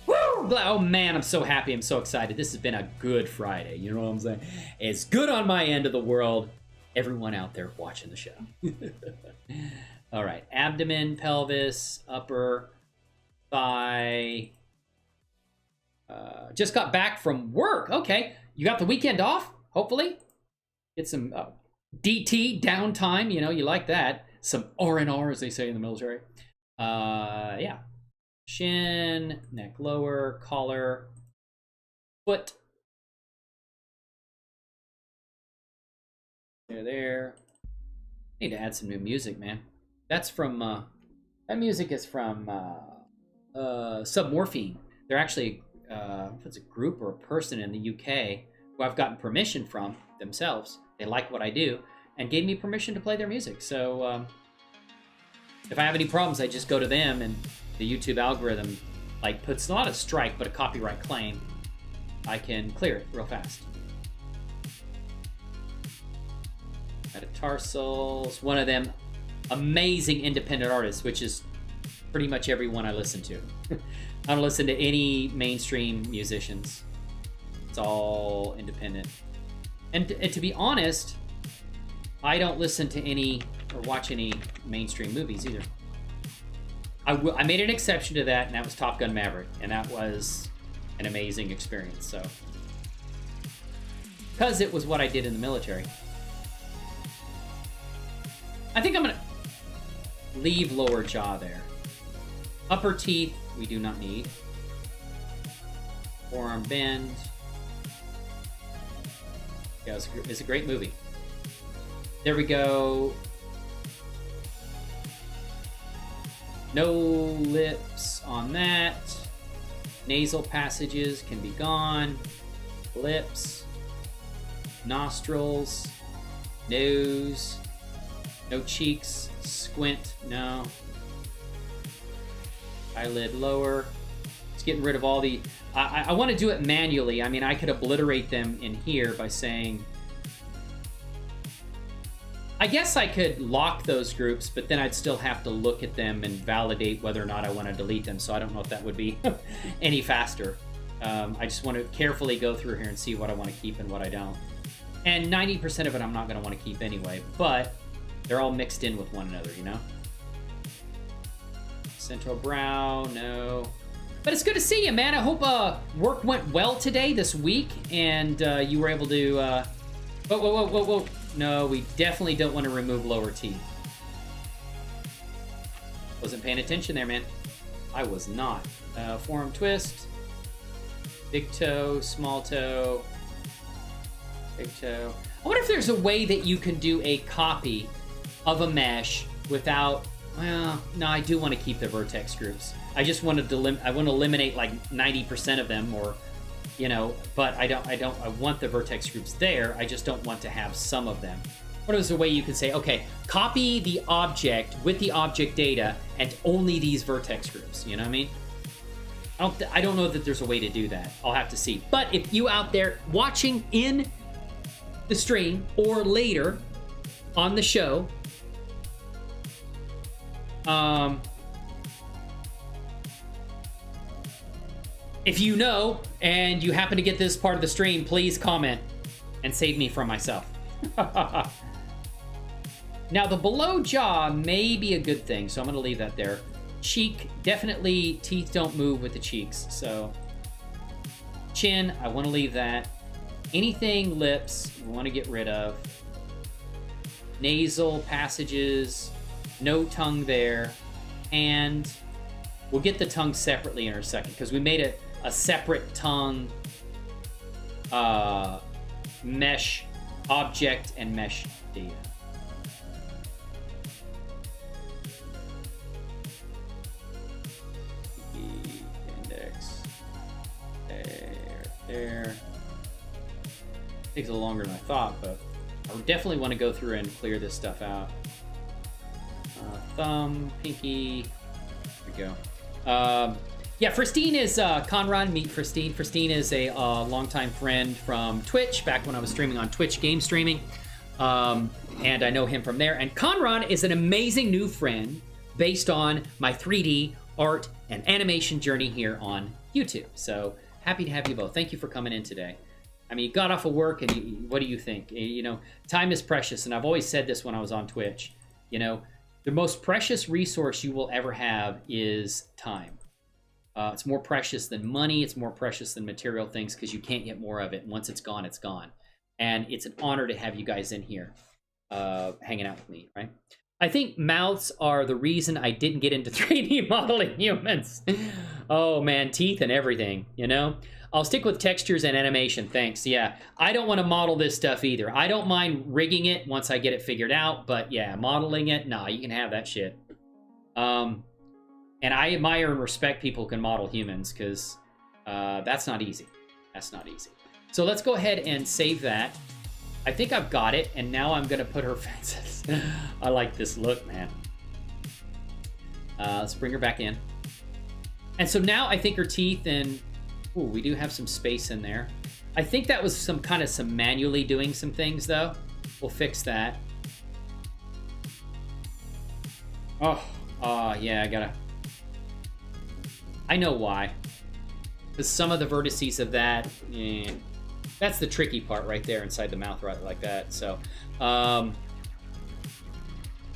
Woo! Oh man, I'm so happy. I'm so excited. This has been a good Friday. You know what I'm saying? It's good on my end of the world. Everyone out there watching the show. All right, abdomen, pelvis, upper, thigh. Just got back from work. Okay, you got the weekend off, hopefully. Get some DT, downtime, you know, you like that. Some R&R, as they say in the military. Yeah. Shin, neck lower, collar, foot. There. Need to add some new music, man. That's from that music is from Submorphine. They're actually if it's a group or a person in the UK who I've gotten permission from themselves. They like what I do and gave me permission to play their music. So if I have any problems, I just go to them, and the YouTube algorithm like puts not a strike but a copyright claim. I can clear it real fast. Metatarsals, one of them amazing independent artists, which is pretty much everyone I listen to. I don't listen to any mainstream musicians. It's all independent. And to be honest, I don't listen to any or watch any mainstream movies either. I made an exception to that, and that was Top Gun Maverick, and that was an amazing experience. So, because it was what I did in the military. I think I'm gonna leave lower jaw there. Upper teeth, we do not need. Forearm bend. Yeah, it's a great movie. There we go. No lips on that. Nasal passages can be gone. Lips. Nostrils. Nose. No cheeks. Squint. No. Eyelid lower. It's getting rid of all the... I want to do it manually. I mean, I could obliterate them in here by saying... I guess I could lock those groups, but then I'd still have to look at them and validate whether or not I want to delete them. So I don't know if that would be any faster. I just want to carefully go through here and see what I want to keep and what I don't. And 90% of it I'm not going to want to keep anyway, but they're all mixed in with one another, you know? Central brow, no. But it's good to see you, man. I hope work went well today, this week, and you were able to... Whoa. No, we definitely don't want to remove lower teeth. Wasn't paying attention there, man. I was not. Forearm twist. Big toe, small toe. Big toe. I wonder if there's a way that you can do a copy of a mesh without... Well, no, I do want to keep the vertex groups. I just want to eliminate like 90% of them, or... You know, but I want the vertex groups there. I just don't want to have some of them. What is a way you could say, okay, copy the object with the object data and only these vertex groups? You know what I mean? I don't know that there's a way to do that. I'll have to see. But if you out there watching in the stream or later on the show, if you know and you happen to get this part of the stream, please comment and save me from myself. Now, the below jaw may be a good thing, so I'm going to leave that there. Cheek, definitely teeth don't move with the cheeks, so... Chin, I want to leave that. Anything lips, we want to get rid of. Nasal passages, no tongue there. And we'll get the tongue separately in a second, because we made it a separate tongue mesh object and mesh data. Index. There. Takes a little longer than I thought, but I would definitely want to go through and clear this stuff out. Thumb, pinky. There we go. Yeah, Fristine is Conrad. Meet Fristine. Fristine is a longtime friend from Twitch, back when I was streaming on Twitch, game streaming. And I know him from there. And Conrad is an amazing new friend based on my 3D art and animation journey here on YouTube. So happy to have you both. Thank you for coming in today. I mean, you got off of work, and what do you think? You know, time is precious, and I've always said this when I was on Twitch. You know, the most precious resource you will ever have is time. It's more precious than money. It's more precious than material things, because you can't get more of it. Once it's gone, it's gone. And it's an honor to have you guys in here hanging out with me, right? I think mouths are the reason I didn't get into 3D modeling humans. Oh, man, teeth and everything, you know? I'll stick with textures and animation, thanks. Yeah, I don't want to model this stuff either. I don't mind rigging it once I get it figured out, but yeah, modeling it, nah, you can have that shit. And I admire and respect people who can model humans, because that's not easy. That's not easy. So let's go ahead and save that. I think I've got it, and now I'm going to put her fences. I like this look, man. Let's bring her back in. And so now I think her teeth, and ooh, we do have some space in there. I think that was some manually doing some things, though. We'll fix that. Oh, yeah, I know why. Because some of the vertices of that, that's the tricky part right there inside the mouth, right like that. So, there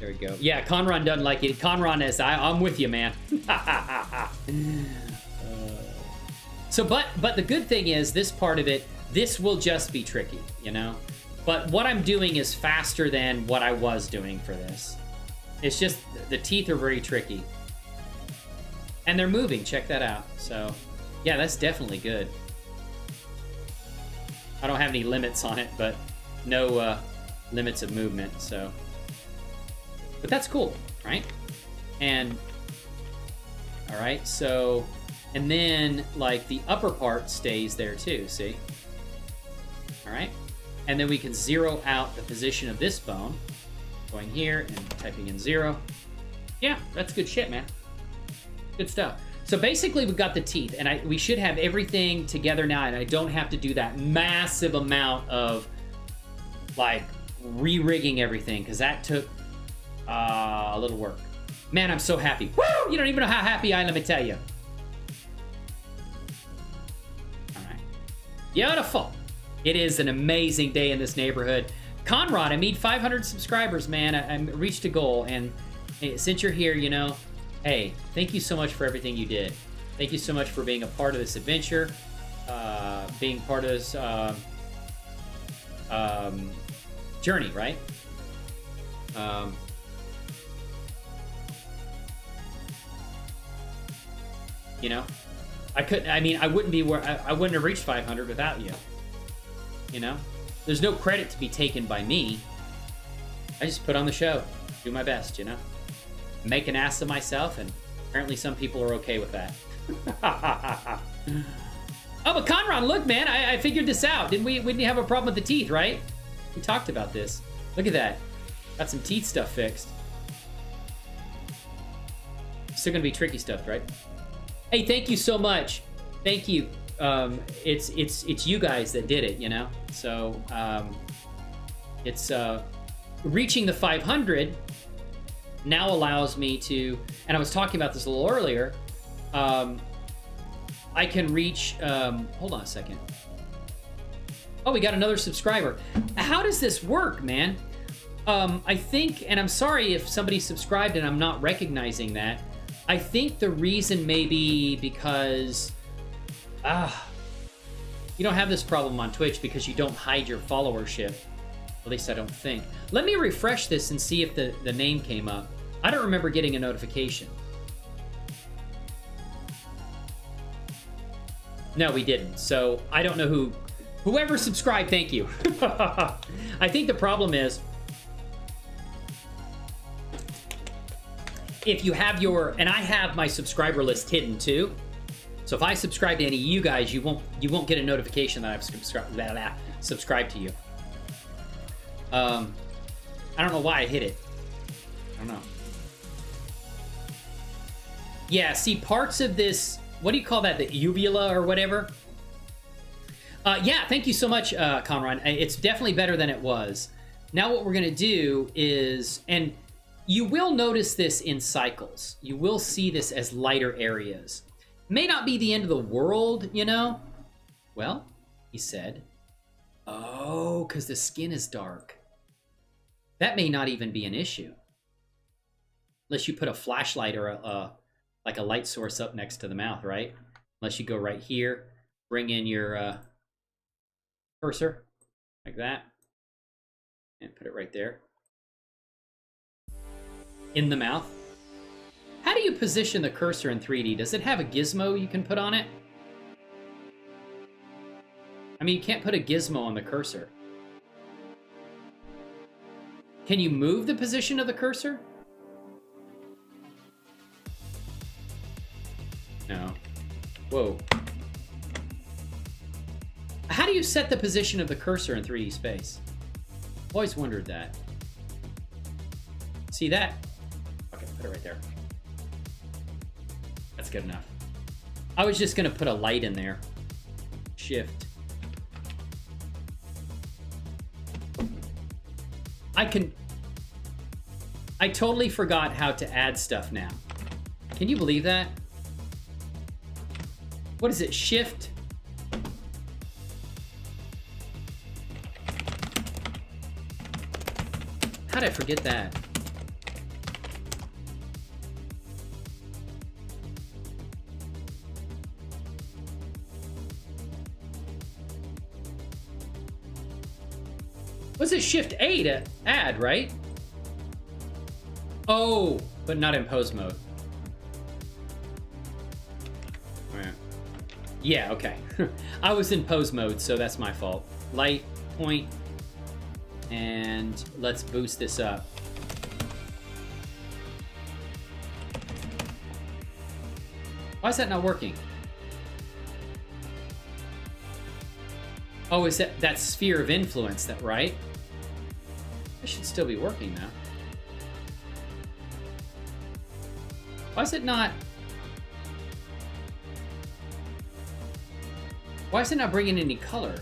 we go. Yeah, Conron doesn't like it. Conron is, I'm with you, man. So, but the good thing is, this part of it, this will just be tricky, you know? But what I'm doing is faster than what I was doing for this. It's just, the teeth are very tricky. And they're moving, check that out. So, yeah, that's definitely good. I don't have any limits on it, but no limits of movement, so. But that's cool, right? And, all right, so, and then, like, the upper part stays there too, see? All right? And then we can zero out the position of this bone, going here and typing in 0. Yeah, that's good shit, man. Good stuff. So basically, we've got the teeth, and we should have everything together now, and I don't have to do that massive amount of, like, re-rigging everything, because that took a little work. Man, I'm so happy. Woo! You don't even know how happy I am, let me tell you. All right. Beautiful. It is an amazing day in this neighborhood. Conrad, I made 500 subscribers, man. I reached a goal, and hey, since you're here, you know, hey, thank you so much for everything you did. Thank you so much for being a part of this adventure, being part of this journey, right? You know, I couldn't. I mean, I wouldn't be where I wouldn't have reached 500 without you. You know, there's no credit to be taken by me. I just put on the show, do my best. You know, make an ass of myself, and apparently some people are okay with that. Oh, but Conrad, look, man, I figured this out. Didn't we? We didn't have a problem with the teeth, right? We talked about this. Look at that. Got some teeth stuff fixed. Still gonna be tricky stuff, right? Hey, thank you so much. Thank you. It's you guys that did it, you know? So, it's reaching the 500 now allows me to, and I was talking about this a little earlier, I can reach, hold on a second. Oh, we got another subscriber. How does this work, man? I think, and I'm sorry if somebody subscribed and I'm not recognizing that. I think the reason may be because, you don't have this problem on Twitch because you don't hide your followership. At least I don't think. Let me refresh this and see if the name came up. I don't remember getting a notification. No, we didn't. So I don't know whoever subscribed, thank you. I think the problem is, if you have your, and I have my subscriber list hidden too. So if I subscribe to any of you guys, you won't get a notification that I've subscribed to you. I don't know why I hid it. I don't know. Yeah, see, parts of this, what do you call that? The uvula or whatever? Yeah, thank you so much, Conrad. It's definitely better than it was. Now what we're gonna do is, and you will notice this in cycles. You will see this as lighter areas. May not be the end of the world, you know? Well, he said, oh, because the skin is dark. That may not even be an issue. Unless you put a flashlight or like a light source up next to the mouth, right? Unless you go right here, bring in your cursor, like that, and put it right there. In the mouth. How do you position the cursor in 3D? Does it have a gizmo you can put on it? I mean, you can't put a gizmo on the cursor. Can you move the position of the cursor? No. Whoa. How do you set the position of the cursor in 3D space? Always wondered that. See that? Okay, put it right there. That's good enough. I was just gonna put a light in there. Shift. I totally forgot how to add stuff now. Can you believe that? What is it? Shift? How did I forget that? Was it Shift A to add, right? Oh, but not in pose mode. Yeah, okay. I was in pose mode, so that's my fault. Light, point, and let's boost this up. Why is that not working? Oh, is that sphere of influence, that right? It should still be working now. Why is it not? Why is it not bringing any color?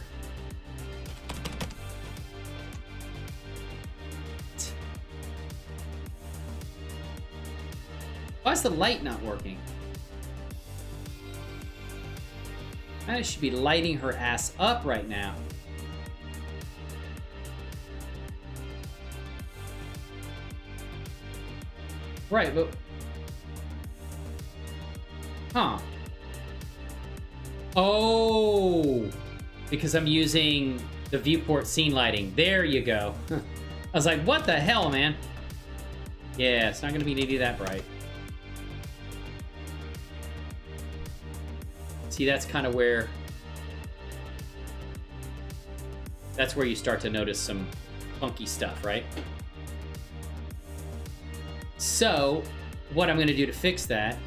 Why is the light not working? I should be lighting her ass up right now. Right, but... Huh. Oh! Because I'm using the viewport scene lighting. There you go. I was like, what the hell, man? Yeah, it's not going to be nearly that bright. See, that's kind of where... That's where you start to notice some funky stuff, right? So, what I'm going to do to fix that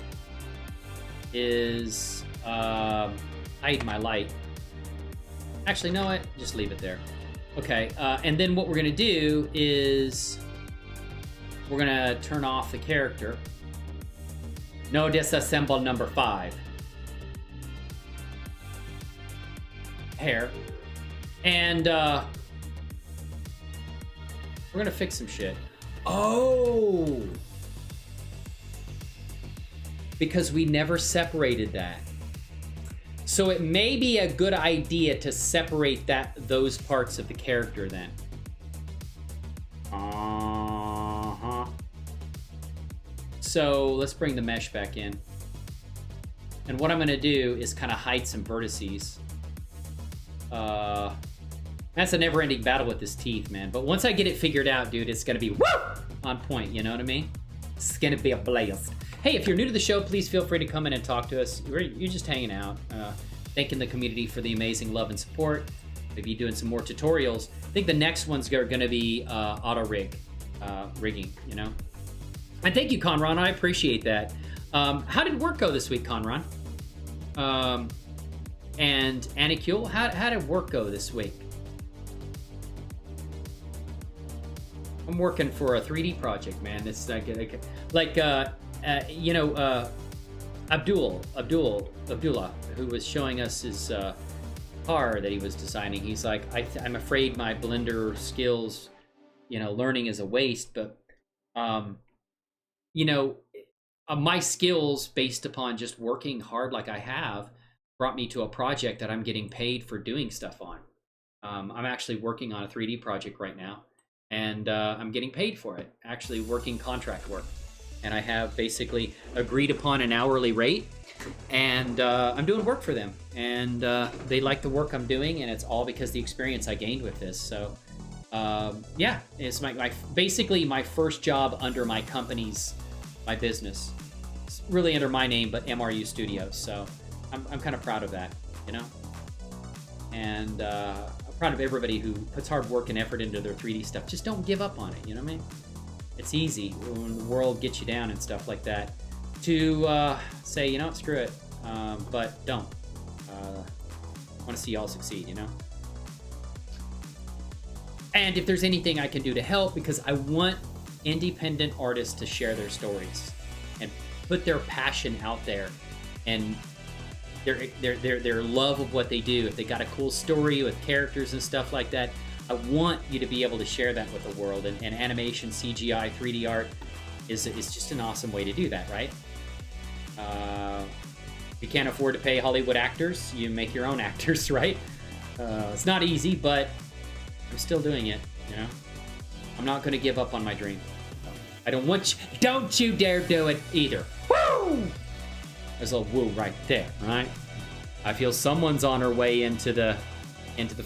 is hide my light. Actually, know what? Just leave it there. Okay, and then what we're going to do is we're going to turn off the character. No disassemble number 5. Hair. And we're going to fix some shit. Oh! Because we never separated that. So it may be a good idea to separate those parts of the character then. Uh-huh. So let's bring the mesh back in. And what I'm going to do is kind of hide some vertices. That's a never-ending battle with this teeth, man. But once I get it figured out, dude, it's going to be woo! On point, you know what I mean? It's going to be a blast. Hey, if you're new to the show, please feel free to come in and talk to us. You're just hanging out, thanking the community for the amazing love and support. Maybe doing some more tutorials. I think the next ones are going to be rigging, you know? And thank you, Conron. I appreciate that. How did work go this week, Conron? And Anikul, how did work go this week? I'm working for a 3D project, man. It's like you know, Abdullah, who was showing us his car that he was designing. He's like, I'm afraid my Blender skills, you know, learning is a waste, but you know, my skills based upon just working hard like I have brought me to a project that I'm getting paid for doing stuff on. I'm actually working on a 3D project right now, and I'm getting paid for it, actually working contract work. And I have basically agreed upon an hourly rate, and I'm doing work for them. And they like the work I'm doing, and it's all because the experience I gained with this. So yeah, it's basically my first job under my business. It's really under my name, but MRU Studios. So I'm kind of proud of that, you know? And I'm proud of everybody who puts hard work and effort into their 3D stuff. Just don't give up on it, you know what I mean? It's easy when the world gets you down and stuff like that to say, you know, screw it, but don't. I want to see y'all succeed, you know? And if there's anything I can do to help, because I want independent artists to share their stories and put their passion out there and their love of what they do. If they got a cool story with characters and stuff like that, I want you to be able to share that with the world. And animation, CGI, 3D art is just an awesome way to do that, right? If you can't afford to pay Hollywood actors, you make your own actors, right? It's not easy, but I'm still doing it, you know? I'm not going to give up on my dream. I don't want you... Don't you dare do it either. Woo! There's a woo right there, right? I feel someone's on her way into the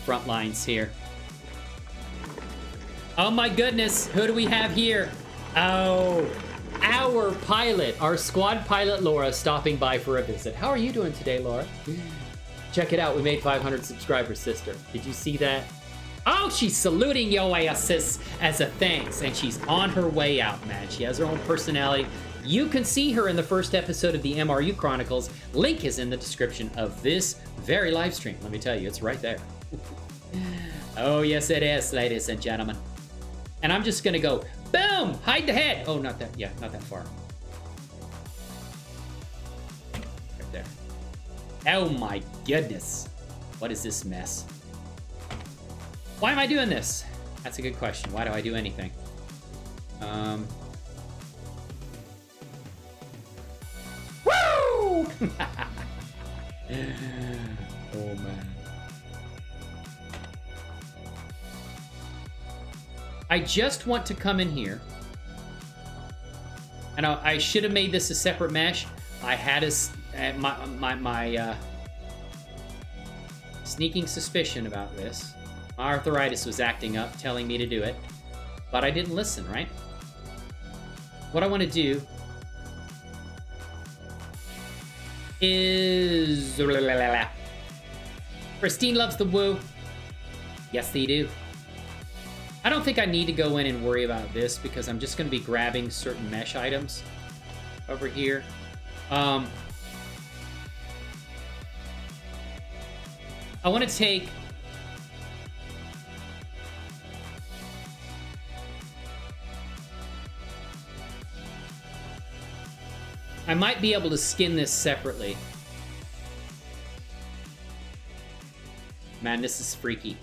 front lines here. Oh my goodness, who do we have here? Oh, our pilot, our squad pilot Laura, stopping by for a visit. How are you doing today, Laura? Check it out, we made 500 subscribers, sister. Did you see that? Oh, she's saluting yo ass as a thanks, and she's on her way out, man. She has her own personality. You can see her in the first episode of the MRU Chronicles. Link is in the description of this very live stream. Let me tell you, it's right there. Oh, yes, it is, ladies and gentlemen. And I'm just gonna go, boom, hide the head. Oh, not that, yeah, not that far. Right there. Oh my goodness. What is this mess? Why am I doing this? That's a good question. Why do I do anything? Woo! Oh man. I just want to come in here. And I should have made this a separate mesh. I had my sneaking suspicion about this. My arthritis was acting up, telling me to do it. But I didn't listen, right? What I want to do is... Christine loves the woo. Yes, they do. I don't think I need to go in and worry about this because I'm just going to be grabbing certain mesh items over here. I want to take... I might be able to skin this separately. Man, this is freaky.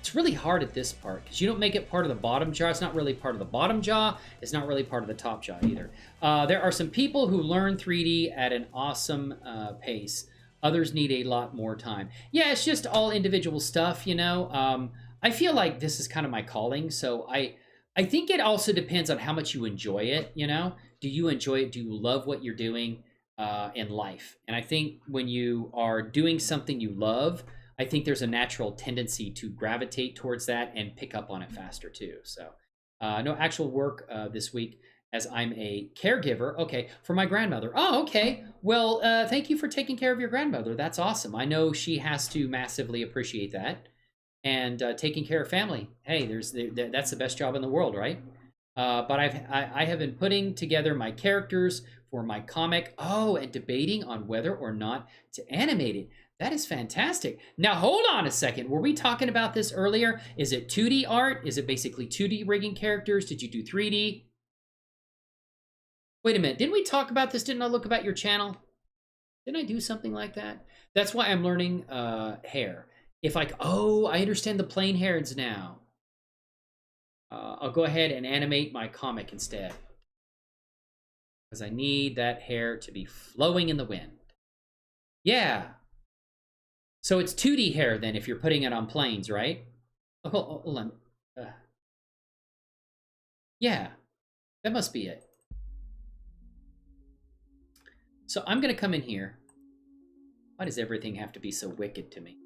It's really hard at this part because you don't make it part of the bottom jaw. It's not really part of the bottom jaw. It's not really part of the top jaw either. There are some people who learn 3D at an awesome pace. Others need a lot more time. Yeah, it's just all individual stuff, you know. I feel like this is kind of my calling, so I think it also depends on how much you enjoy it, you know? Do you enjoy it? Do you love what you're doing in life? And I think when you are doing something you love, I think there's a natural tendency to gravitate towards that and pick up on it faster too. So no actual work this week as I'm a caregiver. Okay, for my grandmother. Oh, okay. Well, thank you for taking care of your grandmother. That's awesome. I know she has to massively appreciate that. And taking care of family. Hey, that's the best job in the world, right? But I have been putting together my characters for my comic. Oh, and debating on whether or not to animate it. That is fantastic. Now, hold on a second. Were we talking about this earlier? Is it 2D art? Is it basically 2D rigging characters? Did you do 3D? Wait a minute. Didn't we talk about this? Didn't I look about your channel? Didn't I do something like that? That's why I'm learning hair. If I understand the plain hairs now. I'll go ahead and animate my comic instead. Because I need that hair to be flowing in the wind. Yeah. So it's 2D hair then if you're putting it on planes, right? Oh, hold on. Yeah, that must be it. So I'm going to come in here. Why does everything have to be so wicked to me?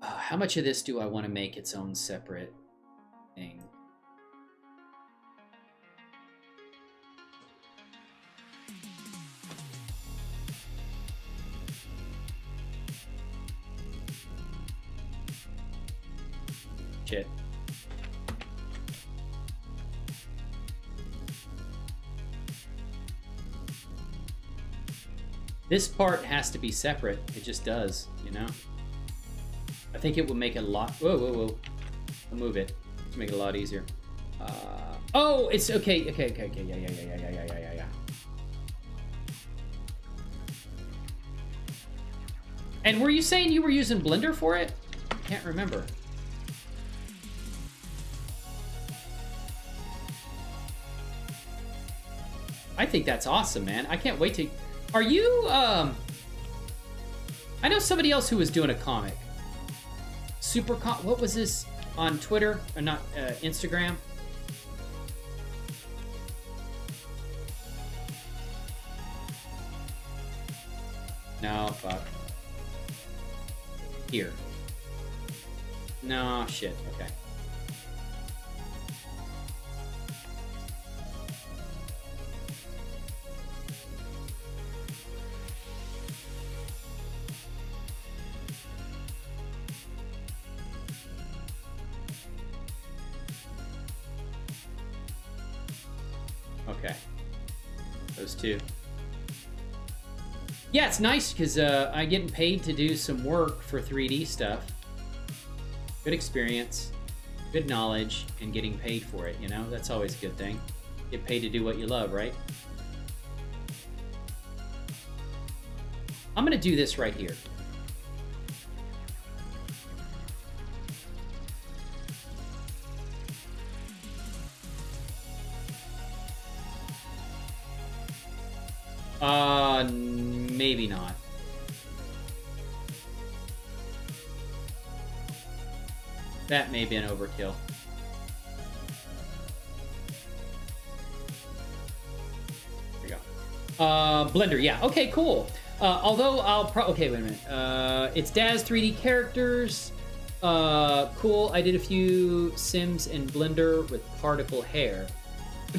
How much of this do I want to make its own separate thing? Shit. This part has to be separate. It just does, you know? I think it will make it a lot... Whoa. I'll move it to make it a lot easier. Oh, it's okay. Okay. Yeah. And were you saying you were using Blender for it? I can't remember. I think that's awesome, man. I can't wait to... Are you... I know somebody else who was doing a comic. What was this on Twitter or not Instagram? No, fuck. Here. No, shit. Okay. Okay, those two. Yeah, it's nice because I'm getting paid to do some work for 3D stuff. Good experience, good knowledge, and getting paid for it, you know? That's always a good thing. Get paid to do what you love, right? I'm gonna do this right here. Maybe not. That may be an overkill. There you go. Blender, yeah. Okay, cool. Although okay, wait a minute. It's DAZ 3D characters. Cool. I did a few Sims in Blender with particle hair.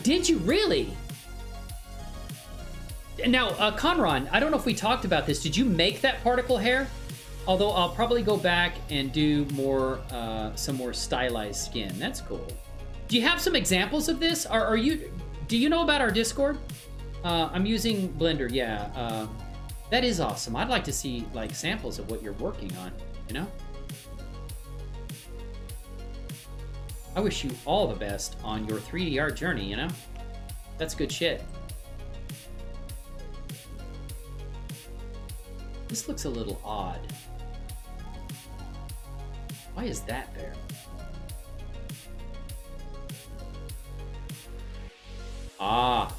Did you really? Now, Conron, I don't know if we talked about this. Did you make that particle hair? Although I'll probably go back and do more, some more stylized skin. That's cool. Do you have some examples of this? Do you know about our Discord? I'm using Blender, yeah. That is awesome. I'd like to see like samples of what you're working on, you know? I wish you all the best on your 3D art journey, you know? That's good shit. This looks a little odd. Why is that there? Ah.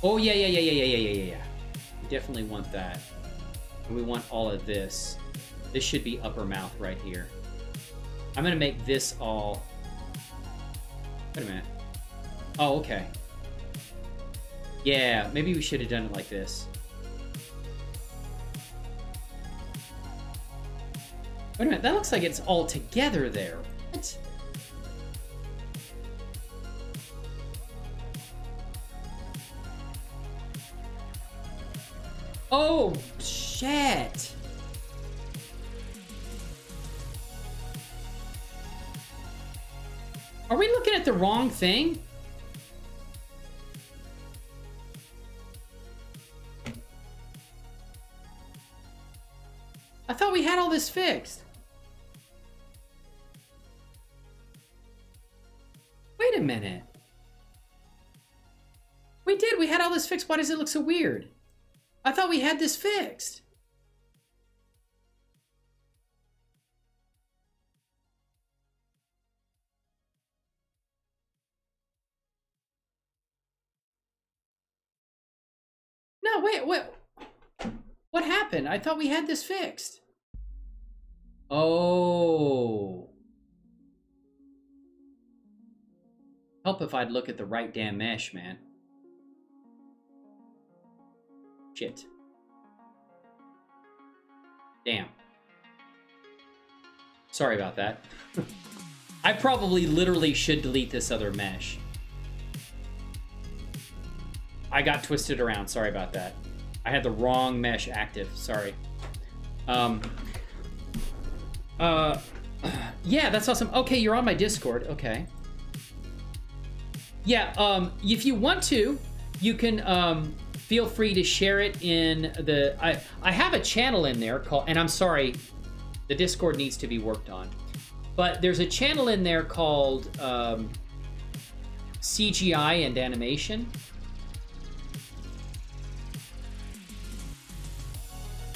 Oh, yeah. We definitely want that. And we want all of this. This should be upper mouth right here. I'm gonna make this all... Wait a minute. Oh, okay. Yeah, maybe we should have done it like this. Wait a minute, that looks like it's all together there. What? Oh, shit. Are we looking at the wrong thing? I thought we had all this fixed. Wait a minute. We did. We had all this fixed. Why does it look so weird? I thought we had this fixed. No, wait. What happened? I thought we had this fixed. Oh. Help if I'd look at the right damn mesh, man. Shit. Damn. Sorry about that. I probably literally should delete this other mesh. I got twisted around. Sorry about that. I had the wrong mesh active. Sorry. Yeah, that's awesome. Okay, you're on my Discord. Okay. Yeah, if you want to, you can feel free to share it in the... I have a channel in there called... And I'm sorry, the Discord needs to be worked on. But there's a channel in there called CGI and Animation.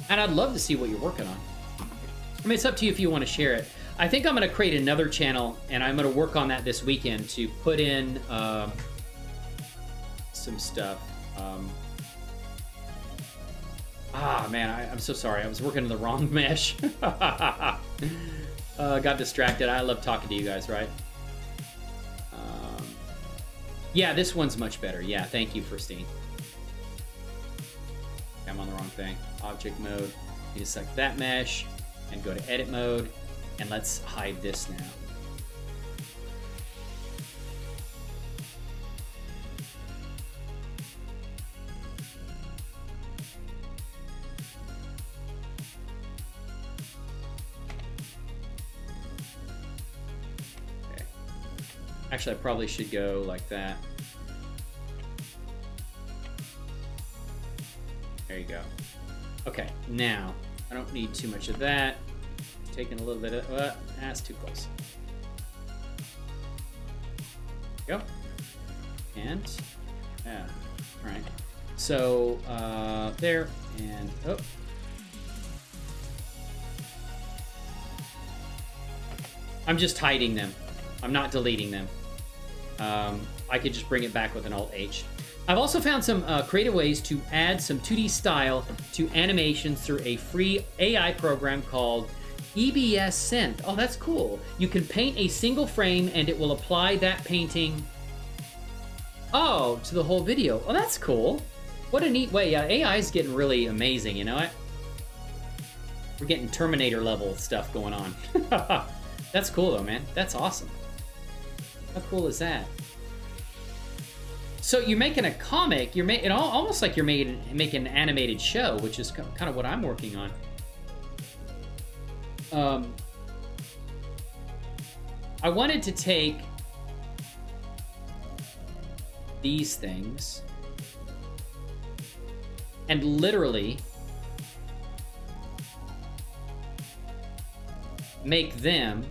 And I'd love to see what you're working on. I mean, it's up to you if you want to share it. I think I'm going to create another channel, and I'm going to work on that this weekend to put in some stuff. Man, I'm so sorry. I was working on the wrong mesh. Got distracted. I love talking to you guys, right? Yeah, this one's much better. Yeah, thank you, Christine. I'm on the wrong thing. Object mode. You just select that mesh and go to edit mode, and let's hide this now. Okay. Actually, I probably should go like that. There you go. Okay, now, I don't need too much of that. Taking a little bit of... that's too close. There you go. And... yeah, alright. So, there, and... oh. I'm just hiding them. I'm not deleting them. I could just bring it back with an Alt-H. I've also found some creative ways to add some 2D style to animations through a free AI program called EBS Synth. Oh, that's cool. You can paint a single frame and it will apply that painting, oh, to the whole video. Oh, that's cool. What a neat way. Yeah, AI is getting really amazing, you know what? We're getting Terminator level stuff going on. That's cool though, man. That's awesome. How cool is that? So you're making a comic. You're making almost like you're making an animated show, which is kind of what I'm working on. I wanted to take these things and literally make them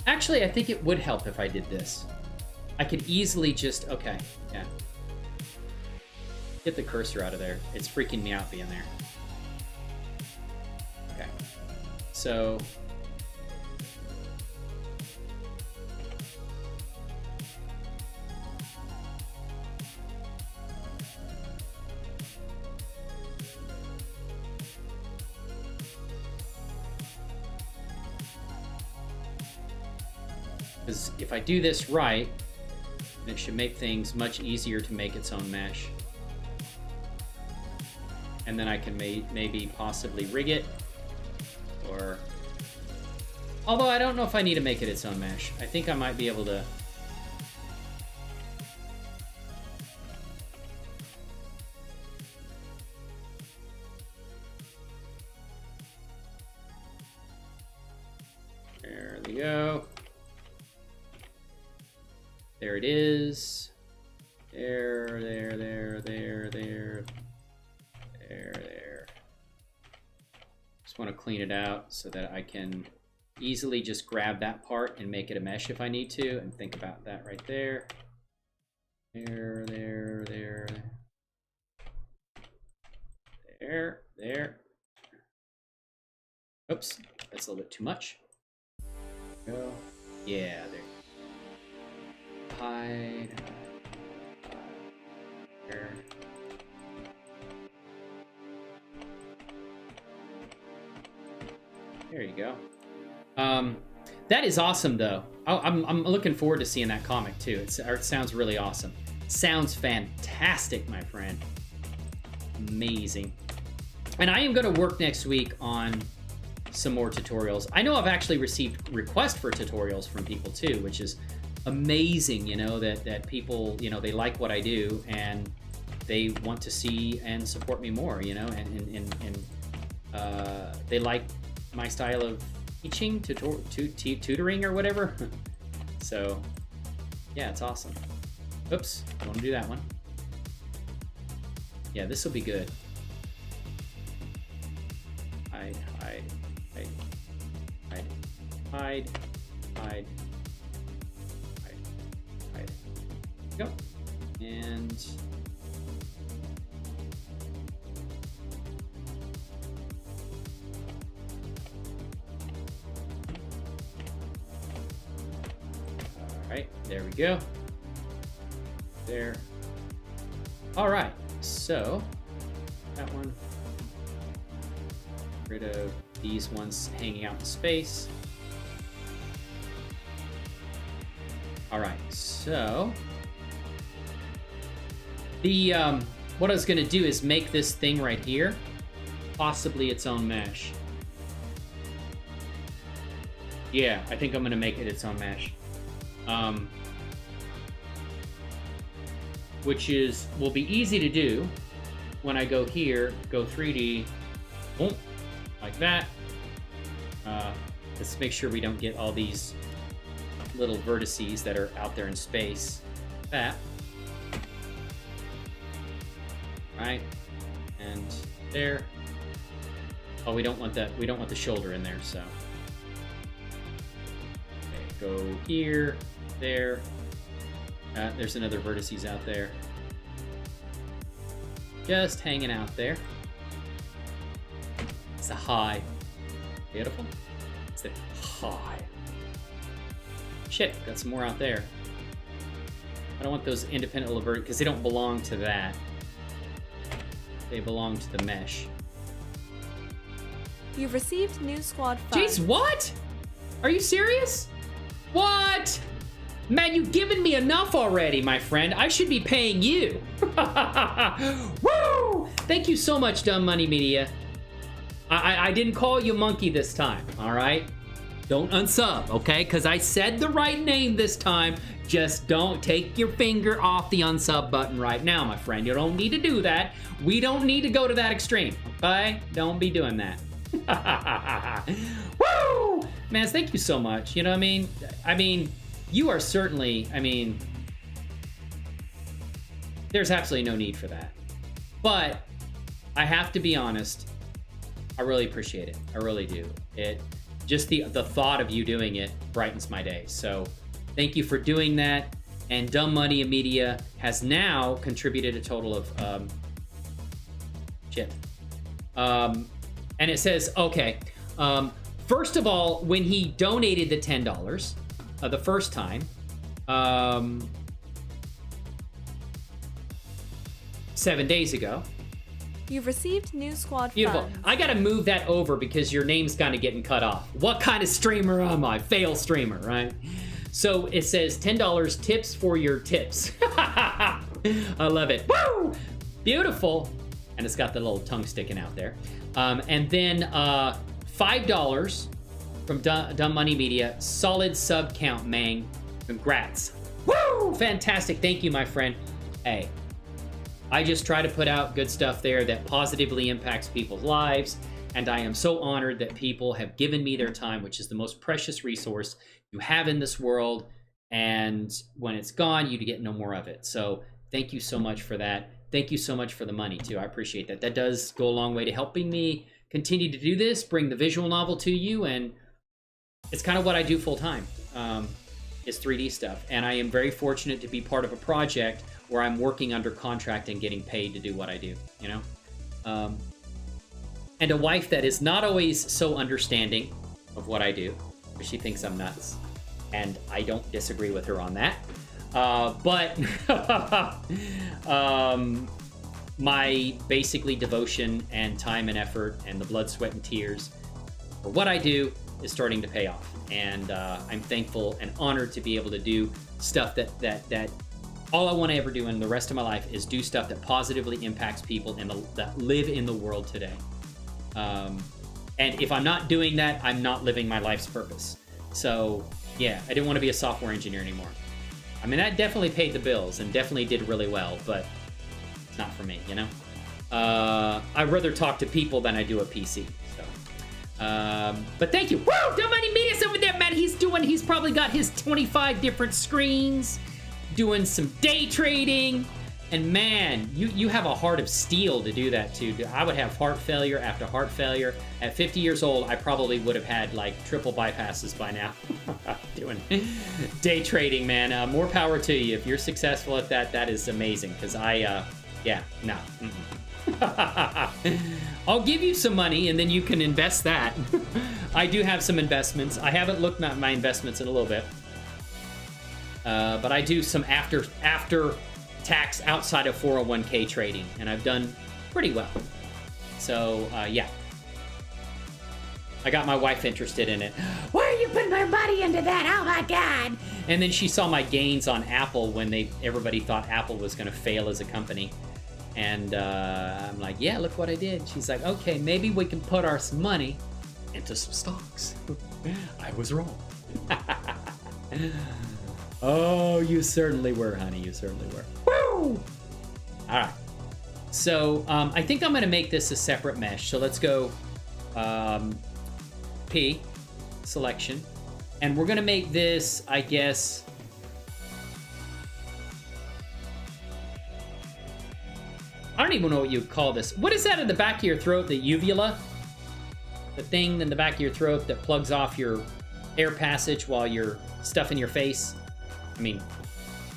actually, I think it would help if I did this. I could easily just, okay, yeah. Get the cursor out of there. It's freaking me out being there. Okay. So because if I do this right, it should make things much easier to make its own mesh. And then I can maybe possibly rig it, or... Although I don't know if I need to make it its own mesh. I think I might be able to... There we go. There it is. There. Just want to clean it out so that I can easily just grab that part and make it a mesh if I need to, and think about that right there. There. Oops, that's a little bit too much. Go. Yeah, there. Hide. There. There you go. That is awesome, though. I'm looking forward to seeing that comic too. It sounds really awesome. Sounds fantastic, my friend. Amazing. And I am going to work next week on some more tutorials. I know I've actually received requests for tutorials from people too, which is amazing. You know, that people, you know, they like what I do and they want to see and support me more. You know, and they like my style of teaching, tutoring or whatever. So yeah, it's awesome. Oops, I want to do that one. Yeah, this will be good. Hide. Go. And all right, there we go. There. All right, so that one. Get rid of these ones hanging out in space. All right, so the what I was going to do is make this thing right here possibly its own mesh. Yeah, I think I'm going to make it its own mesh, which will be easy to do when I go here, go 3D, boom, like that. Let's make sure we don't get all these little vertices that are out there in space. That. Right, and there. Oh, we don't want that. We don't want the shoulder in there, so. Okay, go here, there. There's another vertices out there. Just hanging out there. It's a high. Beautiful. It's the high. shit, got some more out there. I don't want those independent libert because they don't belong to that. They belong to the mesh. You've received new squad funds. Jeez, what? Are you serious? What? Man, you've given me enough already, my friend. I should be paying you. Woo! Thank you so much, Dumb Money Media. I didn't call you monkey this time, all right? Don't unsub, okay? Because I said the right name this time. Just don't take your finger off the unsub button right now, my friend. You don't need to do that. We don't need to go to that extreme, okay? Don't be doing that. Woo! Man, thank you so much. You know what I mean? I mean, you are certainly, I mean, there's absolutely no need for that. But I have to be honest, I really appreciate it. I really do. It just the thought of you doing it brightens my day. So thank you for doing that. And Dumb Money Media has now contributed a total of and it says, okay, first of all, when he donated the $10 the first time, 7 days ago. You've received new squad Beautiful. funds. I gotta move that over because your name's kind of getting cut off. What kind of streamer am I? Fail streamer, right? So it says $10 tips for your tips. I love it. Woo! Beautiful. And it's got the little tongue sticking out there. And then $5 from Dumb Money Media. Solid sub count, Mang. Congrats. Woo! Fantastic. Thank you, my friend. Hey, I just try to put out good stuff there that positively impacts people's lives. And I am so honored that people have given me their time, which is the most precious resource you have in this world. And when it's gone, you get no more of it. So thank you so much for that. Thank you so much for the money, too. I appreciate that. That does go a long way to helping me continue to do this, bring the visual novel to you, and it's kind of what I do full time, is 3D stuff. And I am very fortunate to be part of a project where I'm working under contract and getting paid to do what I do, you know? And a wife that is not always so understanding of what I do, because she thinks I'm nuts. And I don't disagree with her on that. But my basically devotion and time and effort and the blood, sweat, and tears for what I do is starting to pay off. And I'm thankful and honored to be able to do stuff that all I want to ever do in the rest of my life is do stuff that positively impacts people and that live in the world today. And if I'm not doing that, I'm not living my life's purpose. So yeah, I didn't want to be a software engineer anymore. I mean, that definitely paid the bills and definitely did really well, but it's not for me, you know? I'd rather talk to people than I do a PC, so. But thank you. Woo! Dumb Money Media's over there, man. He's probably got his 25 different screens, doing some day trading. And man, you have a heart of steel to do that too. I would have heart failure after heart failure. At 50 years old, I probably would have had like triple bypasses by now. Doing day trading, man. More power to you. If you're successful at that, that is amazing. Because yeah, no. I'll give you some money and then you can invest that. I do have some investments. I haven't looked at my investments in a little bit. But I do some after tax outside of 401k trading, and I've done pretty well. So yeah, I got my wife interested in it. Why are you putting my money into that? Oh my god! And then she saw my gains on Apple when everybody thought Apple was going to fail as a company, and I'm like, yeah, look what I did. She's like, okay, maybe we can put our money into some stocks. I was wrong. Oh, you certainly were, honey. You certainly were. Woo! All right. So I think I'm going to make this a separate mesh. So let's go P, selection. And we're going to make this, I guess, I don't even know what you would call this. What is that in the back of your throat, the uvula? The thing in the back of your throat that plugs off your air passage while you're stuffing your face? I mean,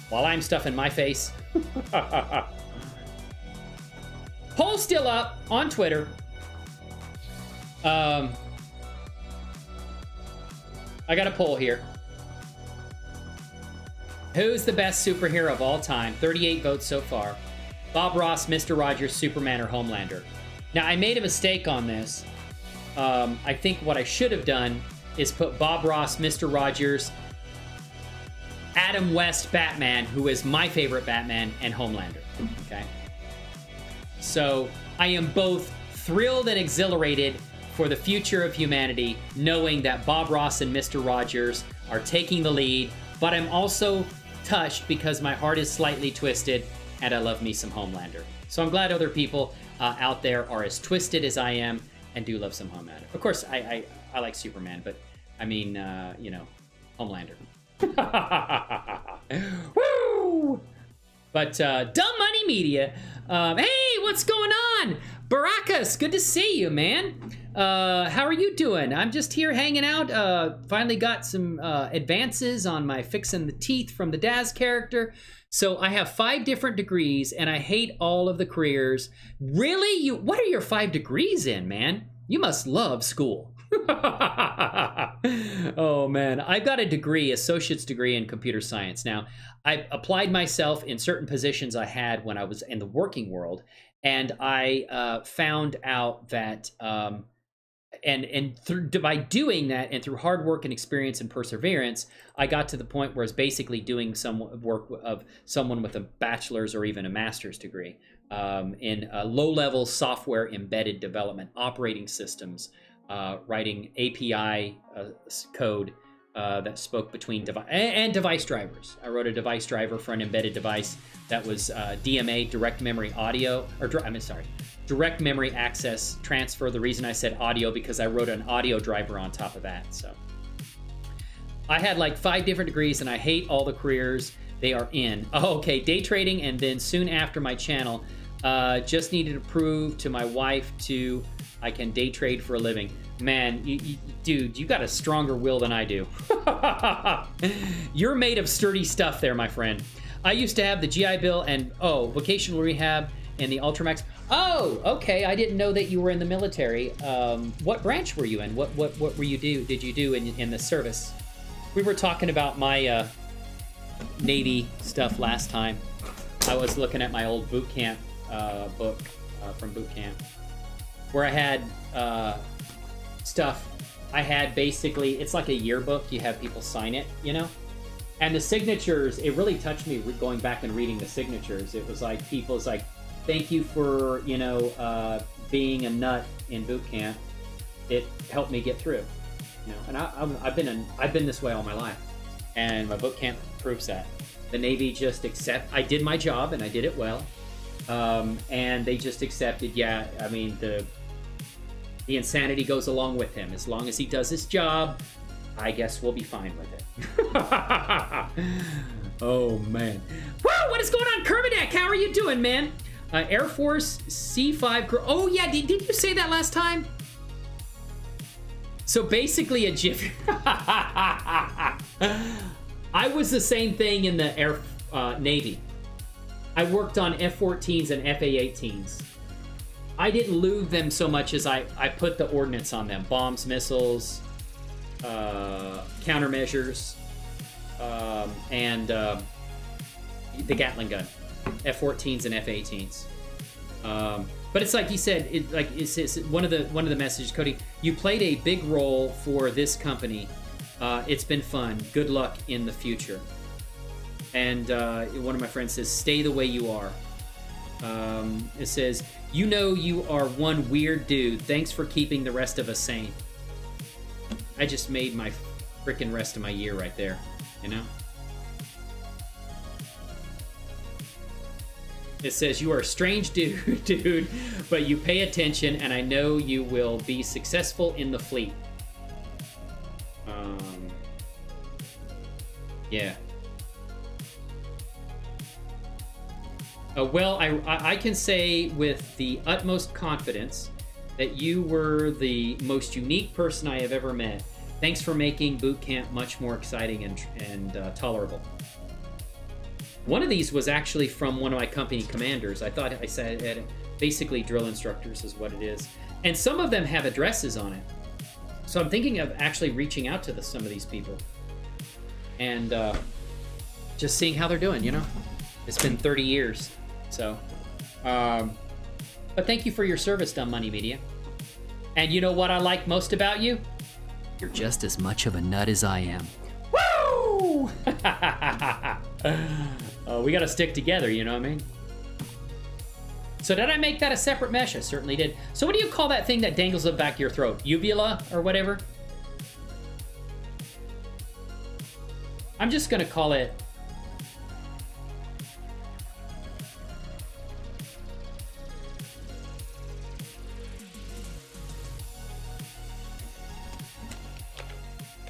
while I'm stuffing my face. Poll's still up on Twitter. I got a poll here. Who's the best superhero of all time? 38 votes so far. Bob Ross, Mr. Rogers, Superman, or Homelander? Now, I made a mistake on this. I think what I should have done is put Bob Ross, Mr. Rogers, Adam West, Batman, who is my favorite Batman, and Homelander. Okay? So, I am both thrilled and exhilarated for the future of humanity, knowing that Bob Ross and Mr. Rogers are taking the lead, but I'm also touched because my heart is slightly twisted and I love me some Homelander. So I'm glad other people out there are as twisted as I am and do love some Homelander. Of course, I like Superman, but I mean, you know, Homelander. Woo! But Dumb Money Media, hey, what's going on? Barakas, good to see you, man. How are you doing? I'm just here hanging out. Finally got some advances on my fixing the teeth from the DAZ character. So I have 5 different degrees, and I hate all of the careers. Really? What are your 5 degrees in, man? You must love school. Oh, man. I've got a degree, associate's degree in computer science. Now, I applied myself in certain positions I had when I was in the working world, and I found out that by doing that and through hard work and experience and perseverance, I got to the point where I was basically doing some work of someone with a bachelor's or even a master's degree in low-level software embedded development, operating systems, writing API code that spoke between device drivers. I wrote a device driver for an embedded device that was DMA, direct memory audio, or direct memory access transfer. The reason I said audio because I wrote an audio driver on top of that. So I had like 5 different degrees, and I hate all the careers they are in. Oh, okay, day trading, and then soon after my channel, just needed to prove to my wife I can day trade for a living. Man, dude, you got a stronger will than I do. You're made of sturdy stuff there, my friend. I used to have the GI Bill and, vocational rehab and the Ultramax. Oh, okay, I didn't know that you were in the military. What branch were you in? What were you did you do in the service? We were talking about my Navy stuff last time. I was looking at my old boot camp book from boot camp, where I had stuff. I had basically, it's like a yearbook. You have people sign it, you know? And the signatures, it really touched me going back and reading the signatures. It was like people's like, thank you for, you know, being a nut in boot camp. It helped me get through, you know? And I've been this way all my life. And my boot camp proves that. The Navy just I did my job and I did it well. And they just accepted, yeah, I mean, the insanity goes along with him. As long as he does his job, I guess we'll be fine with it. Oh, man. Woo! What is going on, Kermadak? How are you doing, man? Air Force C5... Oh, yeah, did you say that last time? So basically a GIF... I was the same thing in the Navy. I worked on F-14s and FA-18s. I didn't lube them so much as I put the ordnance on them. Bombs, missiles, countermeasures, and the Gatling gun. F-14s and F-18s. But it's like you said, it's one of the messages, Cody, you played a big role for this company. It's been fun. Good luck in the future. And one of my friends says, stay the way you are. It says, you know you are one weird dude. Thanks for keeping the rest of us sane. I just made my freaking rest of my year right there, you know? It says, you are a strange dude, but you pay attention, and I know you will be successful in the fleet. Yeah. Well, I can say with the utmost confidence that you were the most unique person I have ever met. Thanks for making boot camp much more exciting and tolerable. One of these was actually from one of my company commanders. I said basically drill instructors is what it is. And some of them have addresses on it. So I'm thinking of actually reaching out to some of these people. And just seeing how they're doing, you know? It's been 30 years. So, but thank you for your service, Dumb Money Media. And you know what I like most about you? You're just as much of a nut as I am. Woo! We gotta stick together, you know what I mean? So did I make that a separate mesh? I certainly did. So what do you call that thing that dangles up back your throat? Uvula or whatever? I'm just gonna call it...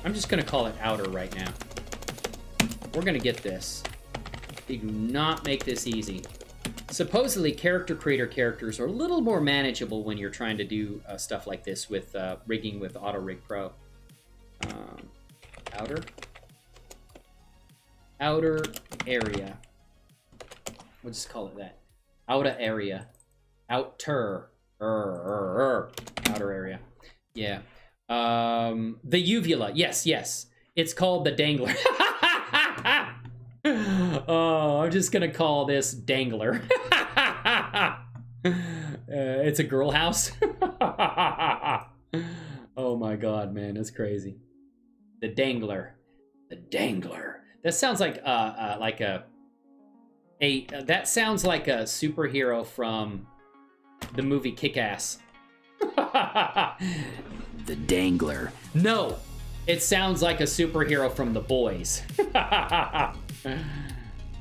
I'm just gonna call it outer right now. We're gonna get this. They do not make this easy. Supposedly, character creator characters are a little more manageable when you're trying to do stuff like this with rigging with auto-rigpro. Outer area. We'll just call it that. Outer area. Outer area. Yeah. The uvula. Yes. It's called the dangler. Oh, I'm just gonna call this dangler. It's a girl house. Oh my god, man, that's crazy. The dangler. That sounds like that sounds like a superhero from the movie Kick-Ass. The dangler. No, it sounds like a superhero from The Boys.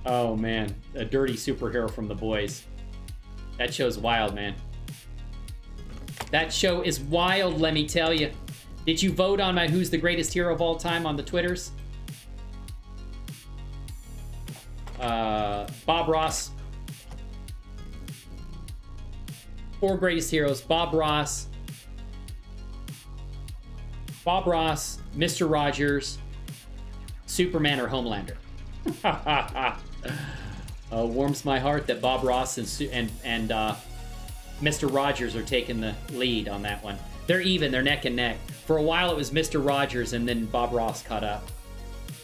Oh man, a dirty superhero from The Boys. That show's wild, man. That show is wild, let me tell you. Did you vote on my Who's the Greatest Hero of All Time on the Twitters? Bob Ross. 4 greatest heroes. Bob Ross, Mr. Rogers, Superman, or Homelander. Warms my heart that Bob Ross and Mr. Rogers are taking the lead on that one. They're even, they're neck and neck. For a while it was Mr. Rogers and then Bob Ross caught up.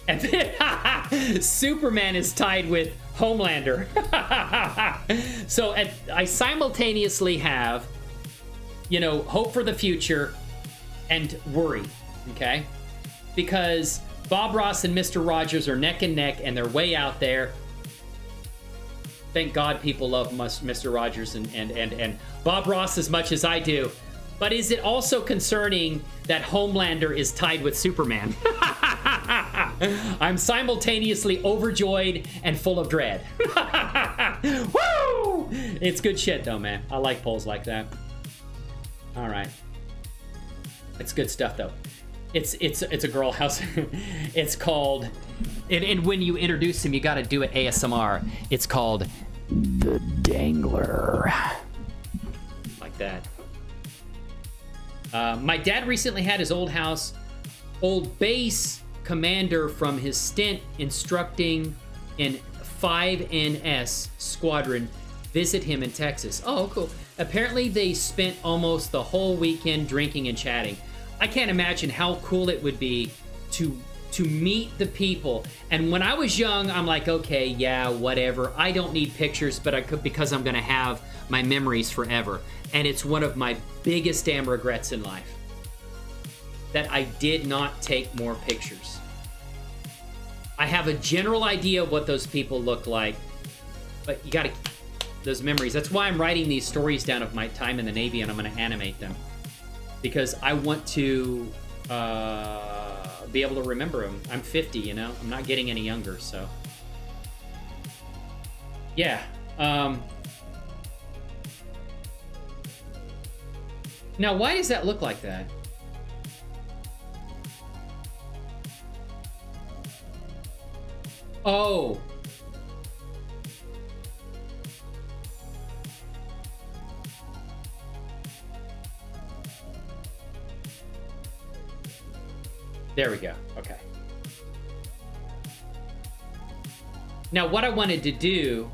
And then Superman is tied with Homelander. So I simultaneously have, you know, hope for the future and worry, okay? Because Bob Ross and Mr. Rogers are neck and neck and they're way out there. Thank God people love Mr. Rogers and Bob Ross as much as I do. But is it also concerning that Homelander is tied with Superman? I'm simultaneously overjoyed and full of dread. Woo! It's good shit though, man. I like polls like that. All right. It's good stuff though. It's a girl house. It's called, and when you introduce him, you got to do it ASMR. It's called the Dangler. Like that. My dad recently had his old base commander from his stint instructing in 5NS Squadron visit him in Texas. Oh, cool. Apparently they spent almost the whole weekend drinking and chatting. I can't imagine how cool it would be to meet the people. And when I was young, I'm like, okay, yeah, whatever. I don't need pictures, but I could, because I'm gonna have my memories forever. And it's one of my biggest damn regrets in life that I did not take more pictures. I have a general idea of what those people look like, but you gotta, those memories. That's why I'm writing these stories down of my time in the Navy, and I'm gonna animate them. Because I want to be able to remember them. I'm 50, you know? I'm not getting any younger, so. Yeah. Now, why does that look like that? Oh. There we go. Okay. Now, what I wanted to do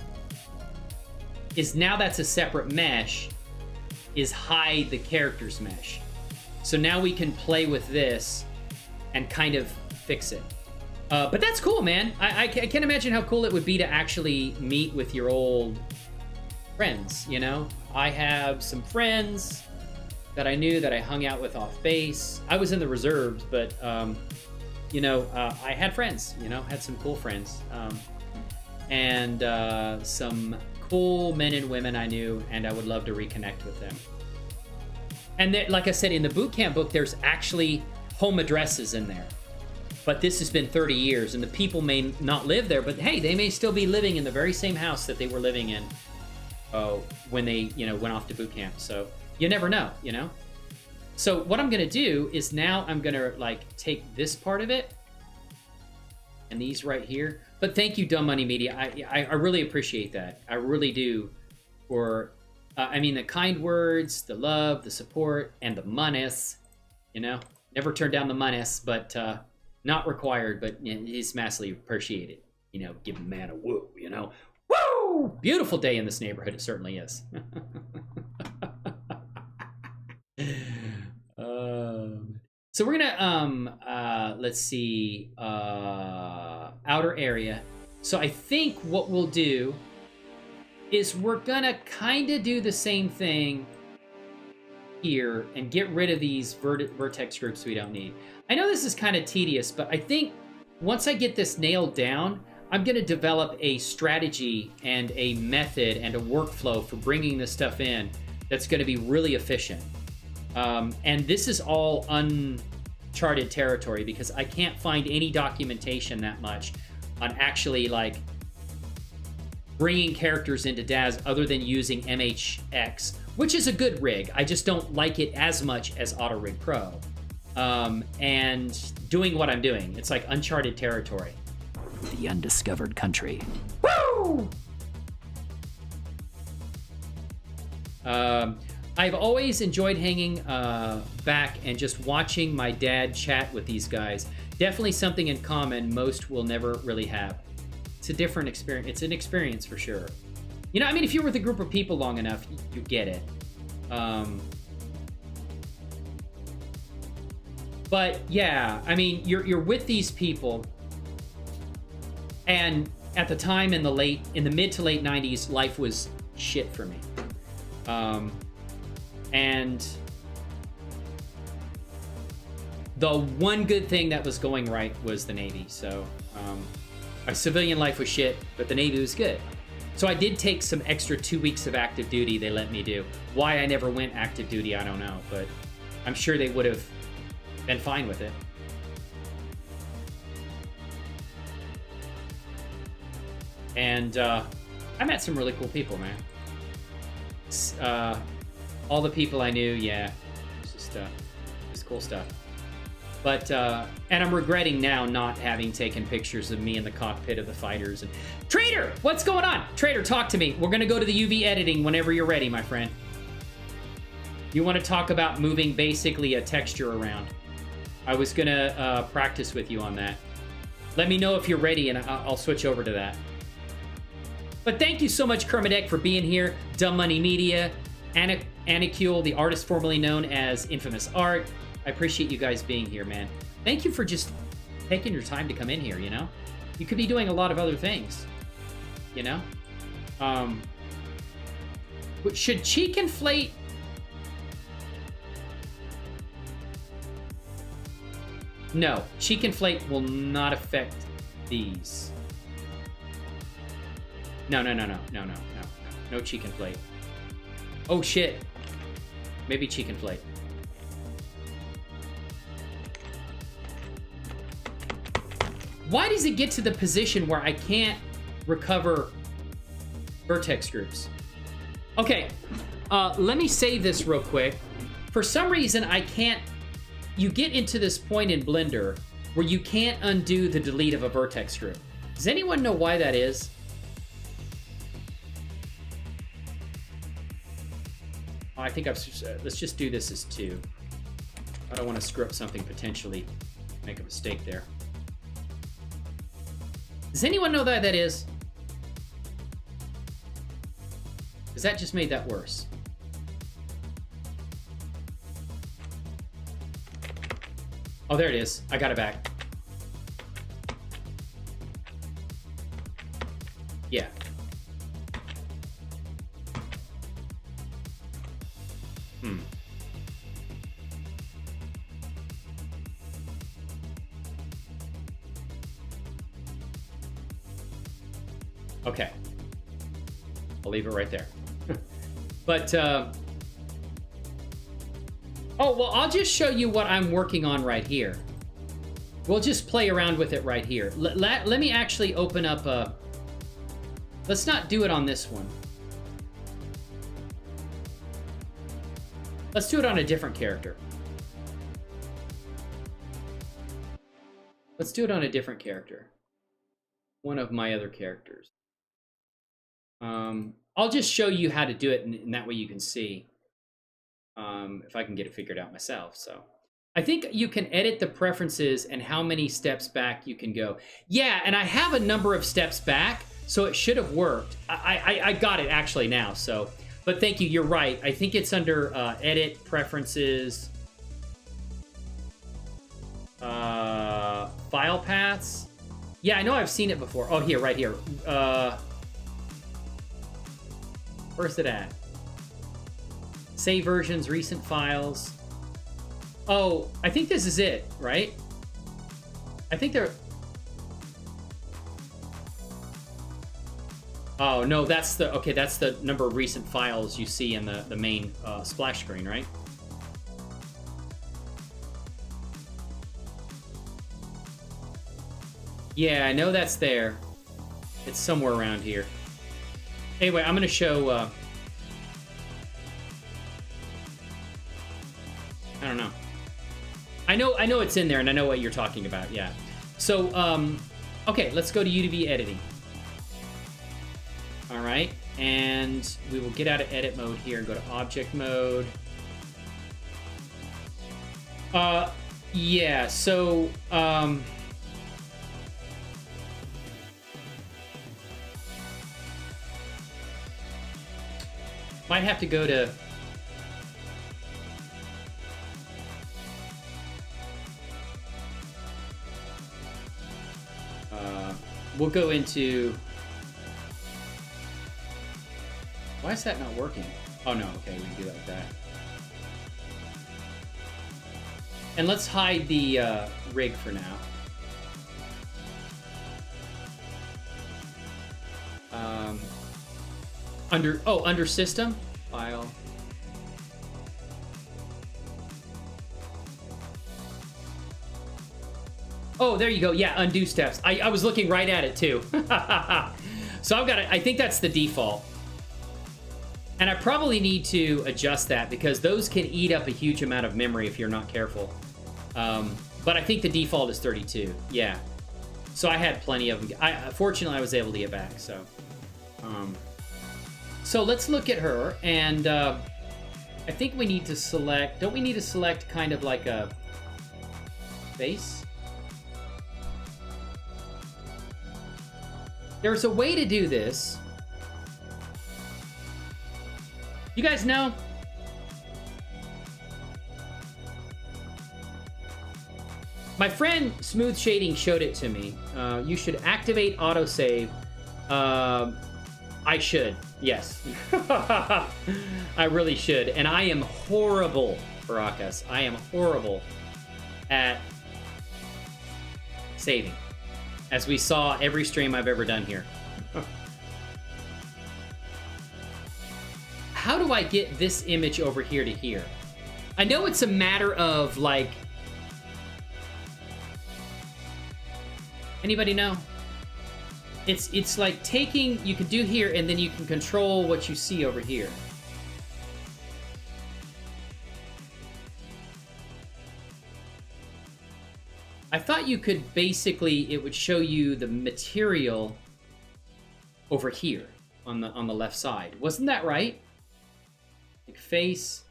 is, now that's a separate mesh, is hide the characters mesh. So now we can play with this and kind of fix it. But that's cool, man. I can't imagine how cool it would be to actually meet with your old friends, you know? I have some friends that I knew that I hung out with off base. I was in the reserves, but, you know, I had friends, you know, had some cool friends. And some cool men and women I knew, and I would love to reconnect with them. And like I said, in the boot camp book, there's actually home addresses in there. But this has been 30 years, and the people may not live there, but hey, they may still be living in the very same house that they were living in when they, you know, went off to boot camp. So you never know, you know? So what I'm gonna do is now I'm gonna like take this part of it and these right here. But thank you, Dumb Money Media. I really appreciate that. I really do. For, I mean, the kind words, the love, the support, and the monies, you know? Never turn down the monies, but not required, but it's massively appreciated. You know, give a man a woo, you know? Woo! Beautiful day in this neighborhood, it certainly is. So we're gonna, let's see, outer area. So I think what we'll do is we're gonna kind of do the same thing here and get rid of these vertex groups we don't need. I know this is kind of tedious, but I think once I get this nailed down, I'm gonna develop a strategy and a method and a workflow for bringing this stuff in that's gonna be really efficient. And this is all uncharted territory because I can't find any documentation that much on actually like bringing characters into DAZ other than using MHX, which is a good rig. I just don't like it as much as auto-rigpro. And doing what I'm doing, it's like uncharted territory. The undiscovered country. Woo! I've always enjoyed hanging back and just watching my dad chat with these guys. Definitely something in common most will never really have. It's a different experience. It's an experience for sure. You know, I mean, if you're with a group of people long enough, you get it. But yeah, I mean, you're with these people, and at the time in the mid to late 90s, life was shit for me. And the one good thing that was going right was the Navy. So our civilian life was shit, but the Navy was good. So I did take some extra 2 weeks of active duty they let me do. Why I never went active duty, I don't know, but I'm sure they would have been fine with it. And I met some really cool people, man. All the people I knew, yeah, it's just cool stuff. But and I'm regretting now not having taken pictures of me in the cockpit of the fighters. And Trader, what's going on? Trader, talk to me. We're gonna go to the UV editing whenever you're ready, my friend. You want to talk about moving basically a texture around? I was gonna practice with you on that. Let me know if you're ready, and I'll switch over to that. But thank you so much, Kermidek, for being here. Dumb Money Media, Anicule, the artist formerly known as Infamous Art. I appreciate you guys being here, man. Thank you for just taking your time to come in here, you know? You could be doing a lot of other things, you know? Should cheek inflate? No, cheek inflate will not affect these. No cheek inflate. Oh shit. Maybe cheek inflate. Why does it get to the position where I can't recover vertex groups? Okay, let me say this real quick. For some reason, I can't... You get into this point in Blender where you can't undo the delete of a vertex group. Does anyone know why that is? I think let's just do this as 2. I don't want to screw up something, potentially make a mistake there. Does anyone know that is? Because that just made that worse. Oh, there it is. I got it back. Okay. I'll leave it right there. But, oh, well, I'll just show you what I'm working on right here. We'll just play around with it right here. Let me actually open up a... Let's not do it on this one. Let's do it on a different character. Let's do it on a different character. One of my other characters. I'll just show you how to do it, and that way you can see if I can get it figured out myself. So I think you can edit the preferences and how many steps back you can go. Yeah, and I have a number of steps back, so it should have worked. I got it actually now, so... But thank you, you're right. I think it's under edit, preferences, file paths. Yeah, I know I've seen it before. Oh, here, right here. Where's it at? Save versions, recent files. Oh, I think this is it, right? I think they're... Oh, no, that's the... Okay, that's the number of recent files you see in the main splash screen, right? Yeah, I know that's there. It's somewhere around here. Anyway, I'm going to show... I don't know. I know it's in there, and I know what you're talking about, yeah. So, okay, let's go to UDV editing. All right, and we will get out of edit mode here and go to object mode. Yeah, so, might have to go to... we'll go into... Why is that not working? Oh no, okay, we can do that like that. And let's hide the rig for now. Under system, file. Oh, there you go. Yeah, undo steps. I was looking right at it too. So I've got it. I think that's the default. And I probably need to adjust that because those can eat up a huge amount of memory if you're not careful. But I think the default is 32. Yeah. So I had plenty of them. Fortunately, I was able to get back. So, so let's look at her. And I think we need to select... Don't we need to select kind of like a face? There's a way to do this. You guys know? My friend Smooth Shading showed it to me. You should activate autosave. I should, yes. I really should. And I am horrible, Barakas. I am horrible at saving. As we saw every stream I've ever done here. How do I get this image over here to here? I know it's a matter of, like... Anybody know? It's like taking... You can do here, and then you can control what you see over here. I thought you could basically... It would show you the material over here on the left side. Wasn't that right? Like face.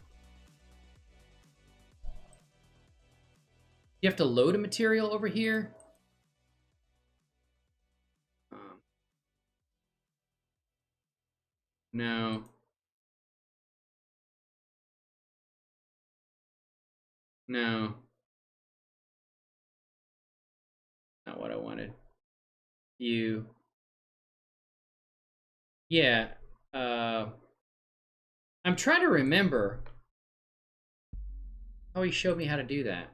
You have to load a material over here. No. No. Not what I wanted. You. Yeah. I'm trying to remember. Oh, he showed me how to do that.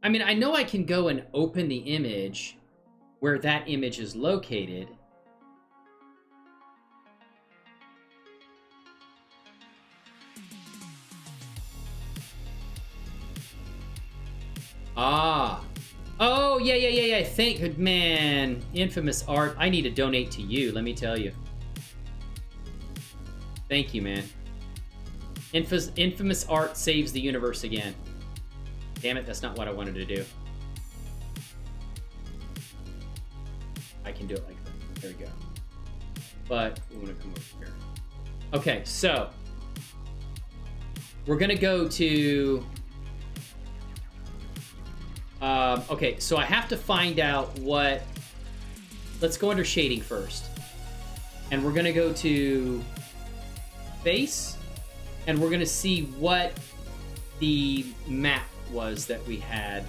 I mean, I know I can go and open the image where that image is located. Ah. Oh, yeah. Thank man. Infamous Art. I need to donate to you, let me tell you. Thank you, man. Infamous Art saves the universe again. Damn it, that's not what I wanted to do. I can do it like that. There we go. But we want to come over here. Okay, so we're gonna go to okay, so I have to find out what, let's go under shading first. And we're gonna go to face, and we're gonna see what the map was that we had.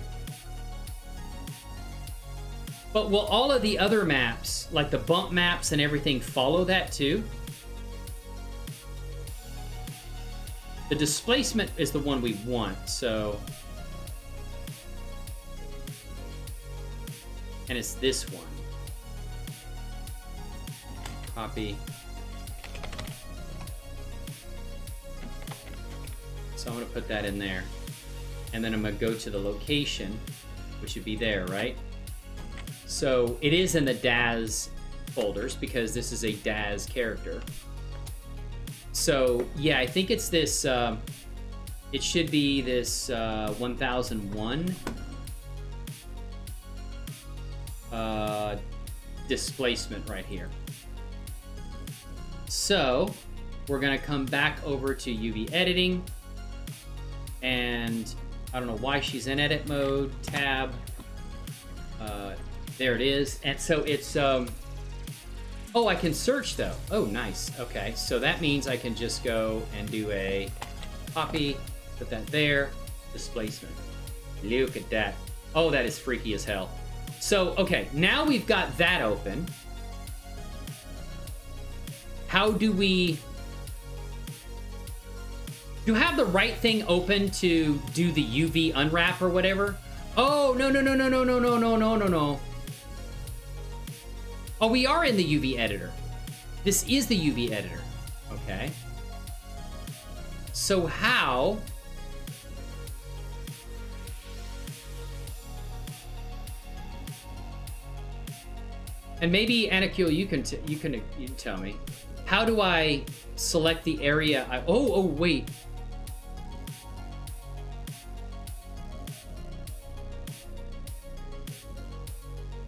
But will all of the other maps, like the bump maps and everything, follow that too? The displacement is the one we want, so... And it's this one. Copy. So I'm gonna put that in there. And then I'm gonna go to the location, which would be there, right? So it is in the DAZ folders because this is a DAZ character. So yeah, I think it's this, it should be this 1001 displacement right here. So we're gonna come back over to UV editing, and I don't know why she's in edit mode, tab, there it is. And so it's, oh, I can search though. Oh, nice. Okay, so that means I can just go and do a copy, put that there, displacement. Look at that. Oh, that is freaky as hell. So, okay, now we've got that open. How do we... Do you have the right thing open to do the UV unwrap or whatever? Oh, no. Oh, we are in the UV editor. This is the UV editor. Okay. So how... And maybe Anakil, you can tell me. How do I select the area? Oh, wait.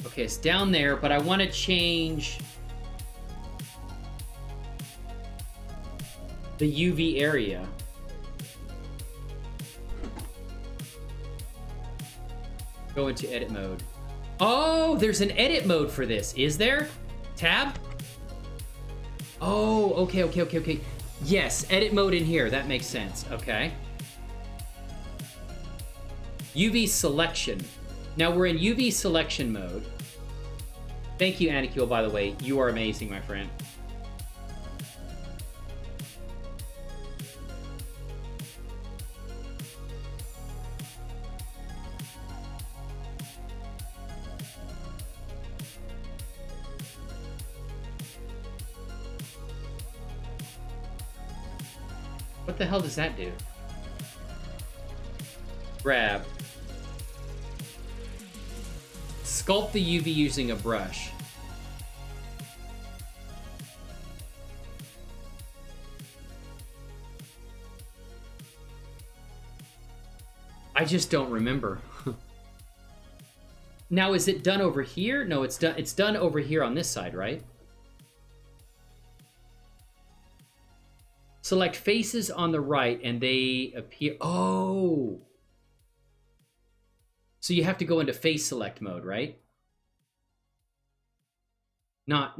Okay, it's down there, but I want to change the UV area. Go into edit mode. Oh, there's an edit mode for this. Is there? Tab? Oh, okay. Yes, edit mode in here. That makes sense. Okay. UV selection. Now we're in UV selection mode. Thank you, Anakil, by the way. You are amazing, my friend. What the hell does that do? Grab. Sculpt the UV using a brush. I just don't remember. Now, is it done over here? No, it's done over here on this side, right? Select faces on the right and they appear. Oh. So you have to go into face select mode, right? Not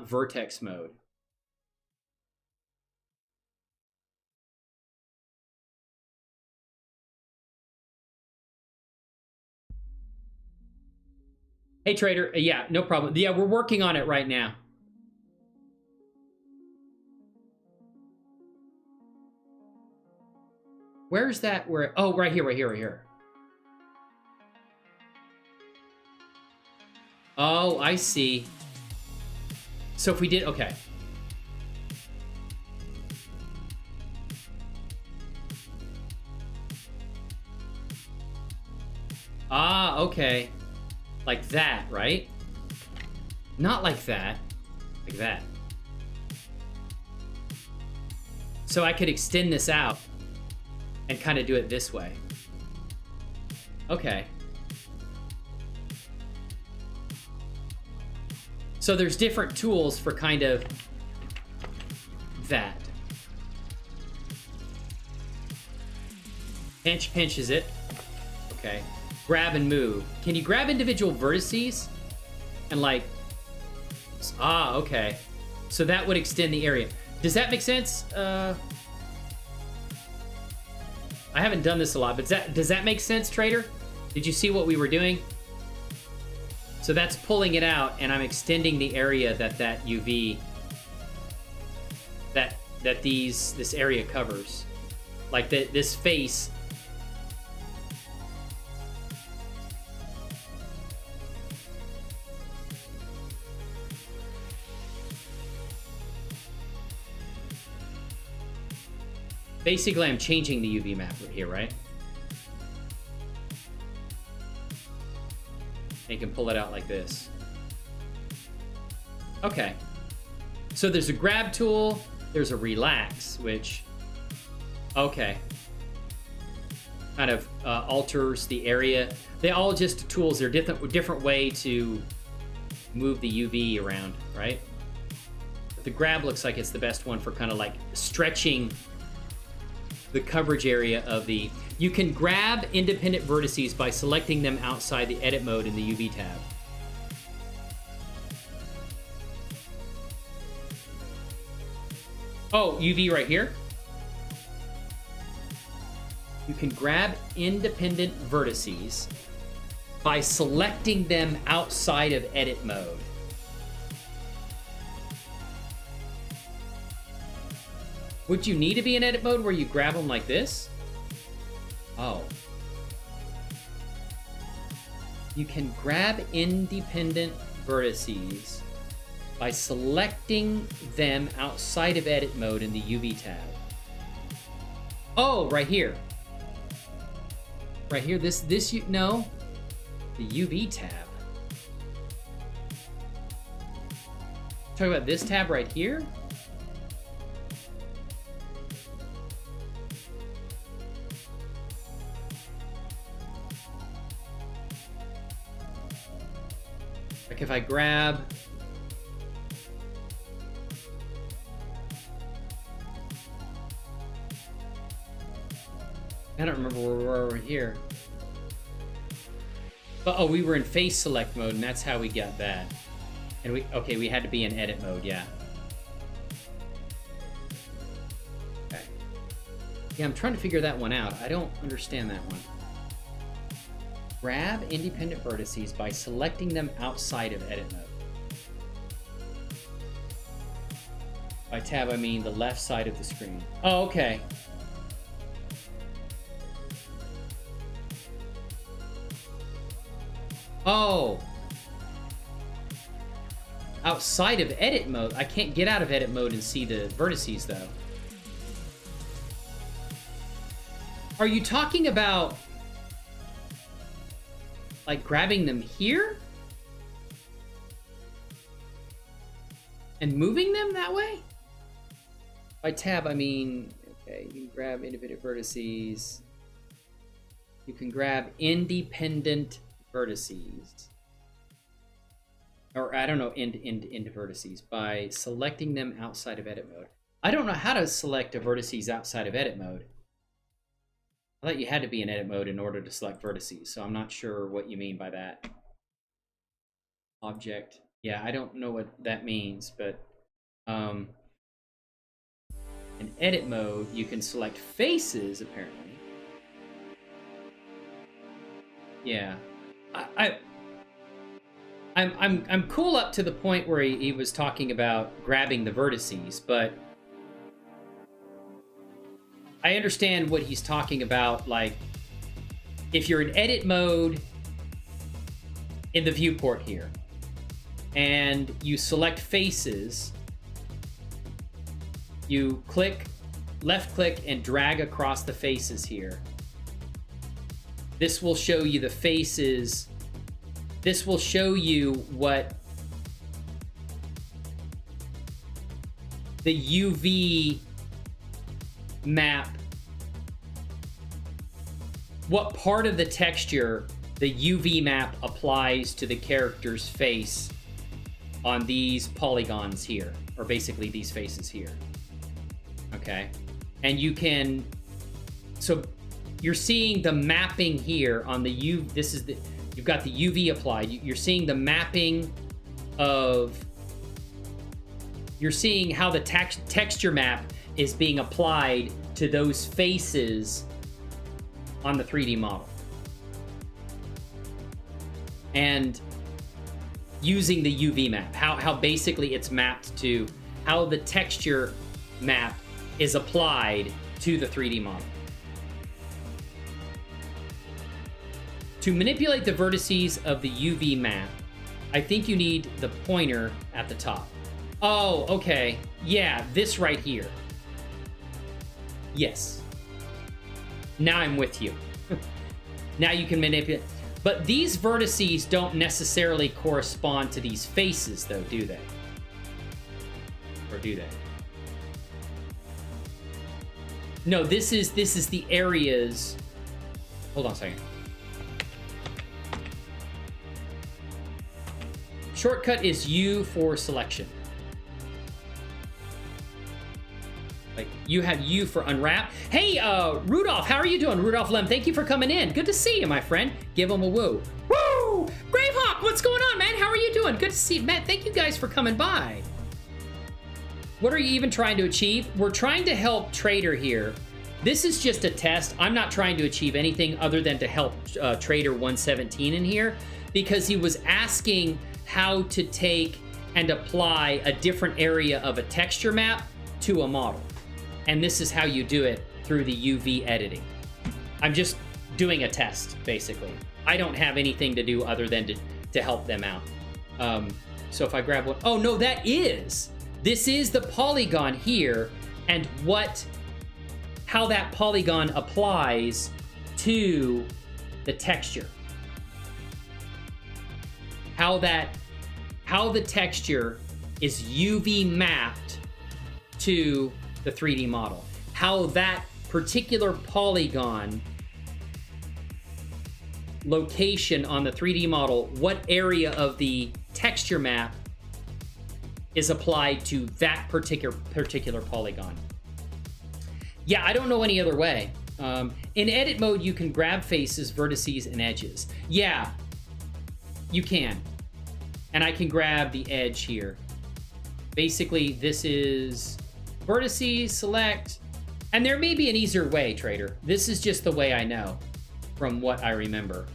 vertex mode. Hey, Trader. Yeah, no problem. Yeah, we're working on it right now. Where's that? Where? Oh, right here, right here, right here. Oh, I see. So if we did, okay. Ah, okay. Like that, right? Not like that. Like that. So I could extend this out and kind of do it this way. Okay. So there's different tools for kind of that. Pinch is it. Okay. Grab and move. Can you grab individual vertices? And like, ah, okay. So that would extend the area. Does that make sense? I haven't done this a lot, but does that make sense, Trader? Did you see what we were doing? So that's pulling it out, and I'm extending the area that UV, this area covers. Like this face. Basically, I'm changing the UV map here, right? And you can pull it out like this. Okay. So there's a grab tool, there's a relax, which, okay. Kind of alters the area. They all just tools. They're different way to move the UV around, right? But the grab looks like it's the best one for kind of like stretching the coverage area of the... You can grab independent vertices by selecting them outside the edit mode in the UV tab. Oh, UV right here. You can grab independent vertices by selecting them outside of edit mode. Would you need to be in edit mode where you grab them like this? Oh. You can grab independent vertices by selecting them outside of edit mode in the UV tab. Oh, right here. Right here, no. The UV tab. Talk about this tab right here? Like if I grab... I don't remember where we were over here. But, oh, we were in face select mode, and that's how we got that. And we had to be in edit mode, yeah. Okay. Yeah, I'm trying to figure that one out. I don't understand that one. Grab independent vertices by selecting them outside of edit mode. By tab, I mean the left side of the screen. Oh, okay. Oh. Outside of edit mode. I can't get out of edit mode and see the vertices, though. Are you talking about... like grabbing them here? And moving them that way? By tab, I mean, okay, you can grab independent vertices. You can grab independent vertices. Or, I don't know, end vertices by selecting them outside of edit mode. I don't know how to select a vertices outside of edit mode. I thought you had to be in edit mode in order to select vertices, so I'm not sure what you mean by that. Object. Yeah, I don't know what that means, but in edit mode, you can select faces, apparently. Yeah. I'm cool up to the point where he was talking about grabbing the vertices, but I understand what he's talking about. Like, if you're in edit mode in the viewport here, and you select faces, you click, left click, and drag across the faces here. This will show you the faces. This will show you what the UV map, what part of the texture the UV map applies to the character's face on these polygons here, or basically these faces here. Okay, and you can, so you're seeing the mapping here on the this is the, you've got the UV applied. You're seeing the mapping of, you're seeing how the texture map is being applied to those faces on the 3D model. And using the UV map, how basically it's mapped to, how the texture map is applied to the 3D model. To manipulate the vertices of the UV map, I think you need the pointer at the top. Oh, okay. Yeah, this right here. Yes. Now I'm with you. Now you can manipulate. But these vertices don't necessarily correspond to these faces, though, do they? Or do they? No, this is the areas. Hold on a second. Shortcut is U for selection. Like, you have U for unwrap. Hey, Rudolph, how are you doing? Rudolph Lem, thank you for coming in. Good to see you, my friend. Give him a woo. Woo! Gravehawk, what's going on, man? How are you doing? Good to see you. Matt, thank you guys for coming by. What are you even trying to achieve? We're trying to help Trader here. This is just a test. I'm not trying to achieve anything other than to help Trader 117 in here, because he was asking how to take and apply a different area of a texture map to a model. And this is how you do it through the UV editing. I'm just doing a test, basically. I don't have anything to do other than to help them out. So if I grab one, oh no, this is the polygon here, and how that polygon applies to the texture. How the texture is UV mapped to the 3D model. How that particular polygon location on the 3D model, what area of the texture map is applied to that particular polygon. Yeah, I don't know any other way. In edit mode, you can grab faces, vertices, and edges. Yeah, you can. And I can grab the edge here. Basically, this is vertices, select, and there may be an easier way, Trader. This is just the way I know from what I remember.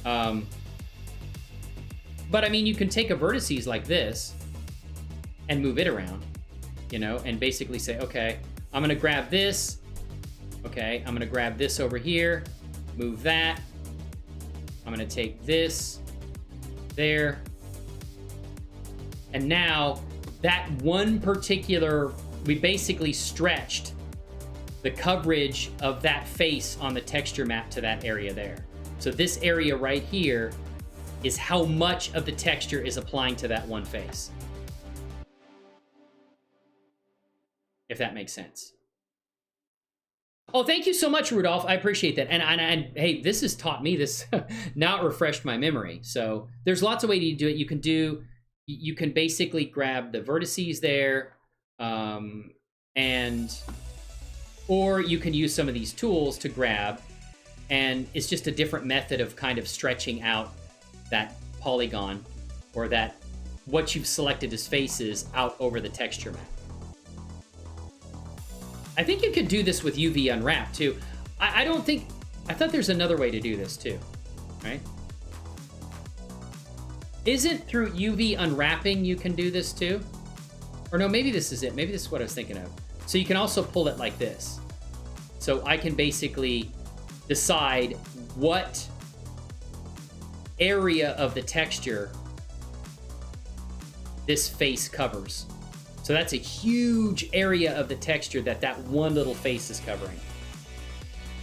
But I mean, you can take a vertices like this and move it around, you know, and basically say, okay, I'm gonna grab this. Okay, I'm gonna grab this over here, move that. I'm gonna take this, there. And now that one particular, we basically stretched the coverage of that face on the texture map to that area there. So this area right here is how much of the texture is applying to that one face. If that makes sense. Oh, thank you so much, Rudolph. I appreciate that. And hey, this has taught me this. Now it refreshed my memory. So there's lots of ways to do it. You can basically grab the vertices there, or you can use some of these tools to grab, and it's just a different method of kind of stretching out that polygon, or that what you've selected as faces out over the texture map. I think you could do this with UV unwrap too. I thought there's another way to do this too, right? Isn't through UV unwrapping you can do this too? Or no, maybe this is it. Maybe this is what I was thinking of. So you can also pull it like this. So I can basically decide what area of the texture this face covers. So that's a huge area of the texture that that one little face is covering.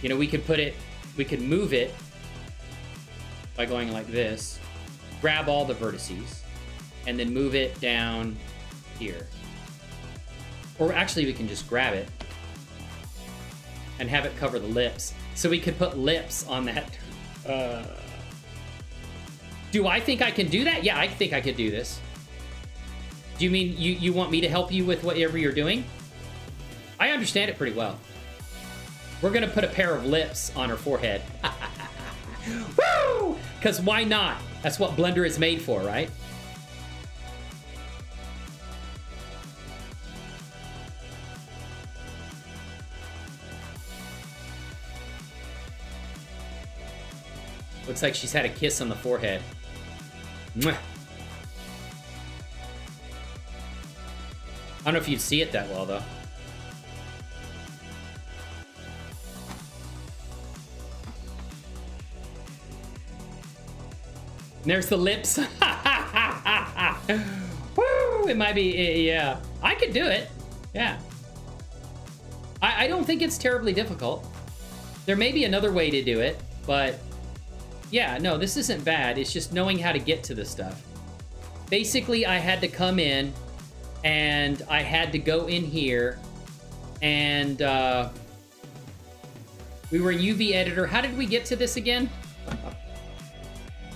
You know, we could move it by going like this, grab all the vertices, and then move it down here. Or actually, we can just grab it and have it cover the lips. So we could put lips on that. Do I think I can do that? Yeah, I think I could do this. Do you mean you want me to help you with whatever you're doing? I understand it pretty well. We're gonna put a pair of lips on her forehead. Woo! Because why not? That's what Blender is made for, right? Looks like she's had a kiss on the forehead. Mwah. I don't know if you'd see it that well, though. And there's the lips. Woo! It might be, yeah. I could do it. Yeah. I don't think it's terribly difficult. There may be another way to do it, but yeah, no, this isn't bad. It's just knowing how to get to the stuff. Basically, I had to come in and I had to go in here and we were in UV editor. How did we get to this again?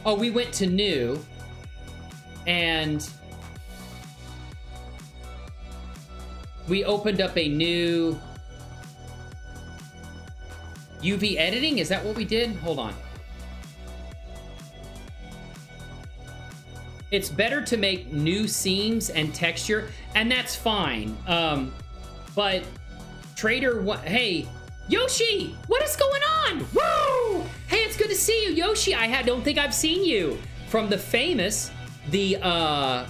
Oh, we went to new and we opened up a new UV editing. Is that what we did? Hold on. It's better to make new seams and texture, and that's fine. But Trader, hey, Yoshi, what is going on? Woo! Hey, it's good to see you, Yoshi. Don't think I've seen you from the famous, YouTube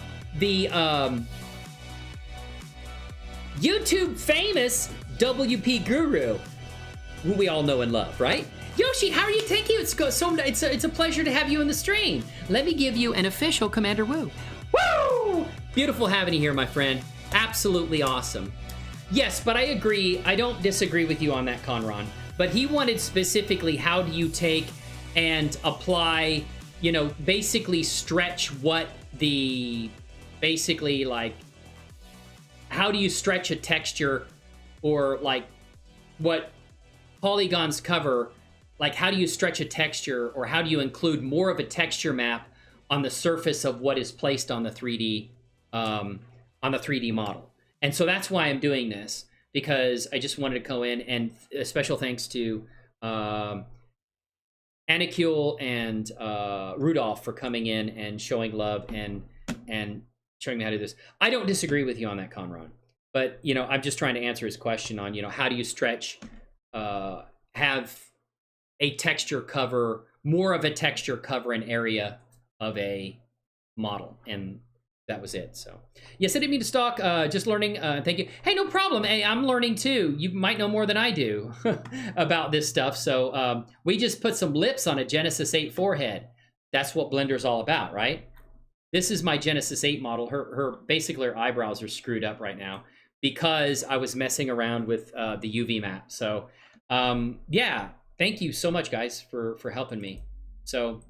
famous WP Guru, who we all know and love, right? Yoshi, how are you? Thank you. It's a pleasure to have you in the stream. Let me give you an official Commander Woo. Woo! Beautiful having you here, my friend. Absolutely awesome. Yes, but I agree. I don't disagree with you on that, Conron. But he wanted specifically, how do you take and apply, you know, basically stretch what the, basically like, how do you stretch a texture or like what polygons cover? Like, how do you stretch a texture, or how do you include more of a texture map on the surface of what is placed on the 3D model? And so that's why I'm doing this, because I just wanted to go in, and a special thanks to Anikul and Rudolph for coming in and showing love and showing me how to do this. I don't disagree with you on that, Conron, but you know, I'm just trying to answer his question on, you know, how do you stretch, have a texture cover, more of a texture cover an area of a model, and that was it. So yes, I didn't mean to stalk, just learning. Thank you. Hey, no problem. Hey, I'm learning too. You might know more than I do about this stuff. So we just put some lips on a Genesis 8 forehead. That's what Blender's all about, right? This is my Genesis 8 model. Basically her eyebrows are screwed up right now because I was messing around with the UV map. So yeah, thank you so much, guys, for helping me. So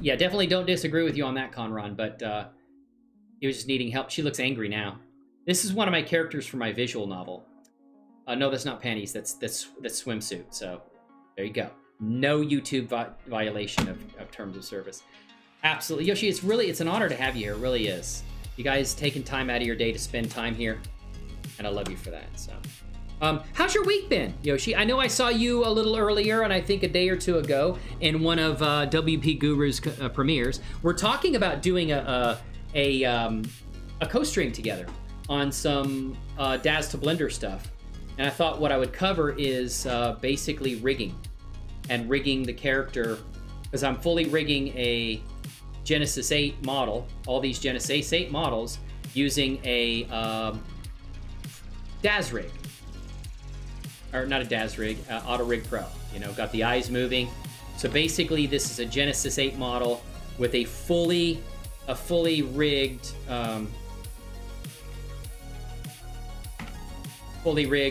yeah, definitely don't disagree with you on that, Conron, but he was just needing help. She looks angry now. This is one of my characters for my visual novel. No, that's not panties. That's swimsuit. So there you go. No YouTube violation of terms of service. Absolutely, Yoshi. It's an honor to have you here. It really is. You guys taking time out of your day to spend time here, and I love you for that. So, how's your week been, Yoshi? I know I saw you a little earlier, and I think a day or two ago in one of WP Guru's premieres. We're talking about doing a co-stream together on some DAZ to Blender stuff, and I thought what I would cover is basically rigging the character, because I'm fully rigging a Genesis 8 model, all these Genesis 8 models, using a DAZ rig. or not a DAZ rig, auto-rigpro. You know, got the eyes moving. So basically, this is a Genesis 8 model with a fully rigged,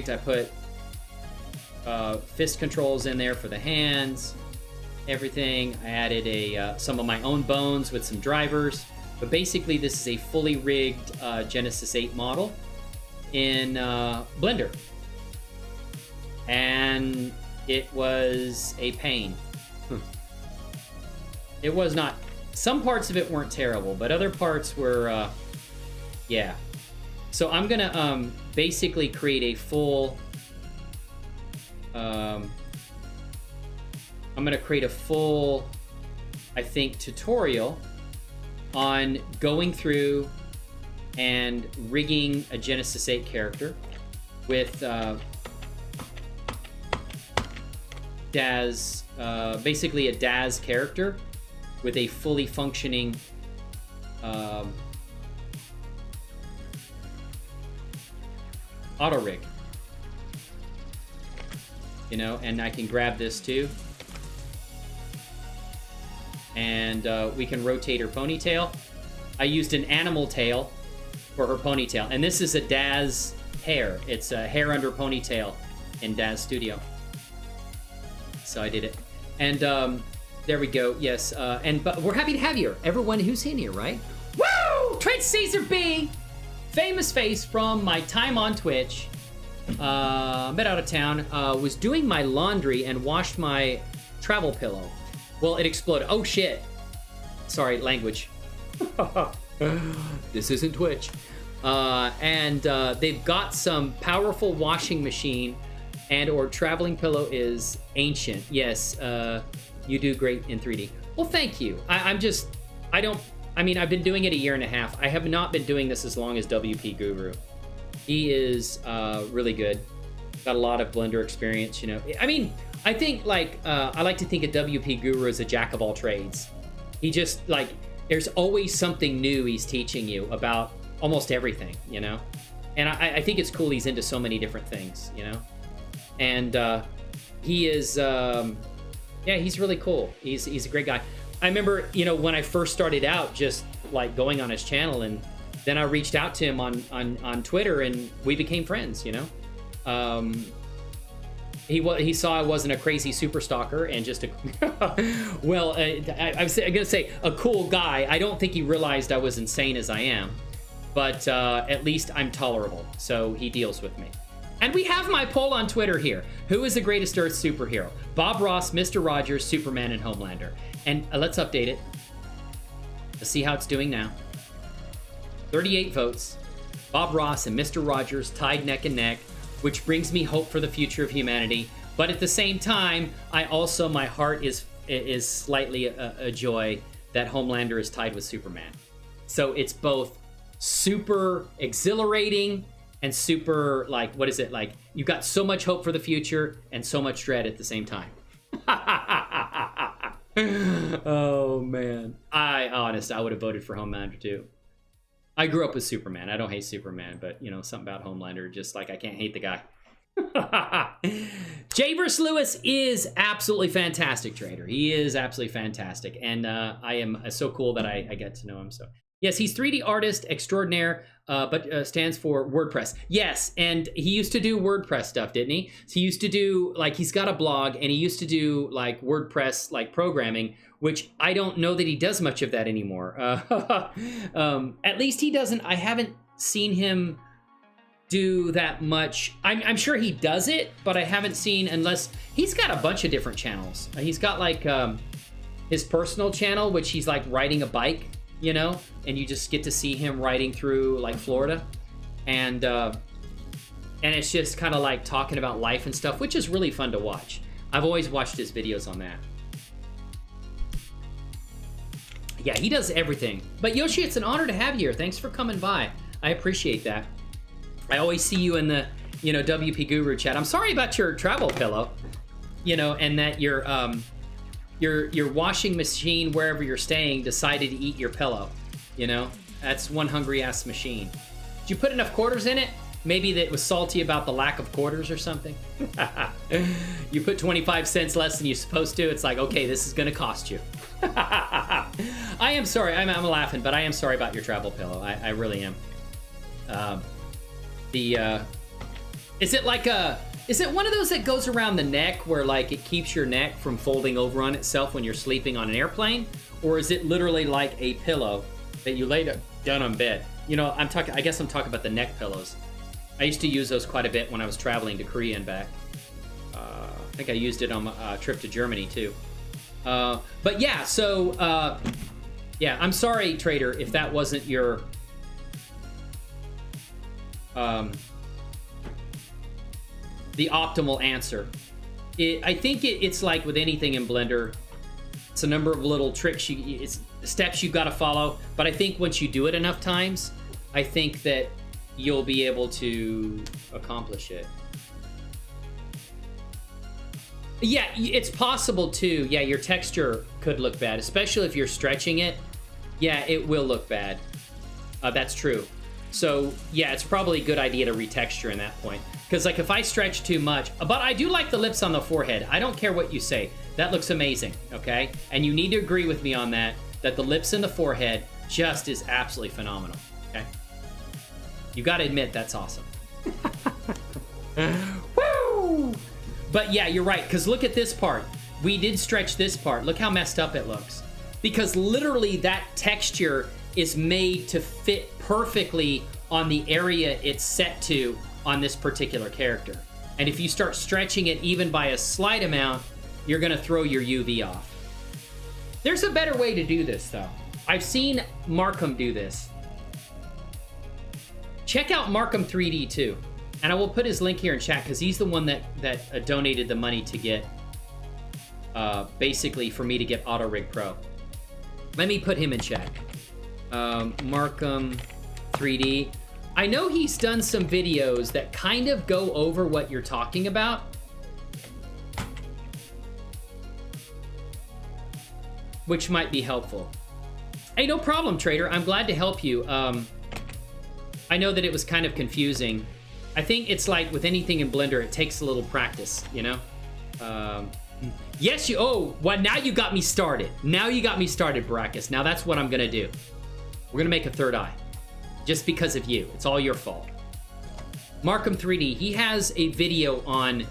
I put fist controls in there for the hands, everything. I added some of my own bones with some drivers. But basically, this is a fully rigged Genesis 8 model in Blender. And it was a pain. It was not. Some parts of it weren't terrible, but other parts were, yeah. So I'm gonna basically create a full. I'm gonna create a full, I think, tutorial on going through and rigging a Genesis 8 character with DAZ, basically a DAZ character with a fully functioning auto rig. You know, and I can grab this too. And we can rotate her ponytail. I used an animal tail for her ponytail. And this is a DAZ hair. It's a hair under ponytail in DAZ Studio. So I did it. And there we go. Yes. But we're happy to have you. Everyone who's in here, right? Woo! Trent Caesar B! Famous face from my time on Twitch. Been out of town. Was doing my laundry and washed my travel pillow. Well, it exploded. Oh, shit. Sorry, language. This isn't Twitch. And they've got some powerful washing machine and or traveling pillow is ancient. Yes, you do great in 3D. Well, thank you. I've been doing it a year and a half. I have not been doing this as long as WP Guru. He is really good. Got a lot of Blender experience, you know. I mean, I think, like, I like to think of WP Guru as a jack of all trades. He just, like, there's always something new he's teaching you about almost everything, you know? And I think it's cool he's into so many different things, you know? And he is, yeah, he's really cool. He's a great guy. I remember, you know, when I first started out, just, like, going on his channel, and then I reached out to him on Twitter, and we became friends, you know? He saw I wasn't a crazy super stalker and just a well, I'm gonna say a cool guy. I don't think he realized I was insane as I am, but at least I'm tolerable, so he deals with me. And we have my poll on Twitter here. Who is the greatest Earth superhero? Bob Ross, Mr. Rogers, Superman, and Homelander. And let's update it. Let's see how it's doing now. 38 votes. Bob Ross and Mr. Rogers tied neck and neck, which brings me hope for the future of humanity. But at the same time, my heart is slightly a joy that Homelander is tied with Superman. So it's both super exhilarating and super, like, what is it? Like, you've got so much hope for the future and so much dread at the same time. Oh, man. I would have voted for Homelander, too. I grew up with Superman. I don't hate Superman, but, you know, something about Homelander, just like I can't hate the guy. Jay vs. Lewis is absolutely fantastic, Trader. He is absolutely fantastic. And I am so cool that I get to know him. So, yes, he's 3D artist extraordinaire, but stands for WordPress. Yes, and he used to do WordPress stuff, didn't he? So he used to do, like, he's got a blog, and he used to do, like, WordPress, like, programming, which I don't know that he does much of that anymore. At least he doesn't. I haven't seen him do that much. I'm sure he does it, but I haven't seen, unless he's got a bunch of different channels. He's got, like, his personal channel, which he's like riding a bike, you know, and you just get to see him riding through, like, Florida, and it's just kind of like talking about life and stuff, which is really fun to watch. I've always watched his videos on that. Yeah, he does everything. But Yoshi, it's an honor to have you here. Thanks for coming by. I appreciate that. I always see you in the, you know, WP Guru chat. I'm sorry about your travel pillow, you know, and that your washing machine, wherever you're staying, decided to eat your pillow. You know, that's one hungry ass machine. Did you put enough quarters in it? Maybe that was salty about the lack of quarters or something. You put 25 cents less than you're supposed to. It's like, okay, this is gonna cost you. I am sorry. I'm laughing, but I am sorry about your travel pillow. I really am. Is it like is it one of those that goes around the neck where like it keeps your neck from folding over on itself when you're sleeping on an airplane? Or is it literally like a pillow that you lay down on bed? You know, I guess I'm talking about the neck pillows. I used to use those quite a bit when I was traveling to Korea and back. I think I used it on my trip to Germany too. But yeah, so yeah, I'm sorry, Trader, if that wasn't your the optimal answer. I think it's like with anything in Blender. It's a number of little tricks, it's steps you've got to follow. But I think once you do it enough times, I think that you'll be able to accomplish it. Yeah, it's possible too. Yeah, your texture could look bad, especially if you're stretching it. Yeah, it will look bad. That's true. So yeah, it's probably a good idea to retexture in that point. Because like if I stretch too much, but I do like the lips on the forehead. I don't care what you say. That looks amazing, okay? And you need to agree with me on that the lips and the forehead just is absolutely phenomenal, okay? You got to admit that's awesome. Woo! But yeah, you're right, because look at this part. We did stretch this part. Look how messed up it looks. Because literally that texture is made to fit perfectly on the area it's set to on this particular character. And if you start stretching it even by a slight amount, you're gonna throw your UV off. There's a better way to do this though. I've seen Markham do this. Check out Markham 3D too. And I will put his link here in chat because he's the one that donated the money to get, basically for me to get auto-rigpro. Let me put him in chat. Markham 3D. I know he's done some videos that kind of go over what you're talking about. Which might be helpful. Hey, no problem, Trader. I'm glad to help you. I know that it was kind of confusing. I think it's like with anything in Blender, it takes a little practice, you know? Yes, well, now you got me started. Now you got me started, Baracus. Now that's what I'm gonna do. We're gonna make a third eye. Just because of you. It's all your fault. Markham 3D, he has a video on,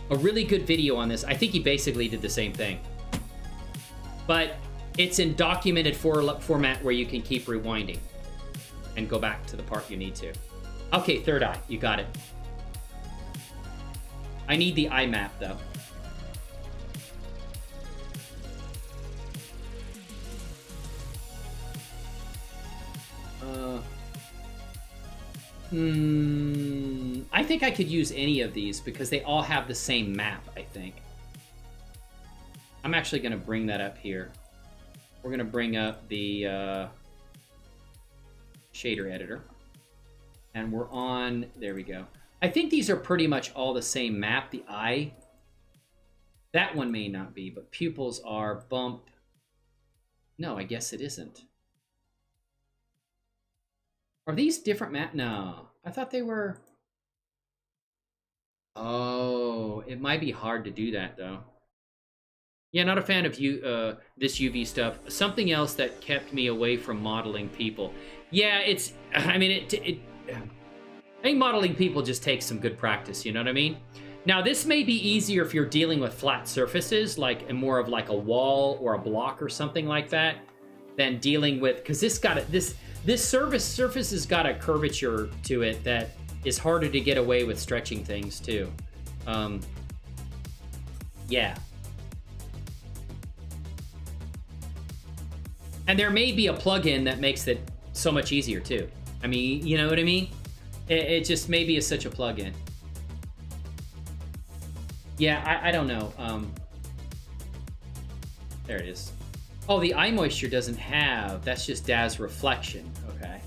a really good video on this. I think he basically did the same thing. But it's in documented format where you can keep rewinding and go back to the part you need to. Okay, third eye, you got it. I need the eye map though. I think I could use any of these because they all have the same map, I think. I'm actually going to bring that up here. We're going to bring up the shader editor. And we're on, there we go. I think these are pretty much all the same map. The eye, that one may not be, but pupils are bump. No, I guess it isn't. Are these different map? No, I thought they were. Oh, it might be hard to do that though. Yeah, not a fan of this UV stuff. Something else that kept me away from modeling people. Yeah, it's, I mean, I think modeling people just takes some good practice, you know what I mean? Now, this may be easier if you're dealing with flat surfaces, like, and more of like a wall or a block or something like that, than dealing with, because this surface has got a curvature to it that is harder to get away with stretching things too. Yeah. And there may be a plugin that makes it so much easier too. I mean, you know what I mean? It just maybe is such a plugin. Yeah, I don't know. There it is. Oh, the eye moisture doesn't have, that's just DAZ reflection, okay.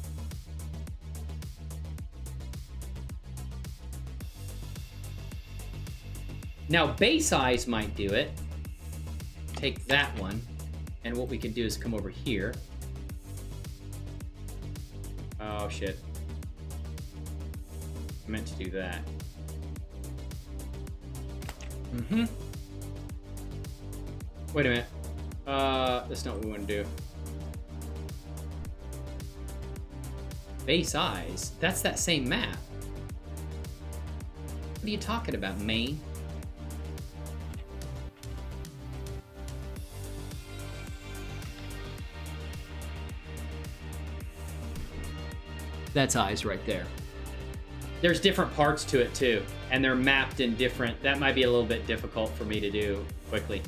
Now base eyes might do it. Take that one, and what we can do is come over here. Oh shit. I meant to do that. Wait a minute. That's not what we want to do. Base eyes? That's that same map. What are you talking about, Maine? That's eyes right there. There's different parts to it too, and they're mapped in different. That might be a little bit difficult for me to do quickly,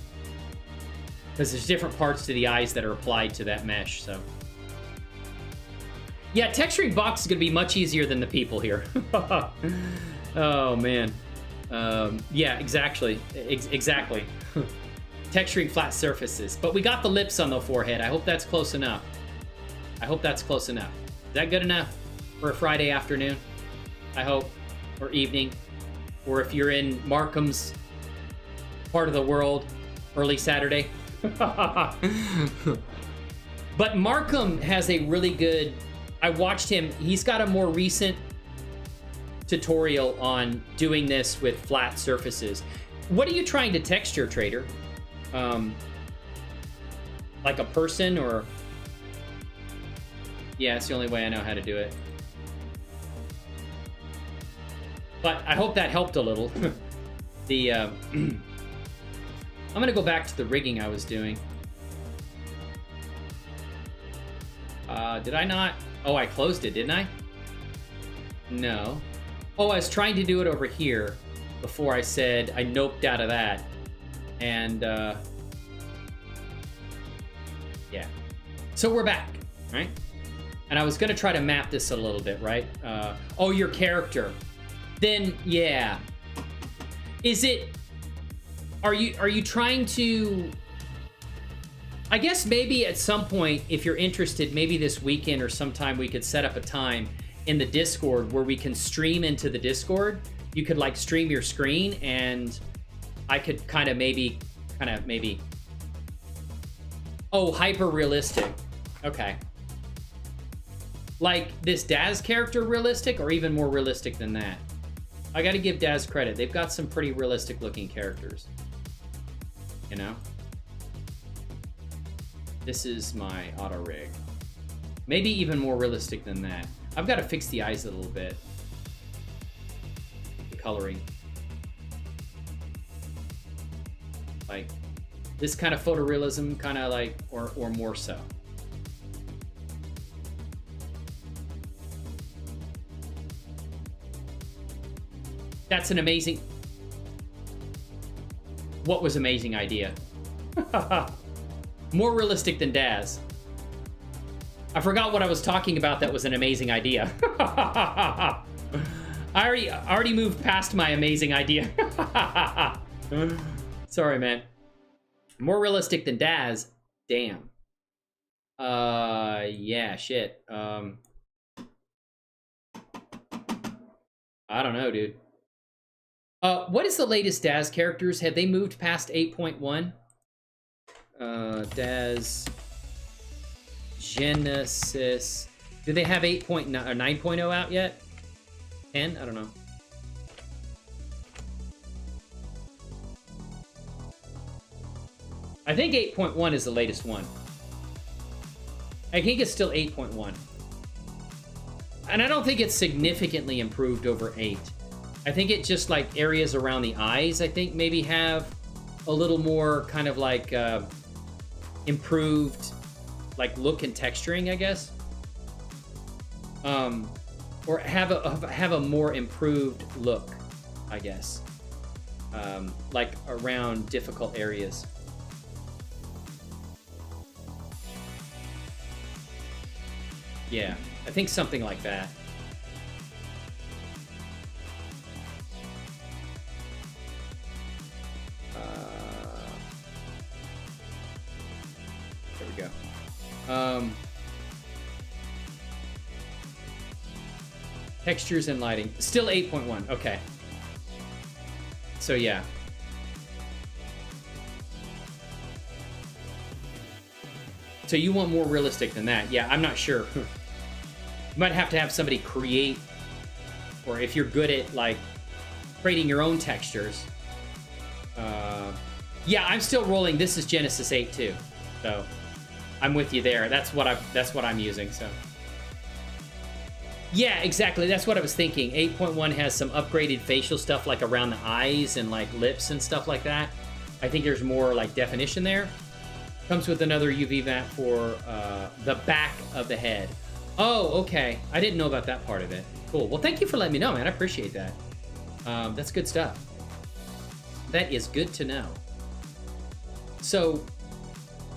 because there's different parts to the eyes that are applied to that mesh. So yeah, texturing box is gonna be much easier than the people here. Oh man. Yeah, exactly. Exactly. Texturing flat surfaces. But we got the lips on the forehead. I hope that's close enough. I hope that's close enough. Is that good enough for a Friday afternoon? I hope. Or evening. Or if you're in Markham's part of the world, early Saturday. But Markham has a really good... I watched him. He's got a more recent tutorial on doing this with flat surfaces. What are you trying to texture, Trader? Like a person, or... Yeah, it's the only way I know how to do it. But I hope that helped a little. I'm gonna go back to the rigging I was doing. Did I not? Oh, I closed it, didn't I? No. Oh, I was trying to do it over here before I said I noped out of that. And, yeah. So we're back, right? And I was gonna try to map this a little bit, right? Oh, your character. Then, yeah. Is it... Are you trying to... I guess maybe at some point, if you're interested, maybe this weekend or sometime we could set up a time in the Discord where we can stream into the Discord. You could like stream your screen, and I could kind of maybe... Oh, hyper realistic. Okay. Like this DAZ character realistic, or even more realistic than that? I gotta give DAZ credit. They've got some pretty realistic looking characters. You know? This is my auto rig. Maybe even more realistic than that. I've got to fix the eyes a little bit. The coloring. Like this kind of photorealism, kind of like, or more so. That's an amazing... What was amazing idea? More realistic than DAZ. I forgot what I was talking about that was an amazing idea. I already moved past my amazing idea. Sorry, man. More realistic than DAZ? Damn. Yeah, shit. I don't know, dude. What is the latest DAZ characters? Have they moved past 8.1? DAZ Genesis. Do they have 8.9 or 9.0 out yet? 10? I don't know. I think 8.1 is the latest one. I think it's still 8.1. And I don't think it's significantly improved over 8. I think it just like areas around the eyes, I think maybe have a little more kind of like improved like look and texturing, I guess. Or have a more improved look, I guess. Like around difficult areas. Yeah, I think something like that. There we go. Textures and lighting. Still 8.1. Okay. So yeah. So you want more realistic than that? Yeah, I'm not sure. You might have to have somebody create or if you're good at like creating your own textures. Yeah, I'm still rolling. This is Genesis 8 too, so I'm with you there. That's what I'm using. So yeah, exactly. That's what I was thinking. 8.1 has some upgraded facial stuff like around the eyes and like lips and stuff like that. I think there's more like definition there. Comes with another UV map for the back of the head. Oh, okay. I didn't know about that part of it. Cool. Well, thank you for letting me know, man. I appreciate that. That's good stuff. That is good to know. So,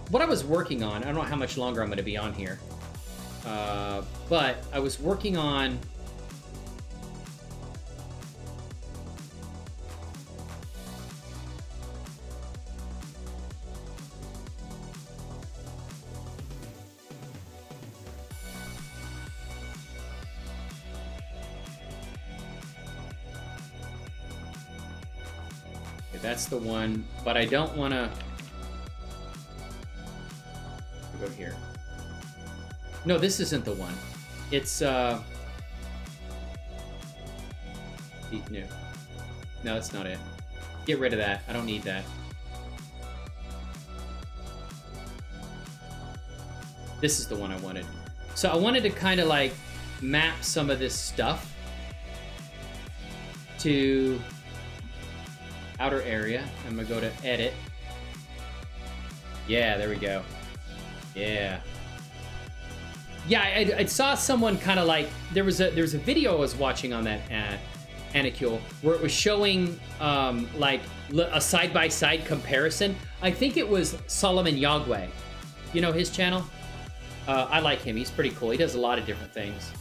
what I was working on, I don't know how much longer I'm going to be on here, but I was working on that's the one, but I don't want to go here. No, this isn't the one. It's no, that's not it. Get rid of that. I don't need that. This is the one I wanted. So I wanted to kind of like map some of this stuff to outer area. I'm gonna go to edit. Yeah, there we go. Yeah. Yeah, I saw someone kind of like, there was a video I was watching on that Anicule where it was showing like a side-by-side comparison. I think it was Solomon Yagwe. You know his channel? I like him. He's pretty cool. He does a lot of different things.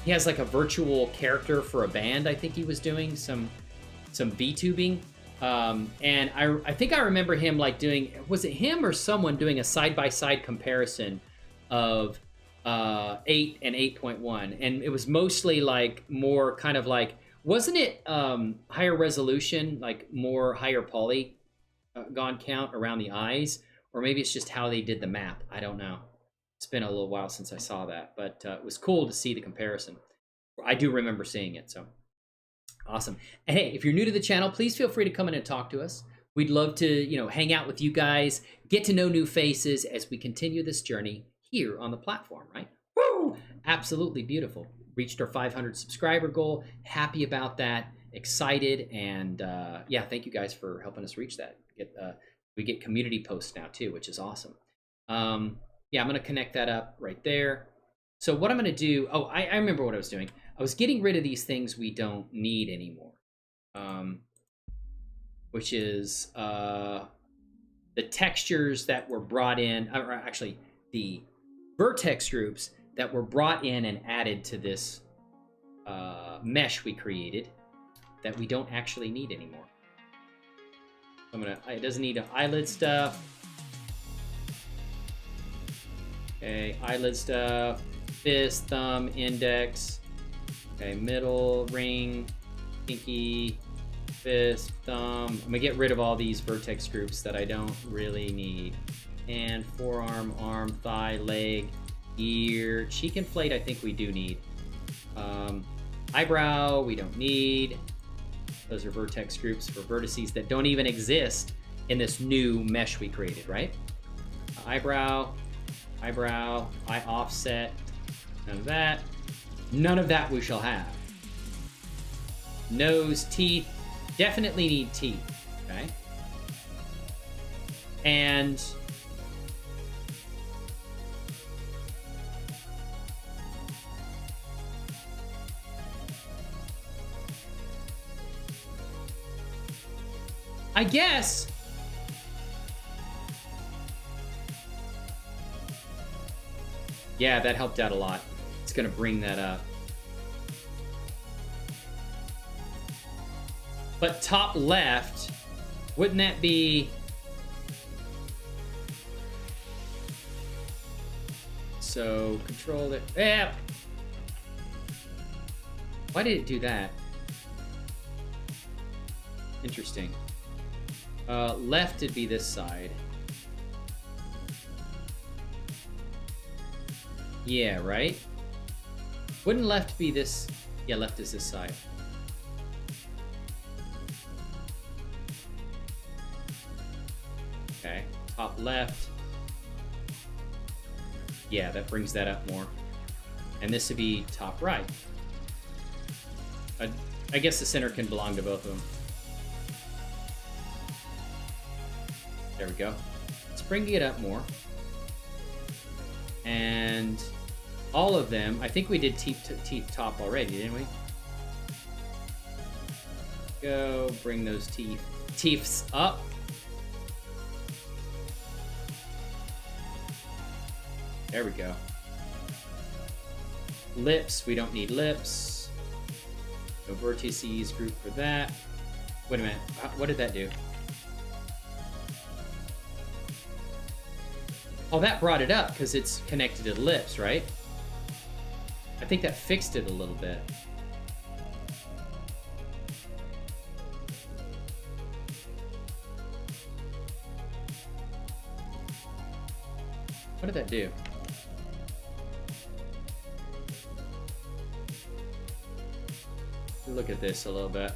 He has like a virtual character for a band. I think he was doing some VTubing. And I think I remember him like doing, was it him or someone doing a side-by-side comparison of 8 and 8.1, and it was mostly like more kind of like, wasn't it higher resolution, like more higher polygon count around the eyes, or maybe it's just how they did the map. I don't know. It's been a little while since I saw that, but it was cool to see the comparison. I do remember seeing it, so awesome. And hey, if you're new to the channel, please feel free to come in and talk to us. We'd love to, you know, hang out with you guys, get to know new faces as we continue this journey here on the platform, right? Woo! Absolutely beautiful. Reached our 500 subscriber goal. Happy about that. Excited, and yeah, thank you guys for helping us reach that. We get community posts now too, which is awesome. Yeah, I'm gonna connect that up right there. So what I'm gonna do, oh, I remember what I was doing. I was getting rid of these things we don't need anymore, which is the textures that were brought in, or actually the vertex groups that were brought in and added to this mesh we created that we don't actually need anymore. It doesn't need eyelid stuff. Okay, eyelid stuff, fist, thumb, index. Okay, middle, ring, pinky, fist, thumb. I'm gonna get rid of all these vertex groups that I don't really need. Hand, forearm, arm, thigh, leg, ear, cheek inflate I think we do need. Eyebrow, we don't need. Those are vertex groups for vertices that don't even exist in this new mesh we created, right? Eyebrow, eye offset, none of that. None of that we shall have. Nose, teeth, definitely need teeth, okay? And I guess yeah, that helped out a lot. It's gonna bring that up. But top left, wouldn't that be? So control it. Yeah. Why did it do that? Interesting. Left would be this side. Yeah, right? Wouldn't left be this? Yeah, left is this side. Okay, top left. Yeah, that brings that up more. And this would be top right. I guess the center can belong to both of them. There we go. Let's bring it up more. And all of them, I think we did teeth top already, didn't we? Go, bring those teeths up. There we go. Lips, we don't need lips. No vertices group for that. Wait a minute, what did that do? Oh, that brought it up because it's connected to the lips, right? I think that fixed it a little bit. What did that do? Look at this a little bit.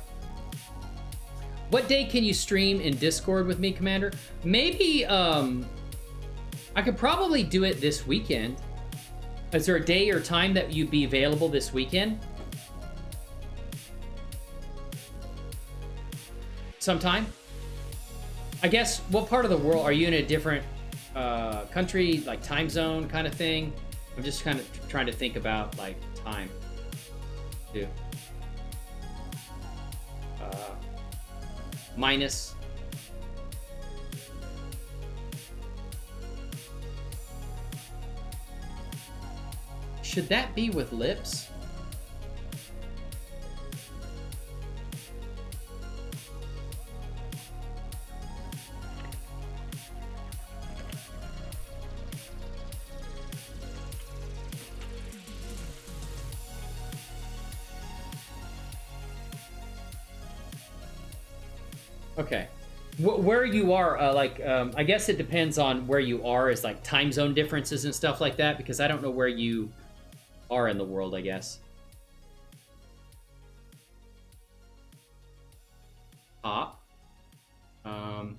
What day can you stream in Discord with me, Commander? Maybe, I could probably do it this weekend. Is there a day or time that you'd be available this weekend? Sometime? I guess, what part of the world? Are you in a different country, like time zone kind of thing? I'm just kind of trying to think about, like, time, too. Minus. Should that be with lips? Okay. Where you are, I guess it depends on where you are, is like time zone differences and stuff like that, because I don't know where you are in the world, I guess. Top. Well,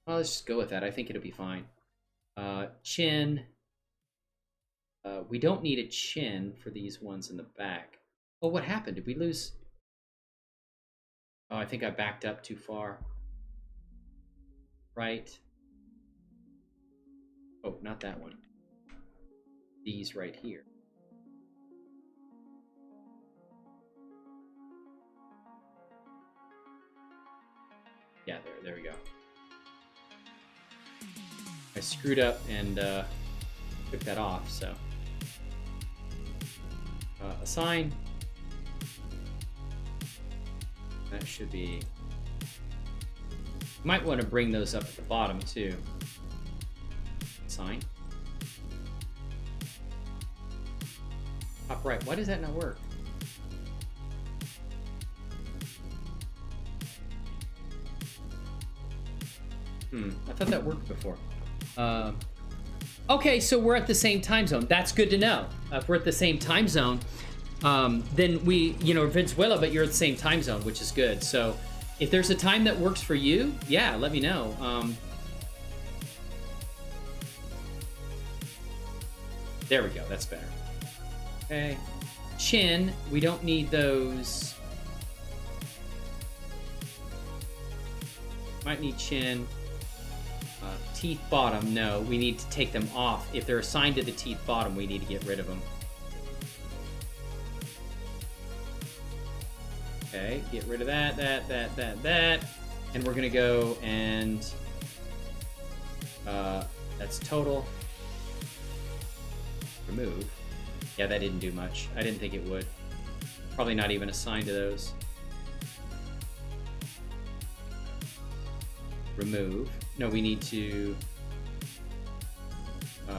let's just go with that. I think it'll be fine. Chin. We don't need a chin for these ones in the back. Oh, what happened? Did we lose? Oh, I think I backed up too far. Right. Oh, not that one. These right here. Yeah, there we go. I screwed up and took that off, so. Assign. That should be. Might want to bring those up at the bottom too. Assign. Top right. Why does that not work? I thought that worked before. Okay, so we're at the same time zone. That's good to know. If we're at the same time zone, then we, Venezuela, but you're at the same time zone, which is good. So if there's a time that works for you, yeah, let me know. There we go, that's better. Okay. Chin, we don't need those. Might need chin. Teeth bottom, no, we need to take them off. If they're assigned to the teeth bottom, we need to get rid of them. Okay, get rid of that. And we're gonna go and that's total. Remove. Yeah, that didn't do much. I didn't think it would. Probably not even assigned to those. Remove. No, we need to,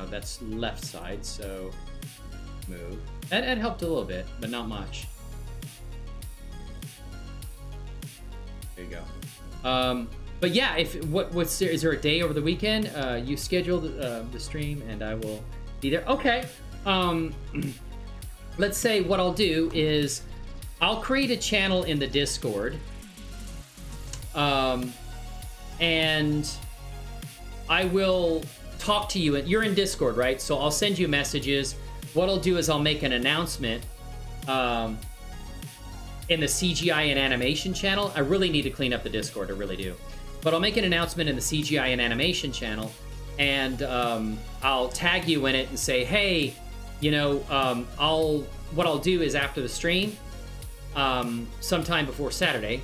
that's left side, so move. That helped a little bit, but not much. There you go. But yeah, is there a day over the weekend? You scheduled the stream, and I will be there. Okay. Let's say what I'll do is I'll create a channel in the Discord, and I will talk to you. You're in Discord, right? So I'll send you messages. What I'll do is I'll make an announcement in the CGI and animation channel. I really need to clean up the Discord, I really do. But I'll make an announcement in the CGI and animation channel, and I'll tag you in it and say, hey, you know, what I'll do is after the stream, sometime before Saturday,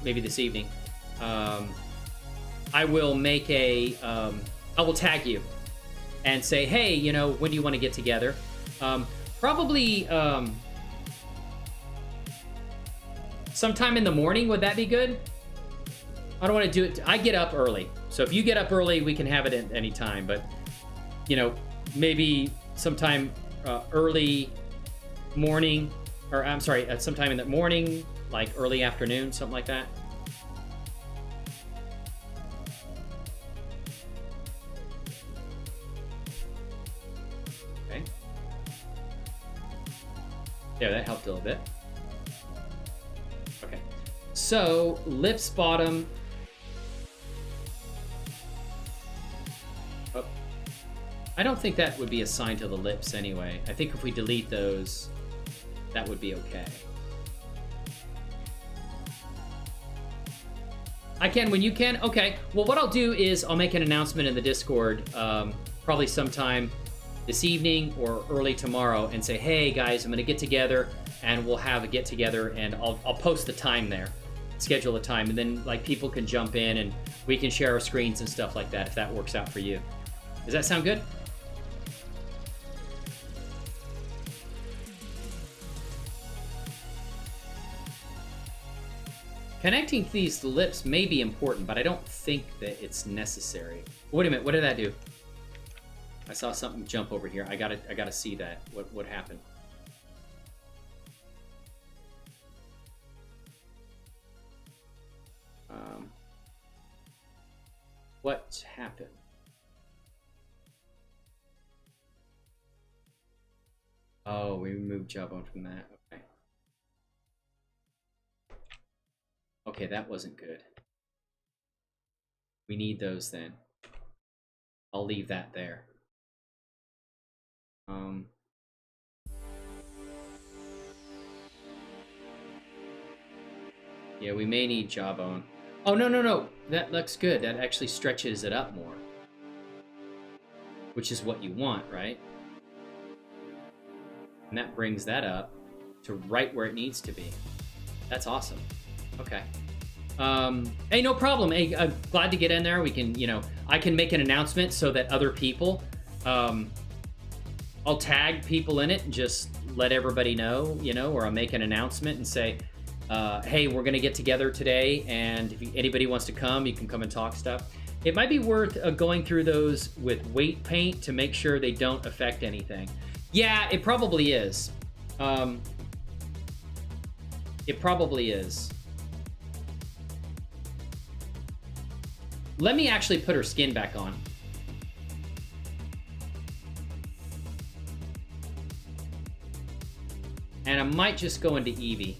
maybe this evening, I will make I will tag you and say, hey, you know, when do you want to get together? Probably sometime in the morning. Would that be good? I don't want to do it. I get up early. So if you get up early, we can have it at any time. But, you know, maybe sometime early morning, or I'm sorry, sometime in the morning, like early afternoon, something like that. Okay. Yeah, that helped a little bit. Okay. So, lips bottom. Oh. I don't think that would be assigned to the lips anyway. I think if we delete those, that would be okay. I can when you can? Okay. Well, what I'll do is I'll make an announcement in the Discord, probably sometime this evening or early tomorrow, and say, hey guys, I'm gonna get together, and we'll have a get together, and I'll post the time there, schedule a time, and then like people can jump in and we can share our screens and stuff like that if that works out for you. Does that sound good? Connecting these lips may be important, but I don't think that it's necessary. Wait a minute, what did that do? I saw something jump over here. I gotta see that. What happened? What happened? Oh, we removed Jawbone from that. Okay. Okay, that wasn't good. We need those then. I'll leave that there. Yeah, we may need Jawbone. Oh, no. That looks good. That actually stretches it up more. Which is what you want, right? And that brings that up to right where it needs to be. That's awesome. Okay. Hey, no problem. Hey, I'm glad to get in there. We can, you know, I can make an announcement so that other people, I'll tag people in it and just let everybody know, you know, or I'll make an announcement and say, hey, we're going to get together today, and if anybody wants to come, you can come and talk stuff. It might be worth going through those with weight paint to make sure they don't affect anything. Yeah, it probably is. It probably is. Let me actually put her skin back on. And I might just go into Eevee.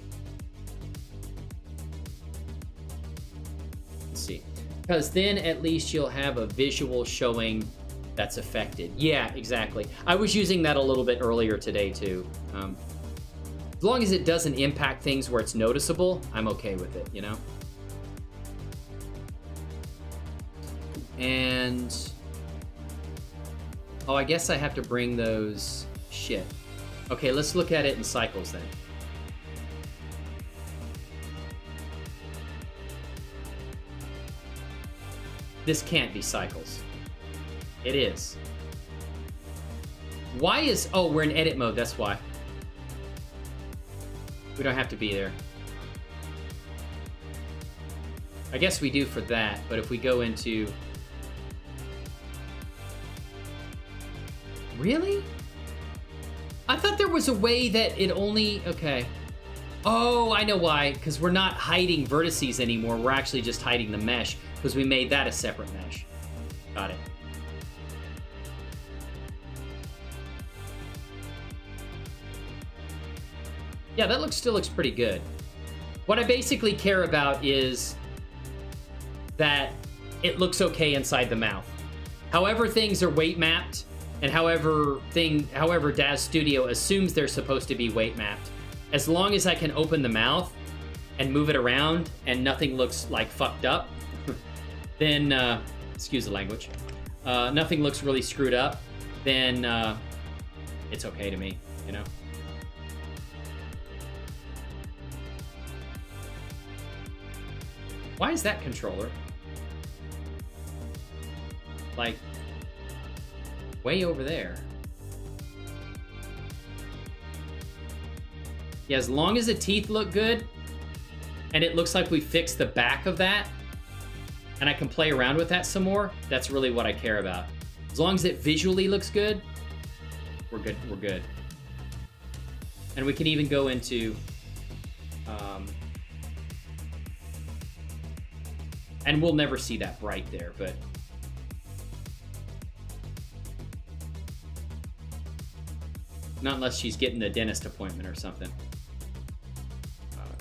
Let's see. Because then at least you'll have a visual showing that's affected. Yeah, exactly. I was using that a little bit earlier today too. As long as it doesn't impact things where it's noticeable, I'm okay with it, you know? And... oh, I guess I have to bring those... shit. Okay, let's look at it in cycles then. This can't be cycles. It is. Why is... oh, we're in edit mode, that's why. We don't have to be there. I guess we do for that, but if we go into... really? I thought there was a way that it only... okay. Oh, I know why. Because we're not hiding vertices anymore. We're actually just hiding the mesh. because we made that a separate mesh. Got it. Yeah, that still looks pretty good. What I basically care about is that it looks okay inside the mouth. However things are weight mapped, and however DAZ Studio assumes they're supposed to be weight mapped, as long as I can open the mouth and move it around and nothing looks like fucked up, then, excuse the language, nothing looks really screwed up, then it's okay to me, you know? Why is that controller like way over there? Yeah, as long as the teeth look good and it looks like we fixed the back of that and I can play around with that some more, that's really what I care about. As long as it visually looks good, we're good. We're good. And we can even go into and we'll never see that bright there, but not unless she's getting a dentist appointment or something.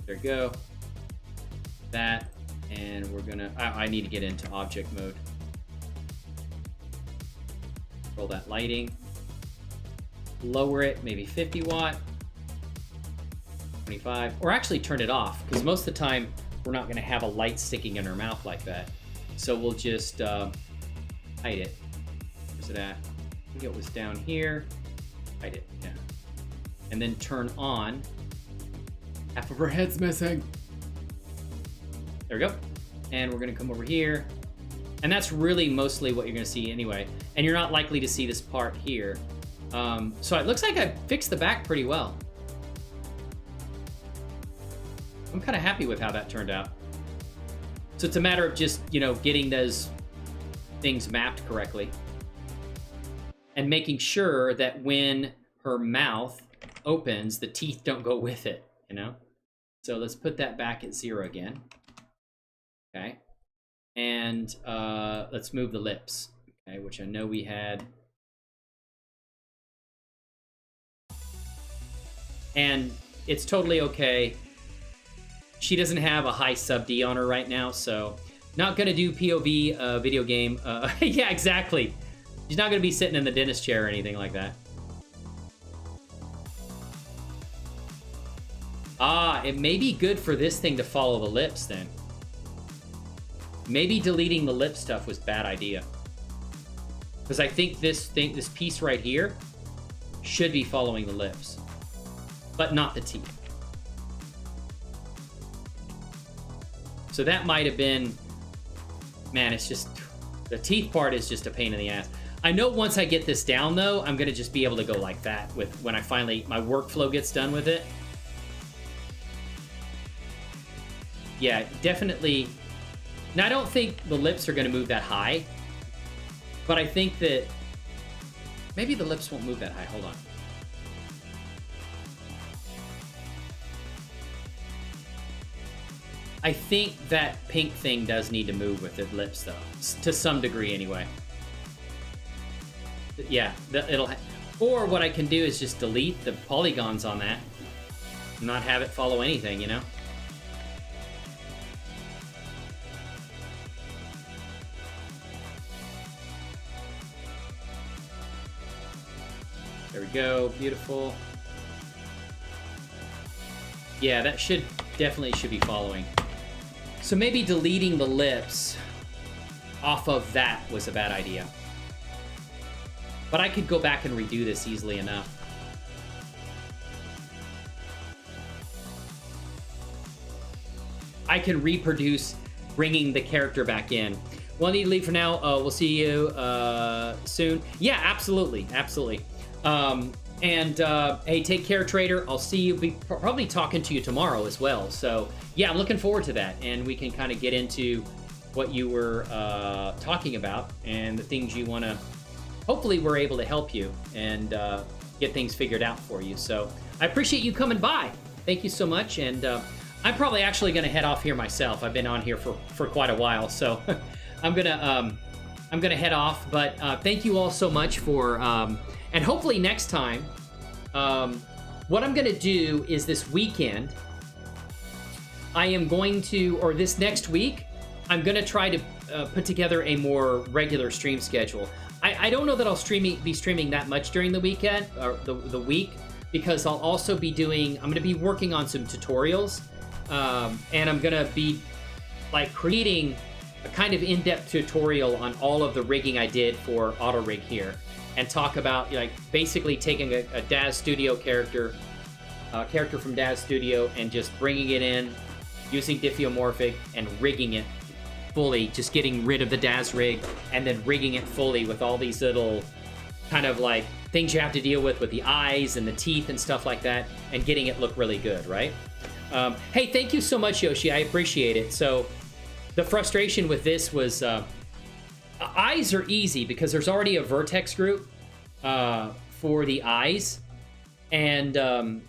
There you go. That, and we're gonna, I need to get into object mode. Control that lighting. Lower it, maybe 50 watt, 25, or actually turn it off, because most of the time we're not gonna have a light sticking in her mouth like that. So we'll just hide it. Where's it at? I think it was down here. Hide it, yeah. And then turn on. Half of her head's missing. There we go. And we're gonna come over here. And that's really mostly what you're gonna see anyway. And you're not likely to see this part here. So it looks like I fixed the back pretty well. I'm kind of happy with how that turned out. So it's a matter of just, you know, getting those things mapped correctly. And making sure that when her mouth opens, the teeth don't go with it, you know? So let's put that back at 0 again. Okay. And let's move the lips, okay, which I know we had. And it's totally okay. She doesn't have a high sub D on her right now, so not gonna do POV video game. Yeah, exactly. She's not gonna be sitting in the dentist chair or anything like that. Ah, it may be good for this thing to follow the lips then. Maybe deleting the lip stuff was a bad idea. Because I think this piece right here should be following the lips, but not the teeth. So that might have been, man, it's just, the teeth part is just a pain in the ass. I know once I get this down though, I'm gonna just be able to go like that with when I finally, my workflow gets done with it. Yeah, definitely. Now I don't think the lips are gonna move that high, but I think that maybe the lips won't move that high, hold on. I think that pink thing does need to move with the lips, though, to some degree, anyway. Yeah, it'll. Or what I can do is just delete the polygons on that, and not have it follow anything, you know. There we go, beautiful. Yeah, that definitely should be following. So maybe deleting the lips off of that was a bad idea. But I could go back and redo this easily enough. I can reproduce bringing the character back in. Well, I need to leave for now. We'll see you soon. Yeah, absolutely, absolutely. Hey, take care, Trader. I'll see you. Be probably talking to you tomorrow as well. So yeah, I'm looking forward to that, and we can kind of get into what you were talking about and the things you want to. Hopefully, we're able to help you and get things figured out for you. So I appreciate you coming by. Thank you so much, and I'm probably actually going to head off here myself. I've been on here for quite a while, so I'm gonna head off. But thank you all so much for, and hopefully next time, what I'm gonna do is this weekend, I am going to, or this next week, I'm gonna try to put together a more regular stream schedule. I don't know that I'll be streaming that much during the weekend or the week, because I'll also be doing, I'm gonna be working on some tutorials. And I'm gonna be like creating a kind of in-depth tutorial on all of the rigging I did for auto-rig here, and talk about like basically taking a DAZ Studio character from DAZ Studio and just bringing it in using diffeomorphic and rigging it fully, just getting rid of the DAZ rig and then rigging it fully with all these little kind of like things you have to deal with the eyes and the teeth and stuff like that, and getting it look really good, right? Hey, thank you so much, Yoshi. I appreciate it. So the frustration with this was eyes are easy because there's already a vertex group for the eyes. And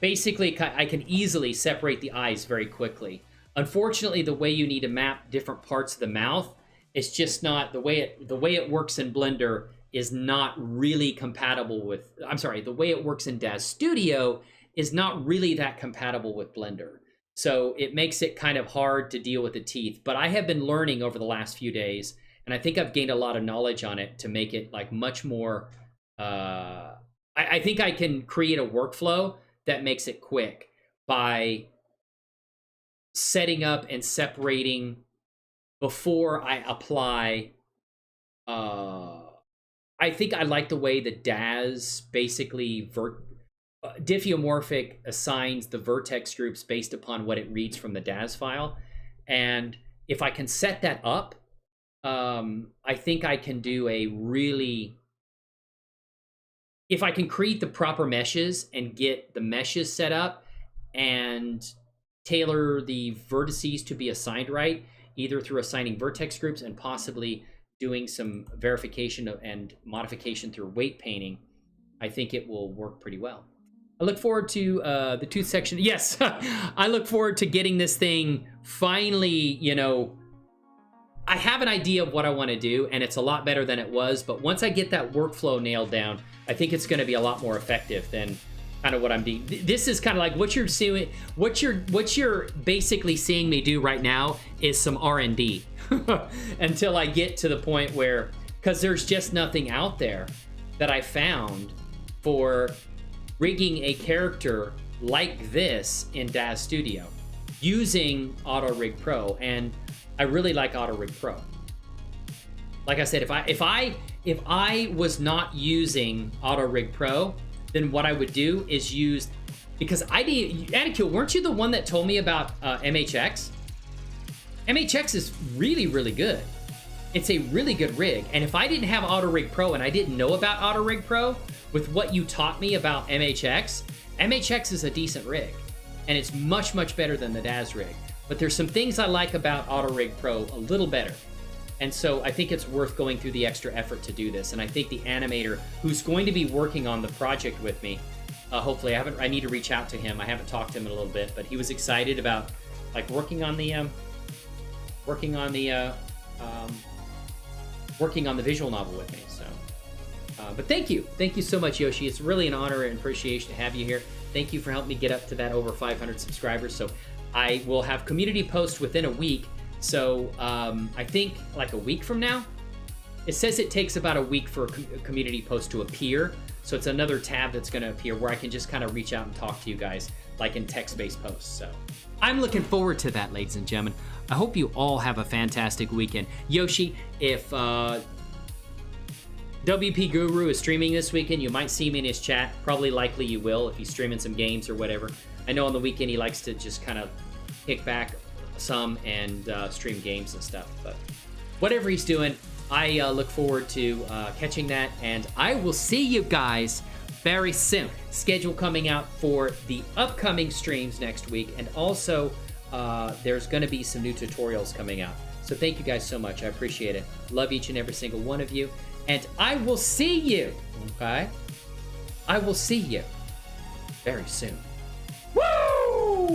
basically, I can easily separate the eyes very quickly. Unfortunately, the way you need to map different parts of the mouth, it's just not the way it works in Blender is not really compatible with, I'm sorry, the way it works in DAZ Studio is not really that compatible with Blender. So it makes it kind of hard to deal with the teeth. But I have been learning over the last few days, and I think I've gained a lot of knowledge on it to make it like much more, I think I can create a workflow that makes it quick by setting up and separating before I apply. I think I like the way the DAZ basically diffeomorphic assigns the vertex groups based upon what it reads from the DAZ file. And if I can set that up, I think I can do a really, if I can create the proper meshes and get the meshes set up and tailor the vertices to be assigned right, either through assigning vertex groups and possibly doing some verification and modification through weight painting, I think it will work pretty well. I look forward to the tooth section. Yes, I look forward to getting this thing finally, you know, I have an idea of what I want to do, and it's a lot better than it was. But once I get that workflow nailed down, I think it's going to be a lot more effective than kind of what I'm doing. This is kind of like what you're seeing, what you're basically seeing me do right now is some R&D until I get to the point where, because there's just nothing out there that I found for rigging a character like this in DAZ Studio using auto-rigpro, and I really like auto-rigpro. Like I said, if I was not using auto-rigpro, then what I would do is use, because Anikil, weren't you the one that told me about MHX? MHX is really, really good. It's a really good rig. And if I didn't have auto-rigpro and I didn't know about auto-rigpro, with what you taught me about MHX, MHX is a decent rig. And it's much, much better than the DAZ rig. But there's some things I like about auto-rigpro a little better. And so I think it's worth going through the extra effort to do this. And I think the animator who's going to be working on the project with me, hopefully, I need to reach out to him. I haven't talked to him in a little bit, but he was excited about like working on the visual novel with me. So, but thank you so much, Yoshi. It's really an honor and appreciation to have you here. Thank you for helping me get up to that over 500 subscribers. So I will have community posts within a week. So I think like a week from now, it says it takes about a week for a community post to appear. So it's another tab that's going to appear where I can just kind of reach out and talk to you guys like in text-based posts. So I'm looking forward to that, ladies and gentlemen. I hope you all have a fantastic weekend. Yoshi, if WP Guru is streaming this weekend, you might see me in his chat. Probably likely you will if he's streaming some games or whatever. I know on the weekend he likes to just kind of kick back some and stream games and stuff, but whatever he's doing, I look forward to catching that, and I will see you guys very soon. Schedule coming out for the upcoming streams next week, and also there's going to be some new tutorials coming out. So thank you guys so much. I appreciate it. Love each and every single one of you, and I will see you, okay? I will see you very soon.